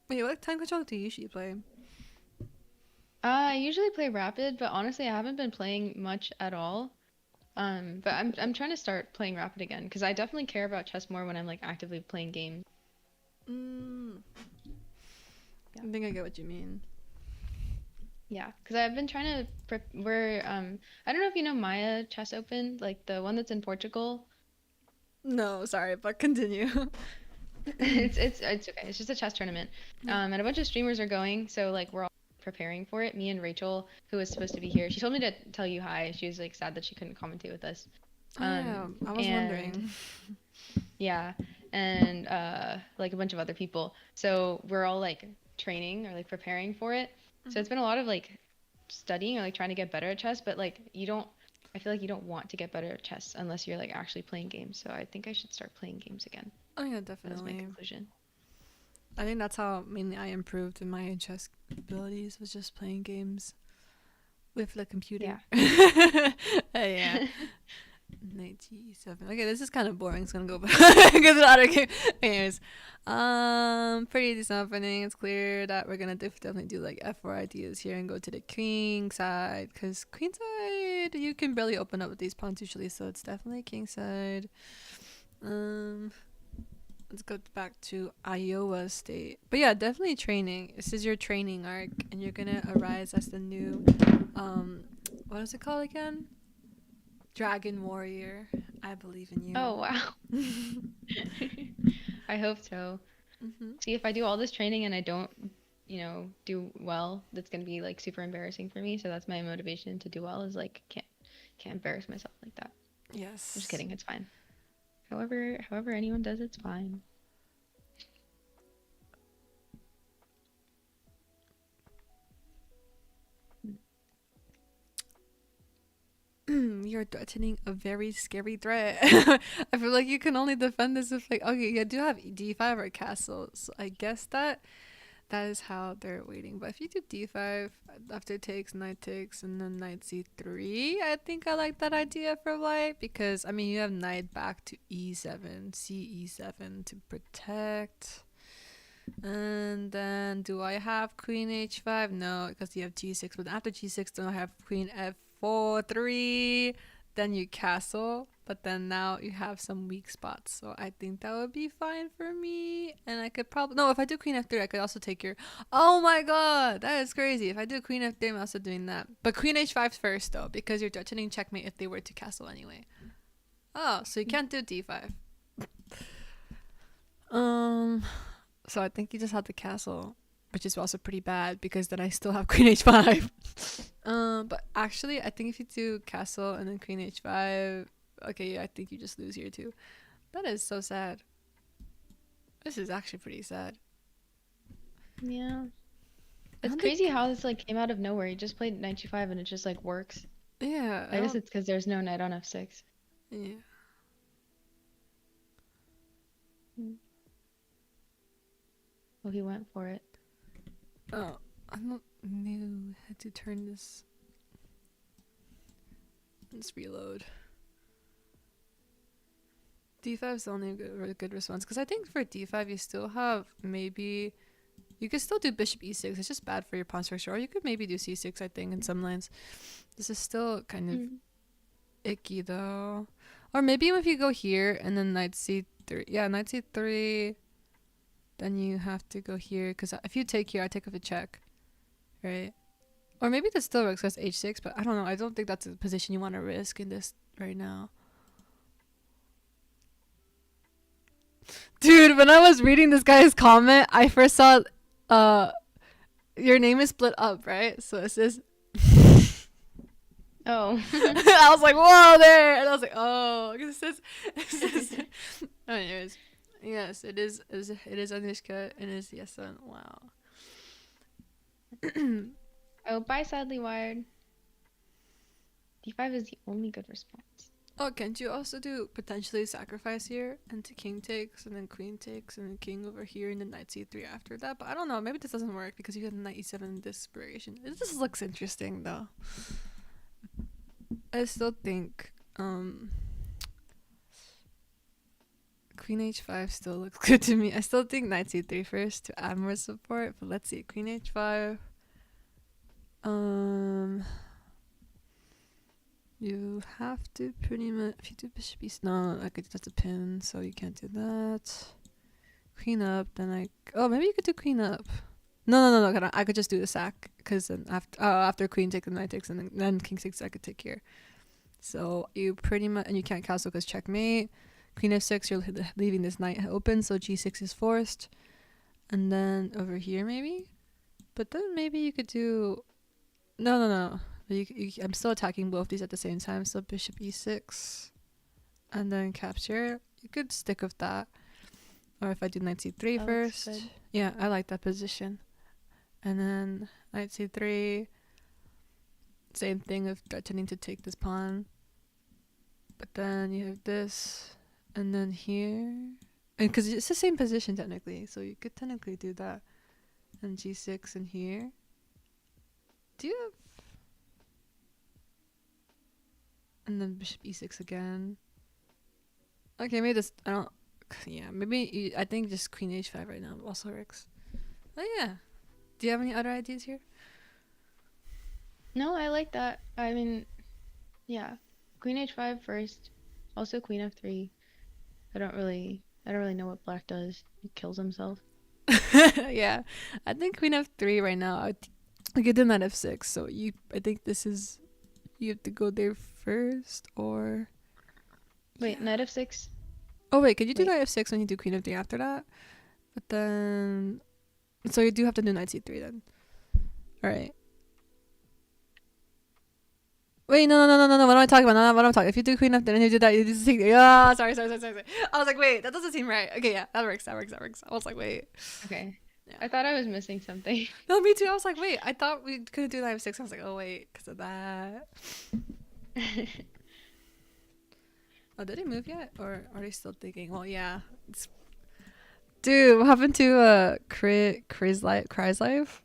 Wait, what time control do you usually play? I usually play Rapid, but honestly, I haven't been playing much at all. But I'm trying to start playing Rapid again because I definitely care about chess more when I'm like actively playing games. Mm, Yeah. I think I get what you mean. Yeah, because I've been trying to prep. We're I don't know if you know Maya Chess Open, like the one that's in Portugal. No, sorry, but continue. It's okay. It's just a chess tournament. Yeah. And a bunch of streamers are going, so like we're all preparing for it. Me and Rachel, who was supposed to be here, she told me to tell you hi. She was like sad that she couldn't commentate with us. Oh yeah, I was And wondering. yeah, and like a bunch of other people. So we're all like training or like preparing for it. So Mhm. it's been a lot of like studying or like trying to get better at chess, but like you don't I feel like you don't want to get better at chess unless you're like actually playing games. So I think I should start playing games again. Oh yeah, That was my definitely. conclusion. I think that's how mainly I improved in my chess abilities was just playing games with the computer. Yeah. Yeah. Knight G7. Okay, this is kind of boring. It's gonna go back because the other game. Anyways, pretty decent opening. It's clear that we're gonna definitely do like F4 ideas here and go to the king side because queen side you can barely open up with these pawns usually, so it's definitely king side. Um, let's go back to Iowa State. But yeah, definitely training. This is your training arc, and you're gonna arise as the new um, what is it called again? Dragon Warrior. I believe in you. Oh, wow. I hope so. Hmm. See, if I do all this training and I don't, do well, that's gonna be like super embarrassing for me. So that's my motivation to do well is like can't embarrass myself like that. I'm just Yes. kidding, it's fine. However anyone does, it's fine. You're threatening a very scary threat. I feel like you can only defend this if like okay, you do have d5 or castle, so I guess that is how they're waiting. But if you do d5 after knight takes, and then knight c3, I think I like that idea for white because I mean you have knight back to e7, ce7 to protect. And then do I have queen h5? No, because you have g6. But after g6, then I have queen f4, 3. Then you castle. But then now you have some weak spots. So I think that would be fine for me. And I could probably... No, if I do queen f3, I could also take your... Oh my god, that is crazy. If I do queen f3, I'm also doing that. But queen h5 first, though, because you're threatening checkmate if they were to castle anyway. Oh, so you can't do d5. Um... So I think you just had the castle, which is also pretty bad because then I still have queen h5. But actually, I think if you do castle and then queen h5, okay, yeah, I think you just lose here too. That is so sad. This is actually pretty sad. Yeah. I It's don't crazy think. how this like came out of nowhere. You just played knight g5 and it just like works. Yeah, I I guess don't. it's because there's no knight on f6. Yeah. Mm. Well, he went for it. Oh, I don't know how to turn this. Let's reload. D5 is the only really good response because I think for D5 you still have maybe you could still do bishop e6. It's just bad for your pawn structure. Or you could maybe do c6, I think, in some lines. This is still kind of Mm. icky, though. Or maybe if you go here and then knight c3. Yeah, knight c3. Then you have to go here. Because if you take here, I take off a check. Right? Or maybe this still works as h6. But I don't know. I don't think that's a position you want to risk in this right now. Dude, when I was reading this guy's comment, I first saw your name is split up, right? So it says Oh. I was like, whoa there, and I was like, oh, it says anyways, yes, it is Anushka and it is Yesun. Wow. Oh, bye, sadly wired. D5 is the only good response. Oh, can't you also do potentially sacrifice here into king takes and then queen takes and then king over here and then knight c3 after that? But I don't know. Maybe this doesn't work because you have knight e7 desperation. This looks interesting though. I still think queen h5 still looks good to me. I still think knight c3 first to add more support. But let's see, queen h5. You have to pretty much, if you do bishop east, no, that's a pin, so you can't do that. Queen up, then oh, maybe you could do queen up. No, I could just do the sack, because then after queen takes and knight takes, and then king takes, I could take here. So you pretty much, and you can't castle because checkmate. Queen f6, you're leaving this knight open, so g6 is forced. And then over here maybe? But then maybe you could do, no. I'm still attacking both these at the same time, so bishop e6 and then capture. You could stick with that, or if I do knight c3 That first. looks good. Yeah, I like that position. And then knight c3, same thing of threatening to take this pawn, but then you have this, and then here, and because it's the same position technically, so you could technically do that, and g6 and here. Do you have, and then bishop e6 again. Okay, maybe this, I don't, yeah, maybe, I think just queen h5 right now also works. Oh yeah. Do you have any other ideas here? No, I like that. I mean, yeah. Queen h5 first. Also queen f3. I don't really know what black does. He kills himself. Yeah, I think queen f3 right now. I could do knight f6. So I think this is, you have to go there first, or Wait, yeah. knight f6. Oh wait, could you do Wait. knight f6 when you do queen f3 after that? But then, so you do have to do knight c3 then. All right. Wait, no. What am I talking about? No, what am I talking? If you do queen f3 and you do that, you just take. Yeah, sorry. I was like, wait, that doesn't seem right. Okay, yeah, that works. I was like, wait. Okay. Yeah. I thought I was missing something. No, me too. I was like, wait, I thought we could do knight f6. I was like, oh wait, because of that. Oh, did he move yet? Or are they still thinking? Well, yeah. Dude, what happened to Chris Life?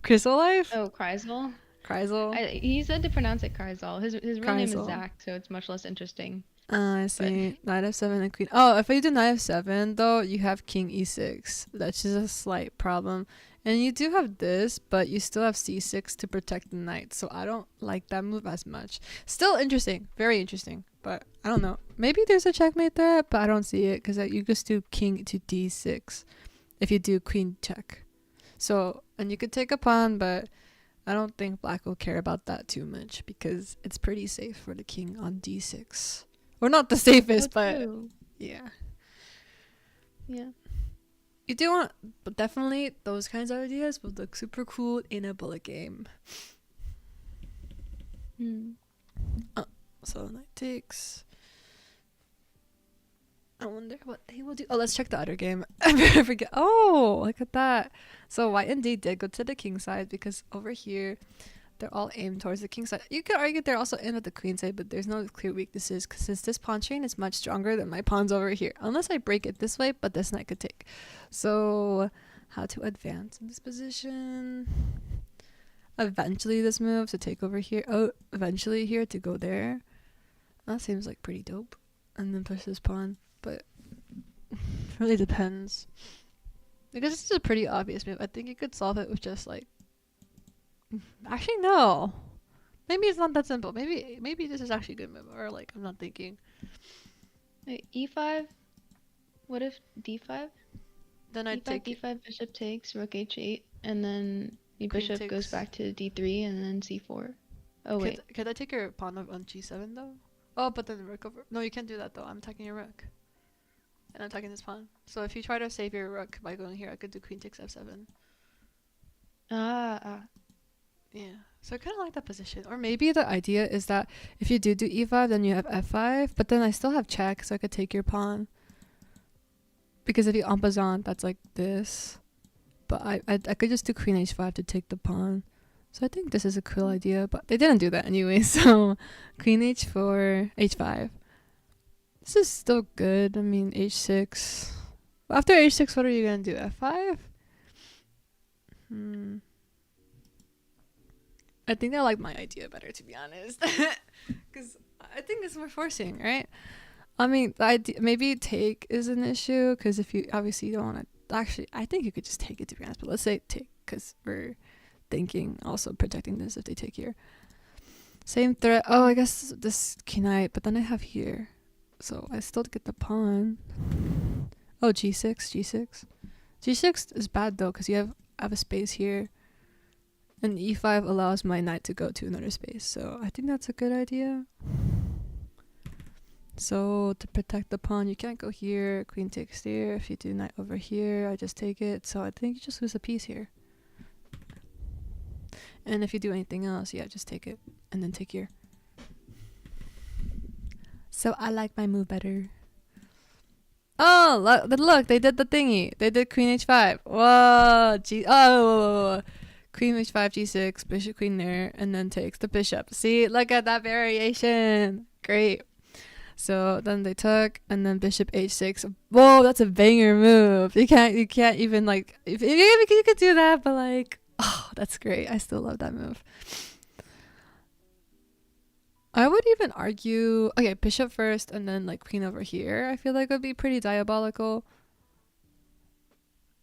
Crystal Life? Oh, Kreisel? Kreisel? He said to pronounce it Kreisel. His real name is Kreisel. Zach, so it's much less interesting. I see. Knight f7 and queen. Oh, if you do knight f7, though, you have king e6. That's just a slight problem. And you do have this, but you still have c6 to protect the knight. So I don't like that move as much. Still interesting. Very interesting. But I don't know. Maybe there's a checkmate there, but I don't see it because you just do king to d6 if you do queen check. So, and you could take a pawn, but I don't think black will care about that too much because it's pretty safe for the king on d6. Or not the safest, but True. yeah. Yeah. You do want, but definitely those kinds of ideas would look super cool in a bullet game. So knight takes. I wonder what they will do. Oh, let's check the other game. I forget. Oh, look at that. So white indeed did go to the king side because over here they're all aimed towards the king side. You could argue they're also in at the queen side, but there's no clear weaknesses because since this pawn chain is much stronger than my pawns over here. Unless I break it this way, but this knight could take. So how to advance in this position? Eventually this move to take over here. Oh, eventually here to go there. That seems like pretty dope. And then push this pawn. But it really depends. Because this is a pretty obvious move. I think you could solve it with just like, actually no, maybe it's not that simple. Maybe this is actually a good move, or like I'm not thinking. Wait, e5? What if d5? Then I e5, take d5, bishop takes, rook h8, and then the Queen bishop goes takes. back to d3 and then c4. Oh wait. Could I take your pawn on g7 though? Oh, but then the rook over. No, you can't do that though. I'm attacking your rook, and I'm attacking this pawn. So if you try to save your rook by going here, I could do queen takes f7. Ah. Yeah, so I kind of like that position. Or maybe the idea is that if you do e5, then you have f5, but then I still have check, so I could take your pawn. Because if you en passant, that's like this. But I could just do queen h5 to take the pawn. So I think this is a cool idea, but they didn't do that anyway. So queen h4, h5. This is still good. I mean, h6. After h6, what are you gonna do? f5? I think I like my idea better, to be honest, because I think it's more forcing, right? I mean, the idea, maybe take is an issue because if you obviously you don't want to. Actually, I think you could just take it, to be honest. But let's say take because we're thinking also protecting this if they take here. Same threat. Oh, I guess this knight, but then I have here, so I still get the pawn. Oh, g6, g6, g6 is bad though because you have a space here, and e5 allows my knight to go to another space. So I think that's a good idea. So to protect the pawn, you can't go here. Queen takes there. If you do knight over here, I just take it. So I think you just lose a piece here. And if you do anything else, yeah, just take it and then take here. So I like my move better. Oh, look, they did the thingy. They did queen h5. Whoa, queen h5, g6, bishop queen there, and then takes the bishop. See, look at that variation. Great. So then they took, and then bishop h6. Whoa, that's a banger move. You can't even like if you could do that, but like, oh, that's great. I still love that move. I would even argue, okay, bishop first, and then like queen over here. I feel like would be pretty diabolical.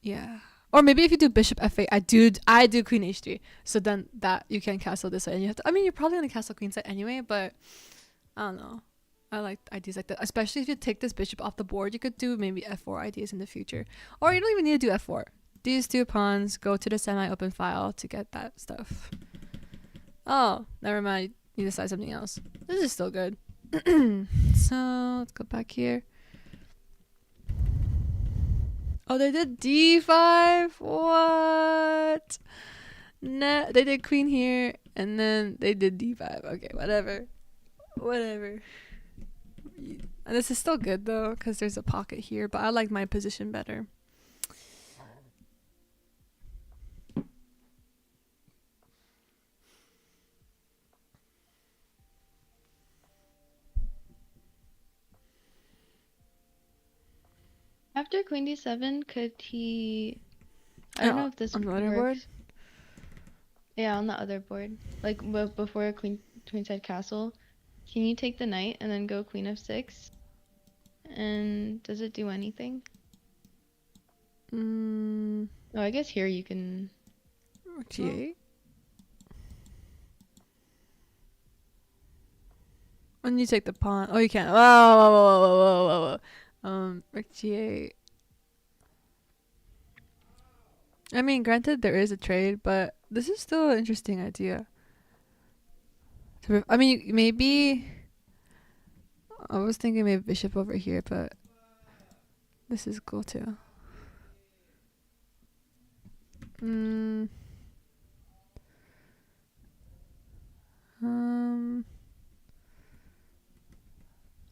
Yeah. Or maybe if you do bishop f8, I do queen h3. So then that you can castle this way, and you have to. I mean, you're probably gonna castle queen side anyway, but I don't know. I like ideas like that, especially if you take this bishop off the board. You could do maybe f4 ideas in the future, or you don't even need to do f4. These two pawns go to the semi-open file to get that stuff. Oh, never mind. You decide something else. This is still good. So let's go back here. Oh, they did d5. What? No, they did queen here, and then they did d5. Okay, whatever. And this is still good though, because there's a pocket here, but I like my position better. After queen d7, could he? I don't know if this on the other board. works. Yeah, on the other board, like before a queenside castle, can you take the knight and then go queen f6? And does it do anything? Oh, I guess here you can. G8. And you take the pawn. Oh, you can't. Whoa. Rook G8. I mean, granted, there is a trade, but this is still an interesting idea. I mean, maybe. I was thinking maybe bishop over here, but this is cool too.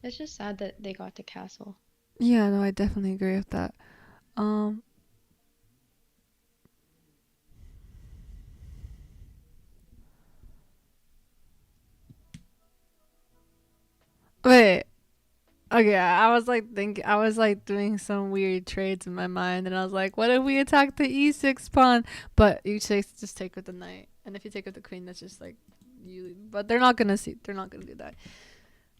It's just sad that they got to castle. Yeah, no, I definitely agree with that. Wait. Okay, I was like doing some weird trades in my mind, and I was like, what if we attack the e6 pawn? But you just take with the knight, and if you take with the queen, that's just like you. But they're not gonna do that.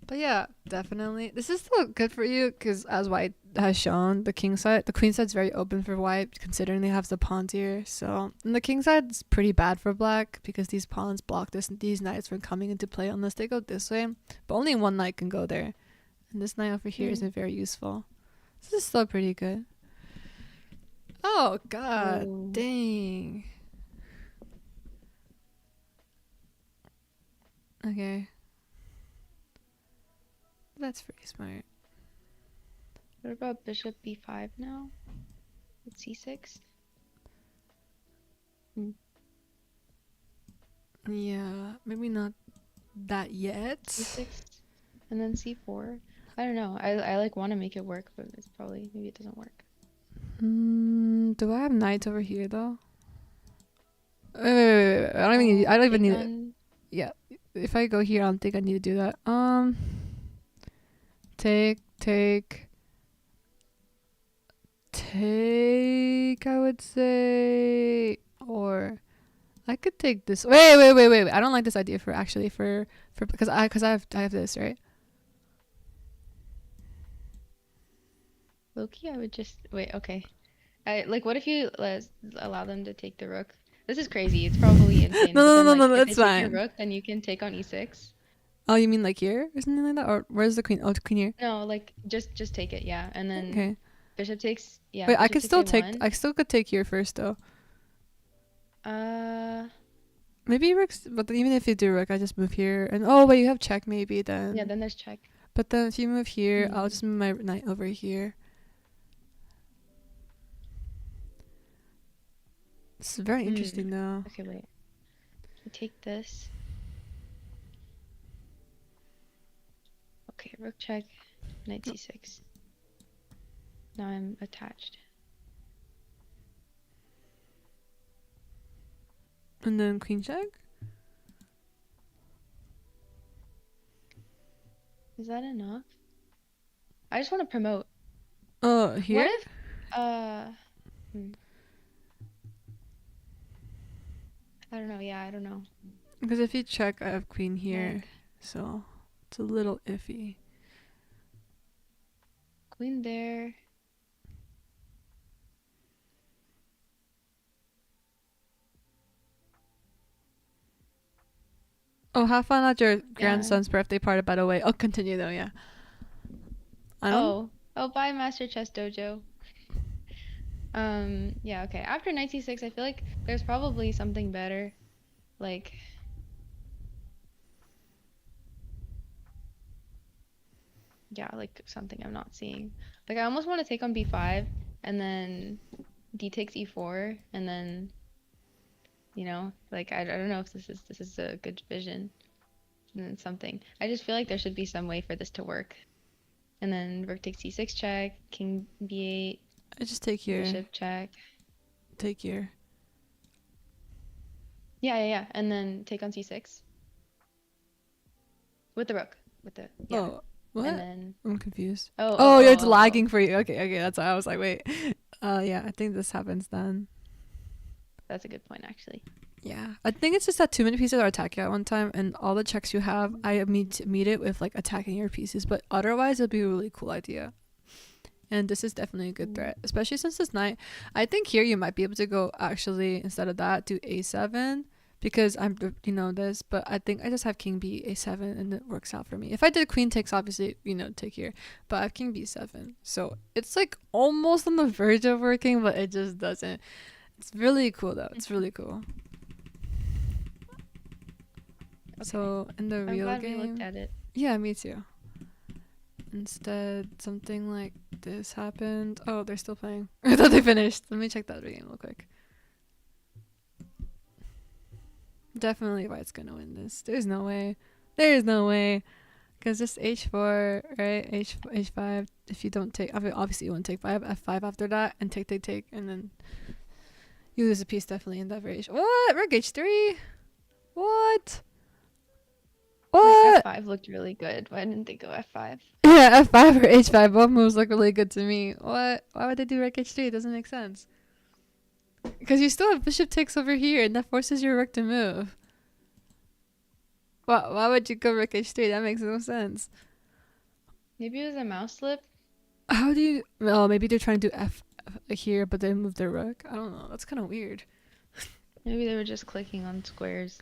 But yeah, definitely, this is still good for you because as white has shown, the queen side's very open for white, considering they have the pawns here. So and the king side's pretty bad for black because these pawns block these knights from coming into play unless they go this way. But only one knight can go there. And this knight over here isn't very useful. This is still pretty good. Oh, god. Dang. Okay. That's pretty smart. What about bishop b5 now? With c6? Yeah, maybe not that yet. c6 and then c4. I don't know. I like want to make it work, but it's probably maybe it doesn't work. Do I have knights over here though? Wait. I don't even Take need it. on. Yeah. If I go here, I don't think I need to do that. Take, I would say, or I could take this. Wait. I don't like this idea for because I have this right. Loki, I would just wait. Okay. What if you allow them to take the rook? This is crazy. It's probably insane. But then like No. if they It's take your fine. rook, then you can take on e6. Oh, you mean like here or something like that, or where's the queen? Oh, the queen here. No, like just take it, yeah. And then Okay. bishop takes, yeah, Wait, I bishop could takes still take. a1. I still could take here first though. Uh, Maybe rook's. But even if you do rook, I just move here. And oh wait, you have check maybe yeah, then. then there's check. But then if you move here, I'll Hmm. just move my knight over here. This is very Hmm. interesting though. Okay, wait. You take this. Okay, rook check, knight c6. Now I'm attached. And then queen check. Is that enough? I just want to promote. Oh, What here? if, uh, hmm, I don't know. Yeah, I don't know. Because if you check, I have queen here. Like, So it's a little iffy. queen there. Oh, have fun at your Yeah. grandson's birthday party, by the way. I'll continue though, yeah. I don't. Oh, bye, Master Chess Dojo. Yeah, okay. After knight c6, I feel like there's probably something better. Like, yeah, like something I'm not seeing. Like, I almost want to take on b5 and then d takes e4 and then, like I don't know if this is a good vision. And then something. I just feel like there should be some way for this to work. And then rook takes c6 check, king b8, I just take here. bishop check. Take here. Yeah. And then take on c6 with the rook. Yeah. Oh, And what? then, I'm confused. oh, oh, Oh, yeah, oh, it's oh, oh. lagging for you. Okay, that's why I was like, wait. Yeah, I think this happens then. That's a good point, actually. Yeah, I think it's just that too many pieces are attacking at one time, and all the checks you have, I meet it with like attacking your pieces. But otherwise, it'd be a really cool idea. And this is definitely a good Mm. threat, especially since this knight. I think here you might be able to go actually instead of that do a7 because I'm this. But I think I just have king b a7 and it works out for me. If I did queen takes, obviously take here, but I have king b7, so it's like almost on the verge of working, but it just doesn't. It's really cool though. It's really cool. Okay. So in the I'm real glad we looked game, at it. yeah, me too. Instead, something like this happened. Oh, they're still playing. I thought they finished. Let me check that game real quick. Definitely White's gonna win this. There's no way. There's no way. Because just h4, right? H5. If you don't take, obviously you won't take 5, f5 after that, and take, and then you lose a piece definitely in that variation. What? Rook h3? What? Wait, What? F5 looked really good. Why didn't they go F5? Yeah, f5 or h5. Both moves look really good to me. What? Why would they do rook h3? It doesn't make sense. Because you still have bishop takes over here, and that forces your rook to move. Why would you go rook h3? That makes no sense. Maybe it was a mouse slip. How do you... Oh, maybe they're trying to do f here, but they move their rook. I don't know. That's kind of weird. Maybe they were just clicking on squares.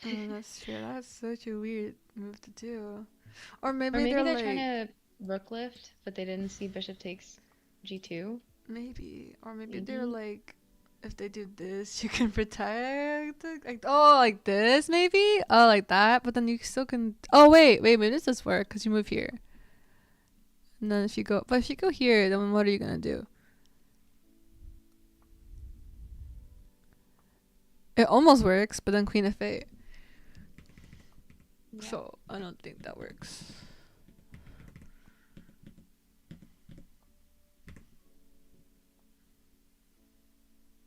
That's true. That's such a weird move to do. Or Or maybe maybe they're they're like... trying to rook lift, but they didn't see bishop takes g2. Maybe. Or maybe they're Maybe. like... If they do this, you can protect it. Like, oh, like this, maybe? Oh, like that. But then you still can... Oh, wait. Maybe this does work because you move here. And then if you go... But if you go here, then what are you going to do? It almost works, but then queen f8. Yeah. So, I don't think that works.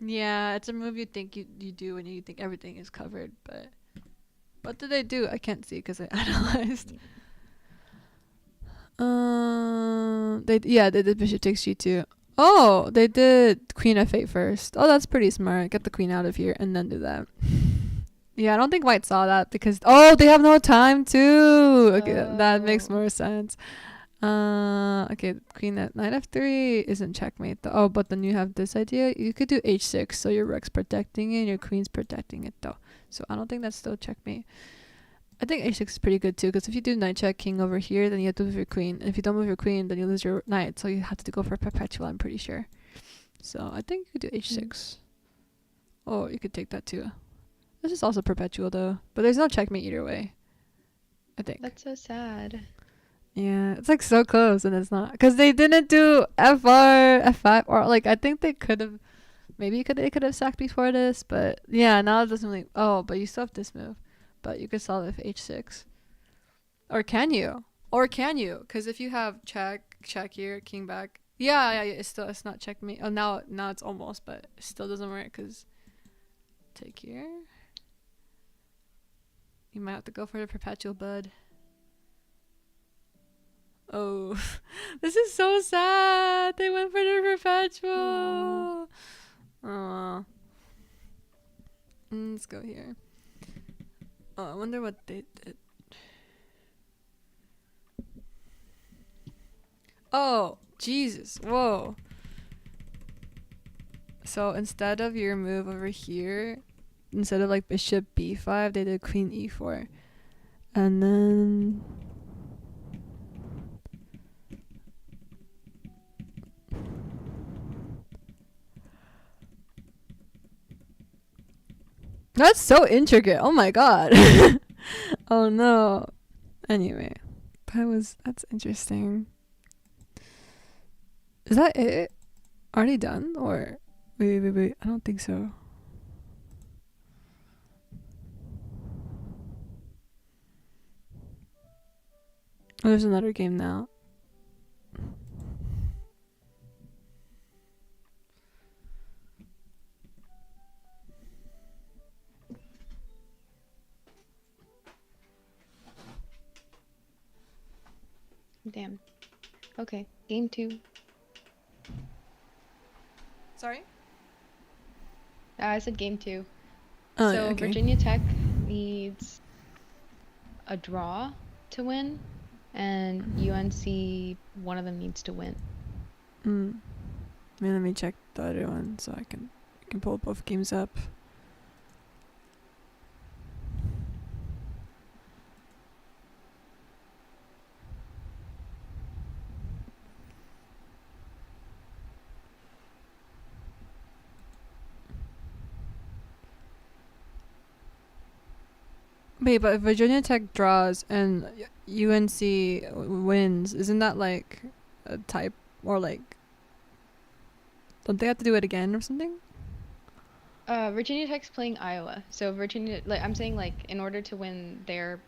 Yeah, it's a move you think you do when you think everything is covered, but what did they do? I can't see because I analyzed. They did bishop takes g2. Oh, they did queen f8 first. Oh, that's pretty smart. Get the queen out of here and then do that. Yeah, I don't think white saw that because they have no time too. Okay, that makes Oh. more sense. Okay, queen at knight f3 isn't checkmate though. Oh, but then you have this idea. You could do h6, so your rook's protecting it, and your queen's protecting it though. So I don't think that's still checkmate. I think h6 is pretty good too, because if you do knight check king over here, then you have to move your queen. And if you don't move your queen, then you lose your knight. So you have to go for perpetual, I'm pretty sure. So I think you could do h6. Oh, you could take that too. This is also perpetual though. But there's no checkmate either way, I think. That's so sad. Yeah, it's like so close and it's not. Because they didn't do FR, F5, or like I think they could have, they could have sacked before this. But yeah, now it doesn't really. Oh, but you still have this move. But you could solve it with h6. Or can you? Or can you? Because if you have check here, king back. Yeah, it's not checkmate. Oh, now it's almost, but it still doesn't work because take here. You might have to go for the perpetual, bud. Oh, this is so sad. They went for the perpetual. Oh, let's go here. Oh, I wonder what they did. Oh, Jesus. Whoa. So instead of your move over here, instead of like bishop b5, they did queen e4. And then that's so intricate. Oh my god. Oh no. Anyway, that's interesting. Is that it? Already done? Or wait. I don't think so. Oh, there's another game now. Damn. Okay, game 2. Sorry? I said game 2. Oh, So okay. Virginia Tech needs a draw to win, and UNC, one of them needs to win. Let me check the other one so I can pull both games up. Wait, but if Virginia Tech draws and UNC wins, isn't that like a type or like? Don't they have to do it again or something? Virginia Tech's playing Iowa, so I'm saying like in order to win their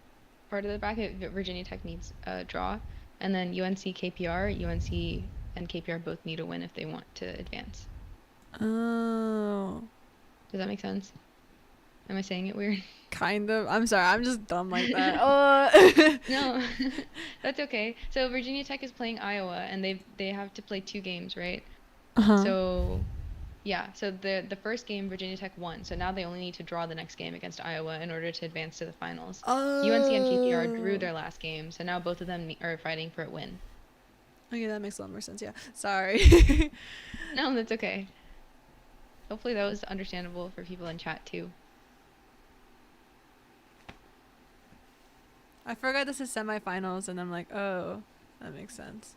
part of the bracket, Virginia Tech needs a draw, and then UNC KPR, UNC and KPR both need a win if they want to advance. Oh. Does that make sense? Am I saying it weird? Kind of. I'm sorry. I'm just dumb like that. Oh. No, that's okay. So Virginia Tech is playing Iowa, and they have to play 2 games, right? Uh-huh. So yeah, so the first game Virginia Tech won, so now they only need to draw the next game against Iowa in order to advance to the finals. UNC and KPR drew Oh. their last game, so now both of them are fighting for a win. Okay, that makes a lot more sense. Yeah. Sorry. No, that's okay. Hopefully that was understandable for people in chat too. I forgot this is semifinals, and I'm like, oh, that makes sense.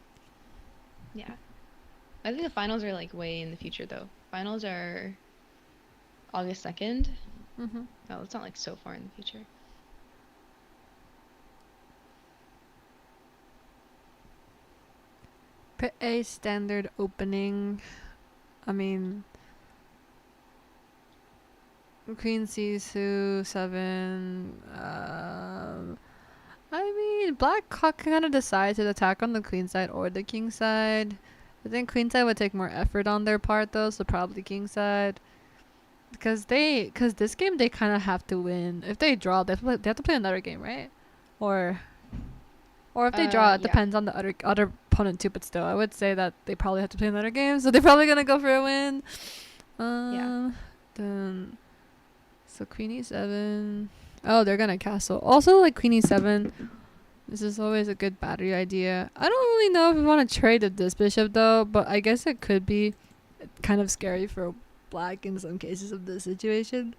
Yeah. I think the finals are like way in the future though. Finals are August 2nd. Mm-hmm. Oh, it's not like so far in the future. Put a standard opening. I mean, Queen c2 7. I mean, Black kind of decides to attack on the queen side or the king side. I think queen side would take more effort on their part though, so probably king side. Because this game they kind of have to win. If they draw, they have to play another game, right? Or if they draw, it Yeah. depends on the other opponent too. But still, I would say that they probably have to play another game, so they're probably gonna go for a win. Yeah. Then so Queen E7. Oh, they're gonna castle. Also, like Queen E7. This is always a good battery idea. I don't really know if we want to trade this bishop though, but I guess it could be kind of scary for black in some cases of this situation.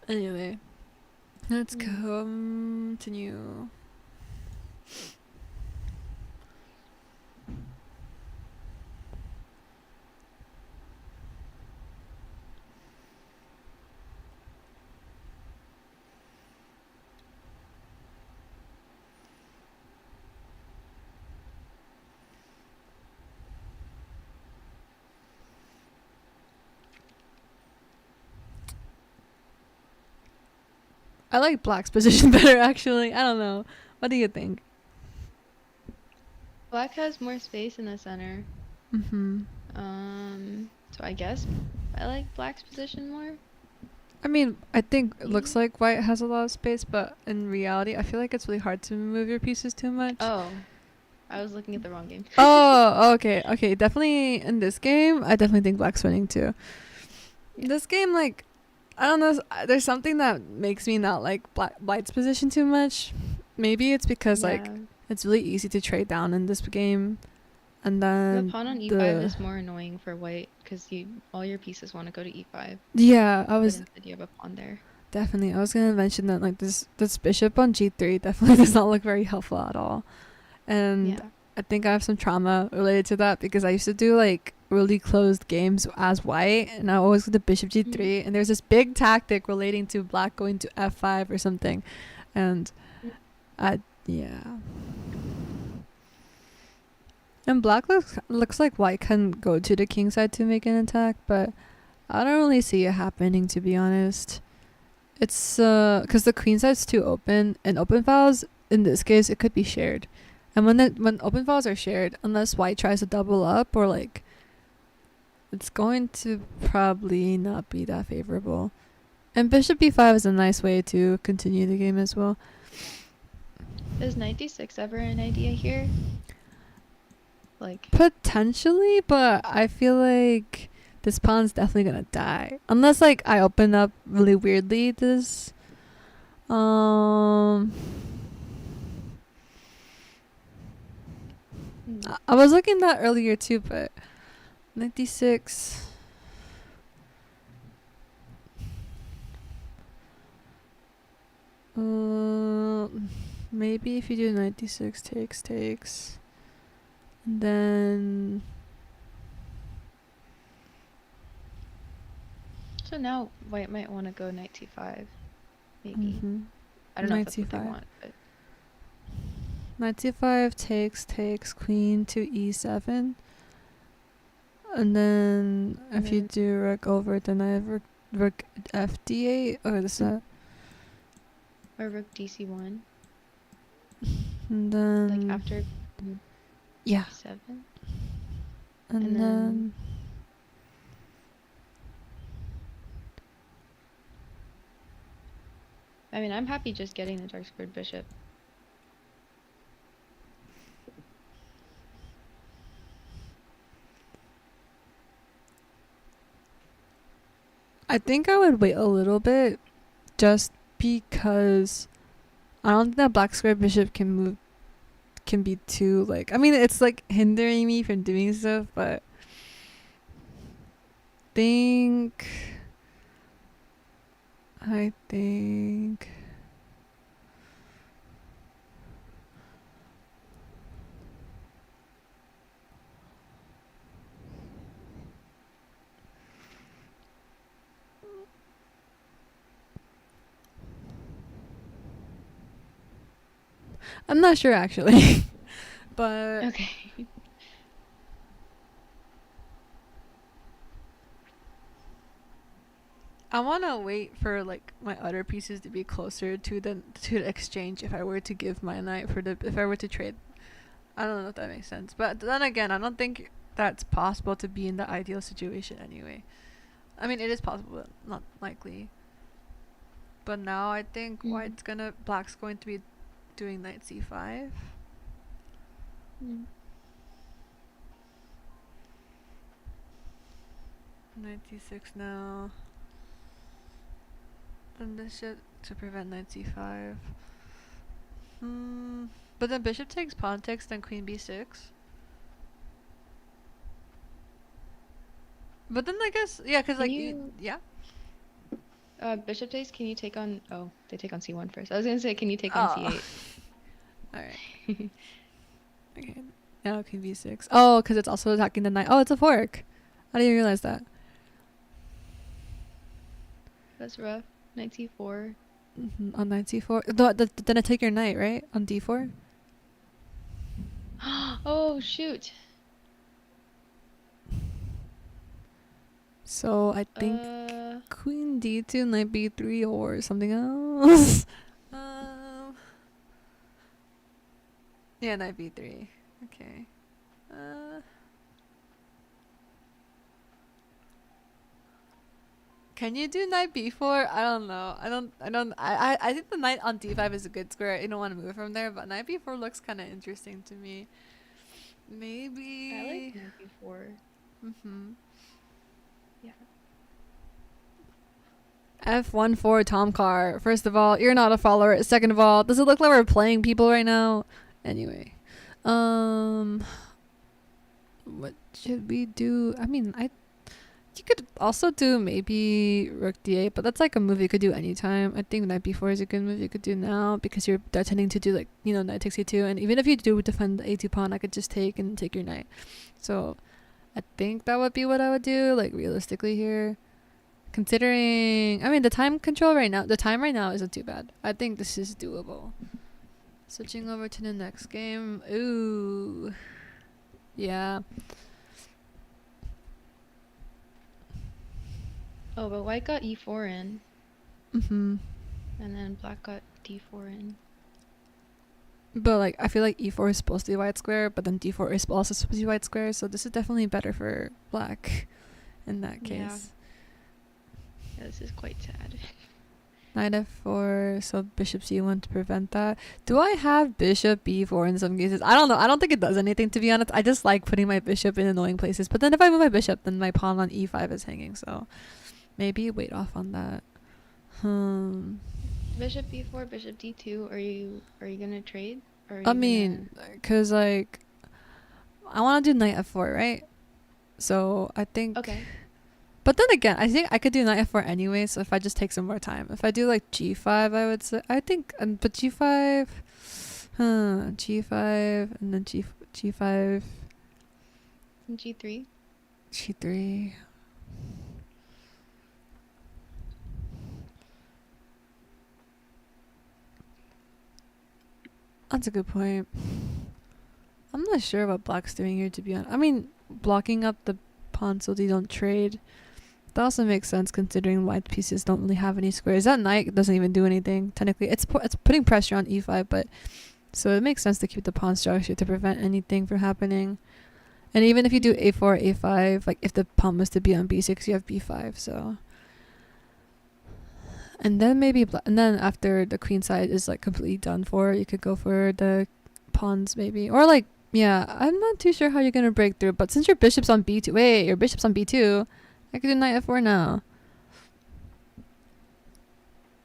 Anyway, let's continue. I like black's position better, actually. I don't know. What do you think? Black has more space in the center. Mm-hmm. So I guess I like black's position more. I mean, I think it looks Maybe? like white has a lot of space, but in reality, I feel like it's really hard to move your pieces too much. Oh, I was looking at the wrong game. Oh, okay, okay. Definitely in this game, I definitely think black's winning too. Yeah. This game, like, I don't know. There's something that makes me not like white's position too much. Maybe it's because like Yeah. it's really easy to trade down in this game, and The then pawn on e5 the is more annoying for white because all your pieces want to go to e5, yeah, but instead you have a pawn there. I was gonna mention that like this bishop on g3 definitely does not look very helpful at all, and Yeah. I think I have some trauma related to that because I used to do like really closed games as white, and I always go to bishop g3, and there's this big tactic relating to black going to f5 or something, and I yeah. And black looks like white can go to the king side to make an attack, but I don't really see it happening, to be honest. It's because the queen side's too open, and open files in this case it could be shared, and when open files are shared, unless white tries to double up or like, it's going to probably not be that favorable. And bishop b5 is a nice way to continue the game as well. Is knight d6 ever an idea here? Like, Potentially, but I feel like this pawn's definitely gonna die unless like I open up really weirdly. Um, I was looking that earlier too, but 96. Maybe if you do 96 takes, and then so now white might want to go knight c5, maybe. mm-hmm. I don't know if Knight that's what they c5. want, but Knight c5 takes queen to e7, and then if you do rook over, then I have rook fd8. Oh, this is or rook dc1, and then like after yeah, 7, and then I mean, I'm happy just getting the dark squared bishop. I think I would wait a little bit, just because I don't think that black square bishop can be too like, I mean it's like hindering me from doing stuff, but I think I'm not sure actually. But Okay. I want to wait for like my other pieces to be closer to the exchange if I were to give my knight for the if I were to trade. I don't know if that makes sense. But then again, I don't think that's possible to be in the ideal situation anyway. I mean, it is possible, but not likely. But now I think Mm. black's going to be doing knight c5. Mm. Knight d6 now. And bishop to prevent knight c5. But then bishop takes, pawn takes, then queen b6. But then I guess, yeah, because Can like, you yeah. bishop takes, can you take on oh, they take on c1 first. I was gonna say, can you take on Oh. c8? Alright. Okay. Now queen b6. Oh, because it's also attacking the knight. Oh, it's a fork. I didn't realize that. That's rough. Knight c4. On knight c4. Then I take your knight, right? On d4? Oh shoot. So I think Uh, queen d2, knight b3, or something else. Yeah, knight b3. Okay. Can you do knight b4? I don't know. I think the knight on d5 is a good square. You don't want to move from there, but knight b4 looks kind of interesting to me. I like Maybe. knight b4. Yeah. F1 for Tom Carr. First of all, you're not a follower. Second of all, does it look like we're playing people right now? Anyway. What should we do? I mean, you could also do maybe rook d8, but that's like a move you could do anytime. I think knight b4 is a good move you could do now because you're tending to do like, knight takes e2, and even if you do defend the a2 pawn, I could just take and take your knight. So I think that would be what I would do, like realistically here. Considering, I mean, the time right now isn't too bad. I think this is doable. Switching over to the next game. Ooh. Yeah. Oh, but white got e4 in, And then black got d4 in. But like, I feel like e4 is supposed to be white square, but then d4 is also supposed to be white square, so this is definitely better for black in that case. Yeah, this is quite sad. Knight f4, so bishop c1 to prevent that. Do I have bishop b4 in some cases? I don't know. I don't think it does anything, to be honest. I just like putting my bishop in annoying places. But then if I move my bishop, then my pawn on e5 is hanging, so maybe wait off on that. Bishop b4, bishop d2. Are you gonna trade? Or are I you mean, because like, I want to do knight f4, right? So I think... Okay. But then again, I think I could do knight f4 anyway, so if I just take some more time. If I do like g5, I would say, I think, but g5, g5, and then g5, And g3? g3. That's a good point. I'm not sure what black's doing here, to be honest. I mean, blocking up the pawn so they don't trade. That also makes sense considering white pieces don't really have any squares. That knight doesn't even do anything. Technically, it's putting pressure on e5, but so it makes sense to keep the pawn structure to prevent anything from happening. And even if you do a4, a5, like if the pawn was to be on b6, you have b5. So, and then maybe and then after the queen side is like completely done for, you could go for the pawns maybe, or like, yeah, I'm not too sure how you're gonna break through. But since your bishop's on b2, wait, your bishop's on b2. I could do knight f4 now.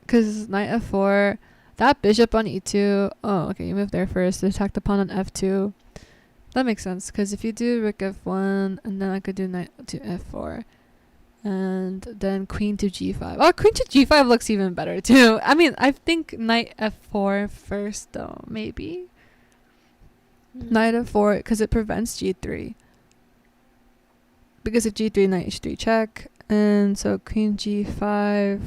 Because knight f4, that bishop on e2. Oh, okay, you move there first to attack the pawn on f2. That makes sense. Because if you do rook f1, and then I could do knight to f4. And then queen to g5. Oh, queen to g5 looks even better too. I mean, I think knight f4 first though, maybe. Knight f4, because it prevents g3. Because of g3, knight h3 check. And so queen g5.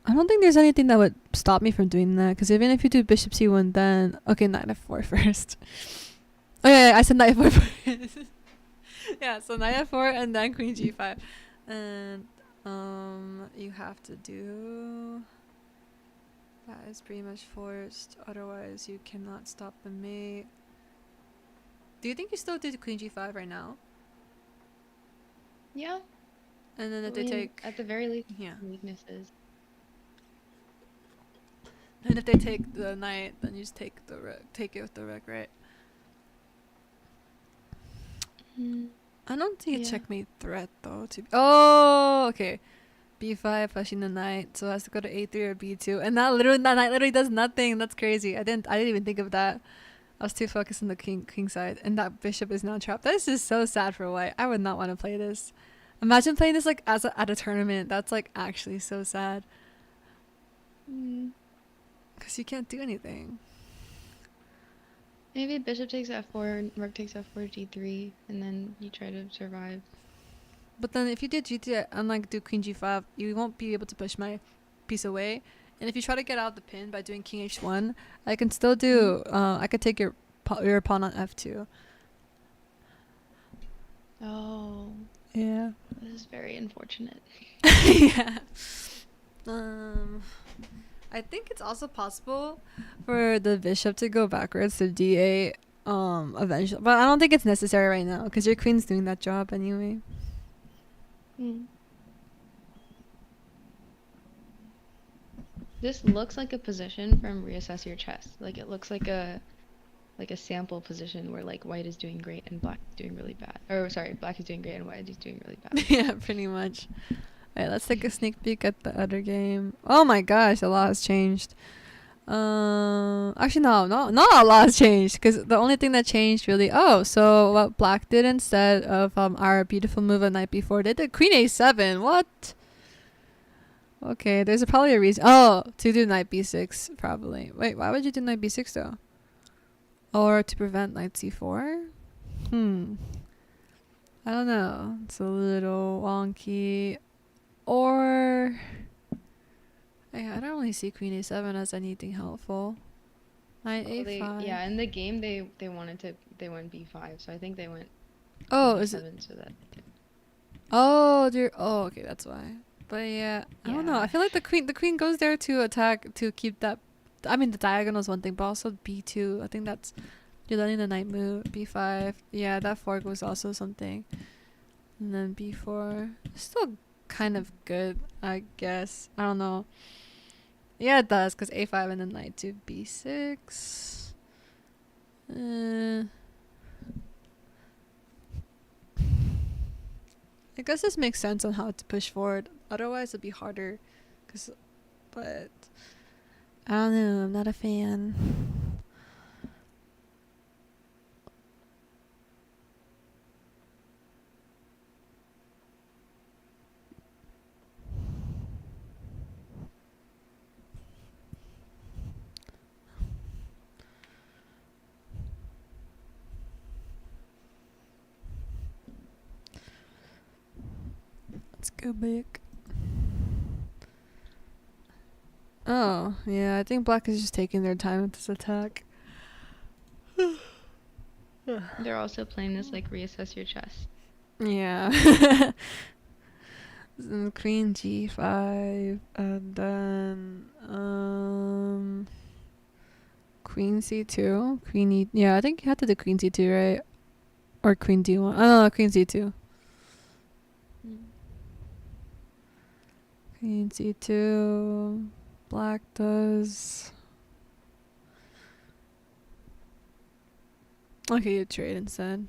I don't think there's anything that would stop me from doing that. Because even if you do bishop c1, then... Okay, knight f4 first. Oh yeah, I said knight f4 first. Yeah, so knight f4 and then queen g5. And you have to do... That is pretty much forced. Otherwise, you cannot stop the mate. Do you think you still do queen g5 right now? Yeah, And then I if they mean, take, at the very least, yeah, weaknesses. and if they take the knight, then you just take it with the rook, right? Mm, I don't see a yeah. checkmate threat though. Oh, okay. B5 pushing the knight, so it has to go to A3 or B2, and that knight literally does nothing. That's crazy. I didn't even think of that. I was too focused on the king side, and that bishop is now trapped. This is so sad for white. I would not want to play this. Imagine playing this like at a tournament. That's like actually so sad. Mm, Because you can't do anything. maybe bishop takes f4, rook takes f4, g3, and then you try to survive. But then if you do GT, unlike do queen g5, you won't be able to push my piece away. And if you try to get out of the pin by doing king h1, I can still do. I could take your pawn on f2. Oh, Yeah. this is very unfortunate. Yeah. Um, I think it's also possible for the bishop to go backwards to d8. Eventually, but I don't think it's necessary right now because your queen's doing that job anyway. Mm. This looks like a position from Reassess Your Chess. Like it looks like a sample position where like white is doing great and black is doing really bad. Or sorry, black is doing great and white is doing really bad. Yeah, pretty much. Alright, let's take a sneak peek at the other game. Oh my gosh, a lot has changed. Actually, no, not a lot has changed because the only thing that changed really. Oh, so what black did instead of our beautiful move at night before, they did queen a7. What? Okay, there's probably a reason. Oh, to do knight b6 probably. Wait, why would you do knight b6 though? Or to prevent knight c4? I don't know. It's a little wonky. Or I don't really see queen a7 as anything helpful. Knight Well, a5. in the game they went b5, so I think they went to Oh, is it? b7 so that Oh, dear. Oh, okay, that's why. But yeah, I don't know. I yeah. feel like the queen goes there to attack to keep that. I mean, the diagonal is one thing, but also b2. I think that's you're letting the knight move. b5. Yeah, that fork was also something. And then b4. Still kind of good, I guess. I don't know. Yeah, it does, because a5 and then knight to b6. I guess this makes sense on how to push forward. Otherwise, it'd be harder. But I don't know. I'm not a fan. Let's go back. Oh, yeah. I think black is just taking their time with this attack. They're also playing this like Reassess Your Chess. Yeah. Queen g5 and then queen c2, queen e. Yeah, I think you had to do queen c2, right? Or queen d1. Oh, no, queen c2. Mm. Queen c2. Black does. Okay, you trade instead.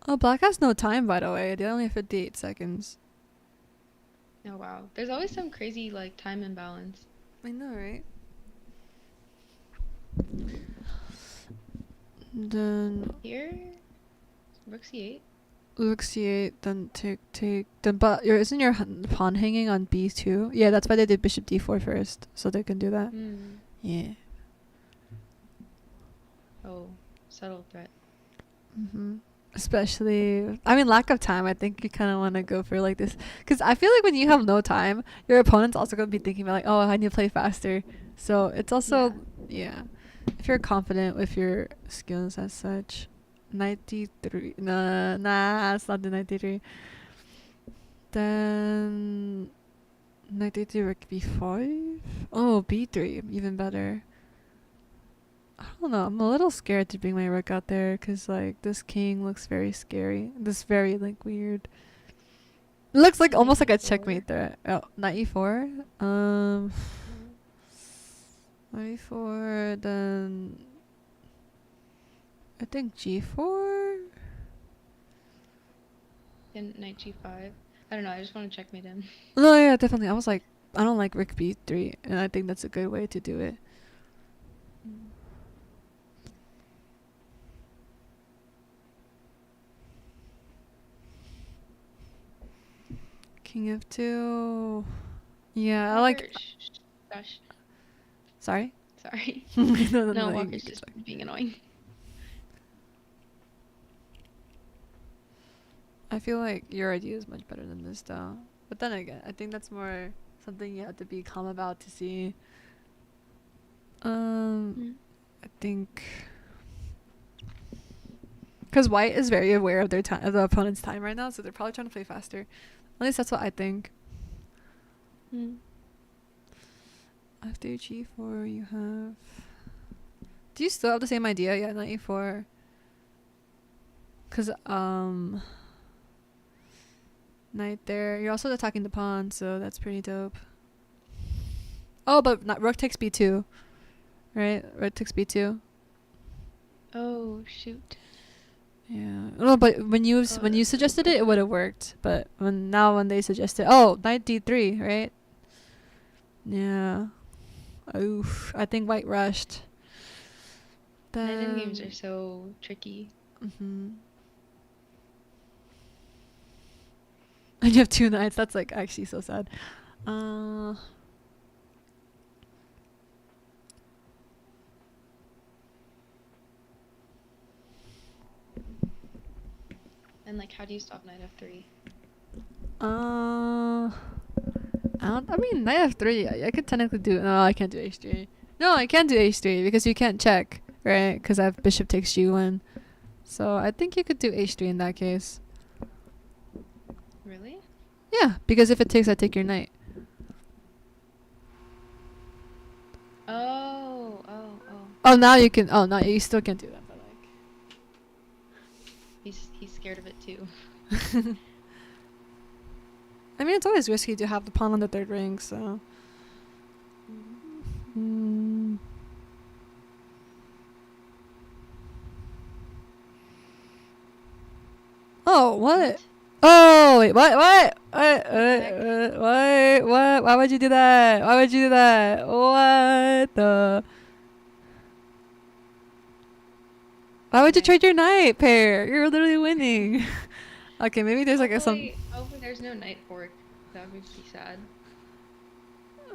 Oh, black has no time, by the way. They only have 58 seconds. Oh wow. There's always some crazy like time imbalance. I know, right? Then Here, rook c8. rook c8, then take. Then, but isn't your pawn hanging on b2? Yeah, that's why they did bishop d4 first, so they can do that. Mm. Yeah. Oh, subtle threat. Especially, I mean, lack of time. I think you kind of want to go for like this, because I feel like when you have no time, your opponent's also gonna be thinking about like, oh, I need to play faster. So it's also, yeah, if you're confident with your skills as such. Knight d3. Nah, it's not the knight d3. Then knight d3 rook b5. Oh, b3, even better. I don't know. I'm a little scared to bring my rook out there because like this king looks very scary. This very like weird. It looks like Knight almost like a e4. checkmate there. Oh, knight e4. Um, Yeah. knight e4. Then I think g4. And knight g5. I don't know. I just want to checkmate him. No, yeah, definitely. I was like, I don't like rook b3, and I think that's a good way to do it. Mm. King f2. Yeah, I Walker, like. gosh, Sorry. sorry. No, no, No, no. Walker's just being annoying. I feel like your idea is much better than this, though. But then again, I think that's more something you have to be calm about to see. Mm. I think because White is very aware of their time, of the opponent's time right now, so they're probably trying to play faster. At least that's what I think. Mm. After g4, you have. Do you still have the same idea? Yeah, knight e4. Cause knight there. You're also attacking the pawn, so that's pretty dope. Oh, but not, rook takes b2, right? Rook takes b2. Oh shoot. Yeah. No, but when you Oh, when you that's suggested so it, it would have worked. But when they suggested, oh, knight d3, right? Yeah. Oof. I think White rushed. knight end games are Then. so tricky. Mhm. And you have two knights. That's like actually so sad. Uh. And like, how do you stop knight f3? Uh. I mean, knight f3. I could technically do. No, I can't do h3. No, I can't do h3 because you can't check, right? Because I have bishop takes g1. So I think you could do h3 in that case. Really? Yeah, because if it takes, I take your knight. Oh, oh, oh. Oh, now you can. Oh, no, you still can't do that. But He's scared of it too. like, I mean, it's always risky to have the pawn on the third ring. So. Mm. Oh, what? Oh, wait, what? What? Why would you do that? Why would you do that? What the? Why would you Okay. trade your knight pair? You're literally winning. Okay, maybe there's like a some. Hopefully there's no knight fork. That would be sad.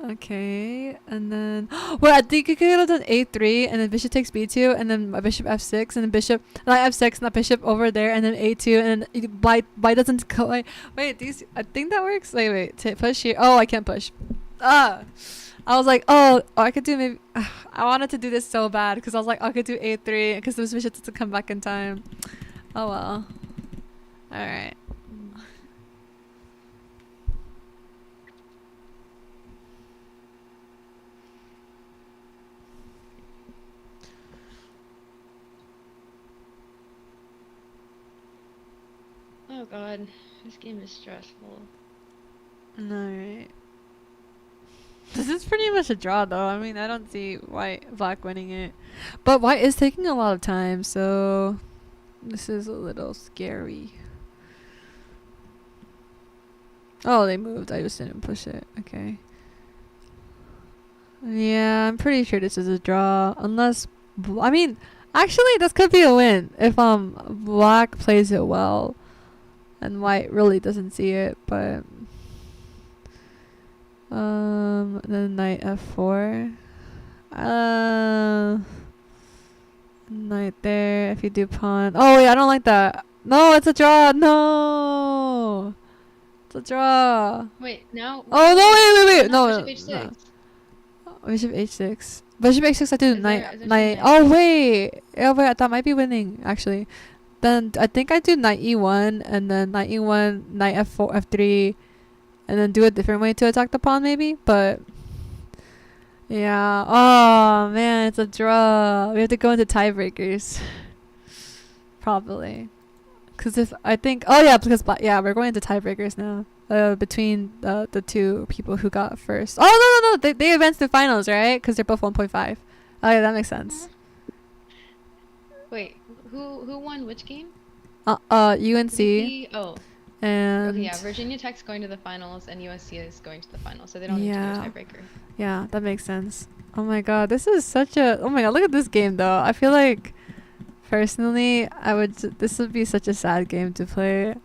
Okay, and then well, I think you could have done a3, and then bishop takes b2, and then bishop f6, and then bishop not f6, not bishop over there, and then a2, and then by doesn't go. Wait, these I think that works. Wait, push here. Oh, I can't push. Ah, I was like, I could do maybe. I wanted to do this so bad because I was like, I could do a3 because this bishop doesn't come back in time. Oh well. All right. Mm. Oh god, this game is stressful. All right. This is pretty much a draw, though. I mean, I don't see black winning it, but white is taking a lot of time, so this is a little scary. Oh, they moved. I just didn't push it. Okay. Yeah, I'm pretty sure this is a draw, unless I mean, actually, this could be a win if black plays it well, and white really doesn't see it, but. Then knight f4. Knight there. If you do pawn. Oh wait, I don't like that. No, it's a draw. No, it's a draw. Wait, now. Oh no, wait. Now No, bishop no. h6. Bishop h6. Bishop h6. I do Is there some knight. knight Oh fork? wait. Yeah, wait. That might be winning actually. Then I think I do knight e1 and then knight e1, knight f4, f3, and then do a different way to attack the pawn maybe. But Yeah. Oh man, it's a draw. We have to go into tiebreakers, probably. Cause if I think, oh yeah, because yeah, we're going into tiebreakers now. Between the two people who got first. Oh no no no, they advanced to finals, right? Cause they're both 1.5. Oh yeah, that makes sense. Huh? Wait, who won which game? UNC UNC. Oh, okay, yeah. and Virginia Tech's going to the finals, and USC is going to the finals, so they don't need to do a yeah, tiebreaker. yeah, that makes sense. Oh my god, this is such a. Oh my god, look at this game though. I feel like personally, this would be such a sad game to play.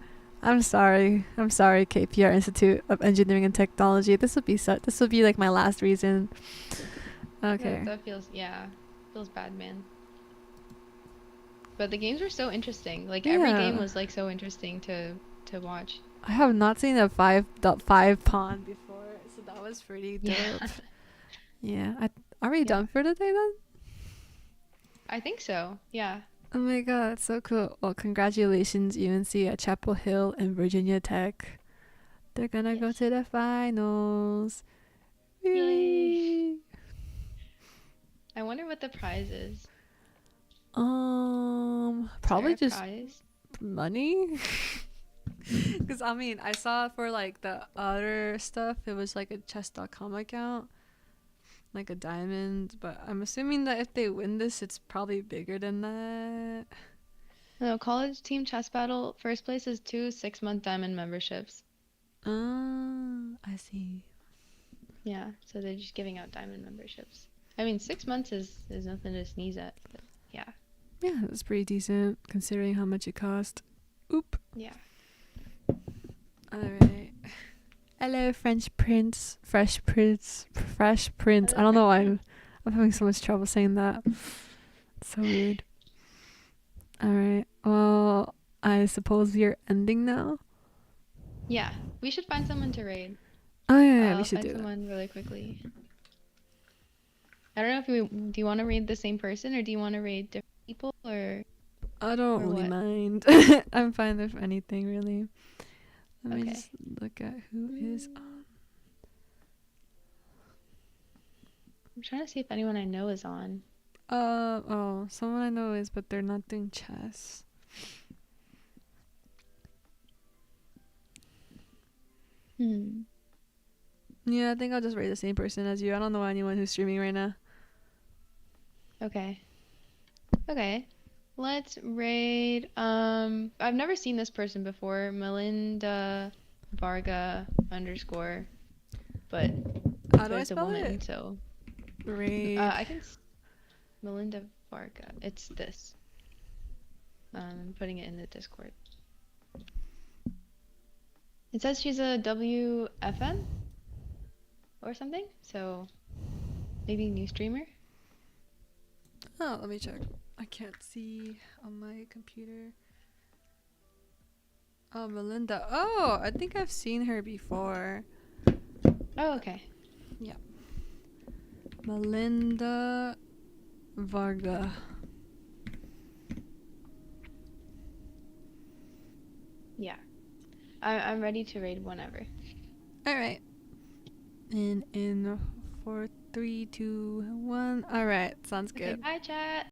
I'm sorry. I'm sorry, KPR Institute of Engineering and Technology. This would be like my last reason. That Okay. that feels yeah, feels bad, man. But the games were so interesting. Like every game Yeah. was like so interesting to watch. I have not seen a 5.5 pawn before, so that was pretty Yeah, dope. Yeah. Are we yeah. done for today then? I think so. Yeah. Oh my god, that's so cool. Well, congratulations, UNC at Chapel Hill and Virginia Tech. They're gonna go Yes. to the finals. Yay. Yay! I wonder what the prize is. Is there Probably a just prize? money. Because I mean, I saw for like the other stuff, it was like a chess.com account, like a diamond. But I'm assuming that if they win this, it's probably bigger than that. No, college team chess battle. First place is 2 6-month diamond memberships. I see. Yeah, so they're just giving out diamond memberships. I mean, 6 months is nothing to sneeze at, but yeah, Yeah, that's pretty decent considering how much it cost. Oop. yeah. Alright. Hello, French Prince. Fresh Prince. Fresh Prince. I Hello, don't know French why Prince. I'm having so much trouble saying that. It's so weird. Alright. Well, I suppose we are ending now. Yeah, we should find someone to raid. Oh, yeah, yeah, we I'll should find do that. someone really quickly. I don't know if do you want to raid the same person or do you want to raid different people I don't or really what? mind. I'm fine with anything, really. Let me Okay. just look at who is. I'm trying to see if anyone I know is on. Oh, someone I know is, but they're not doing chess. Hmm. Yeah, I think I'll just rate the same person as you. I don't know anyone who's streaming right now. Okay. Okay. Let's raid. I've never seen this person before. Melinda Varga underscore, but How do I it's a spell woman, it? so Raid. I can Melinda Varga. It's this. I'm putting it in the Discord. It says she's a WFM or something, so maybe new streamer. Oh, let me check. I can't see on my computer. Oh, Melinda. Oh, I think I've seen her before. Oh, okay. Yeah. Melinda Varga. Yeah. I'm ready to raid whenever. Alright. In 4, 3, 2, 1. Alright, sounds Okay, good. bye chat.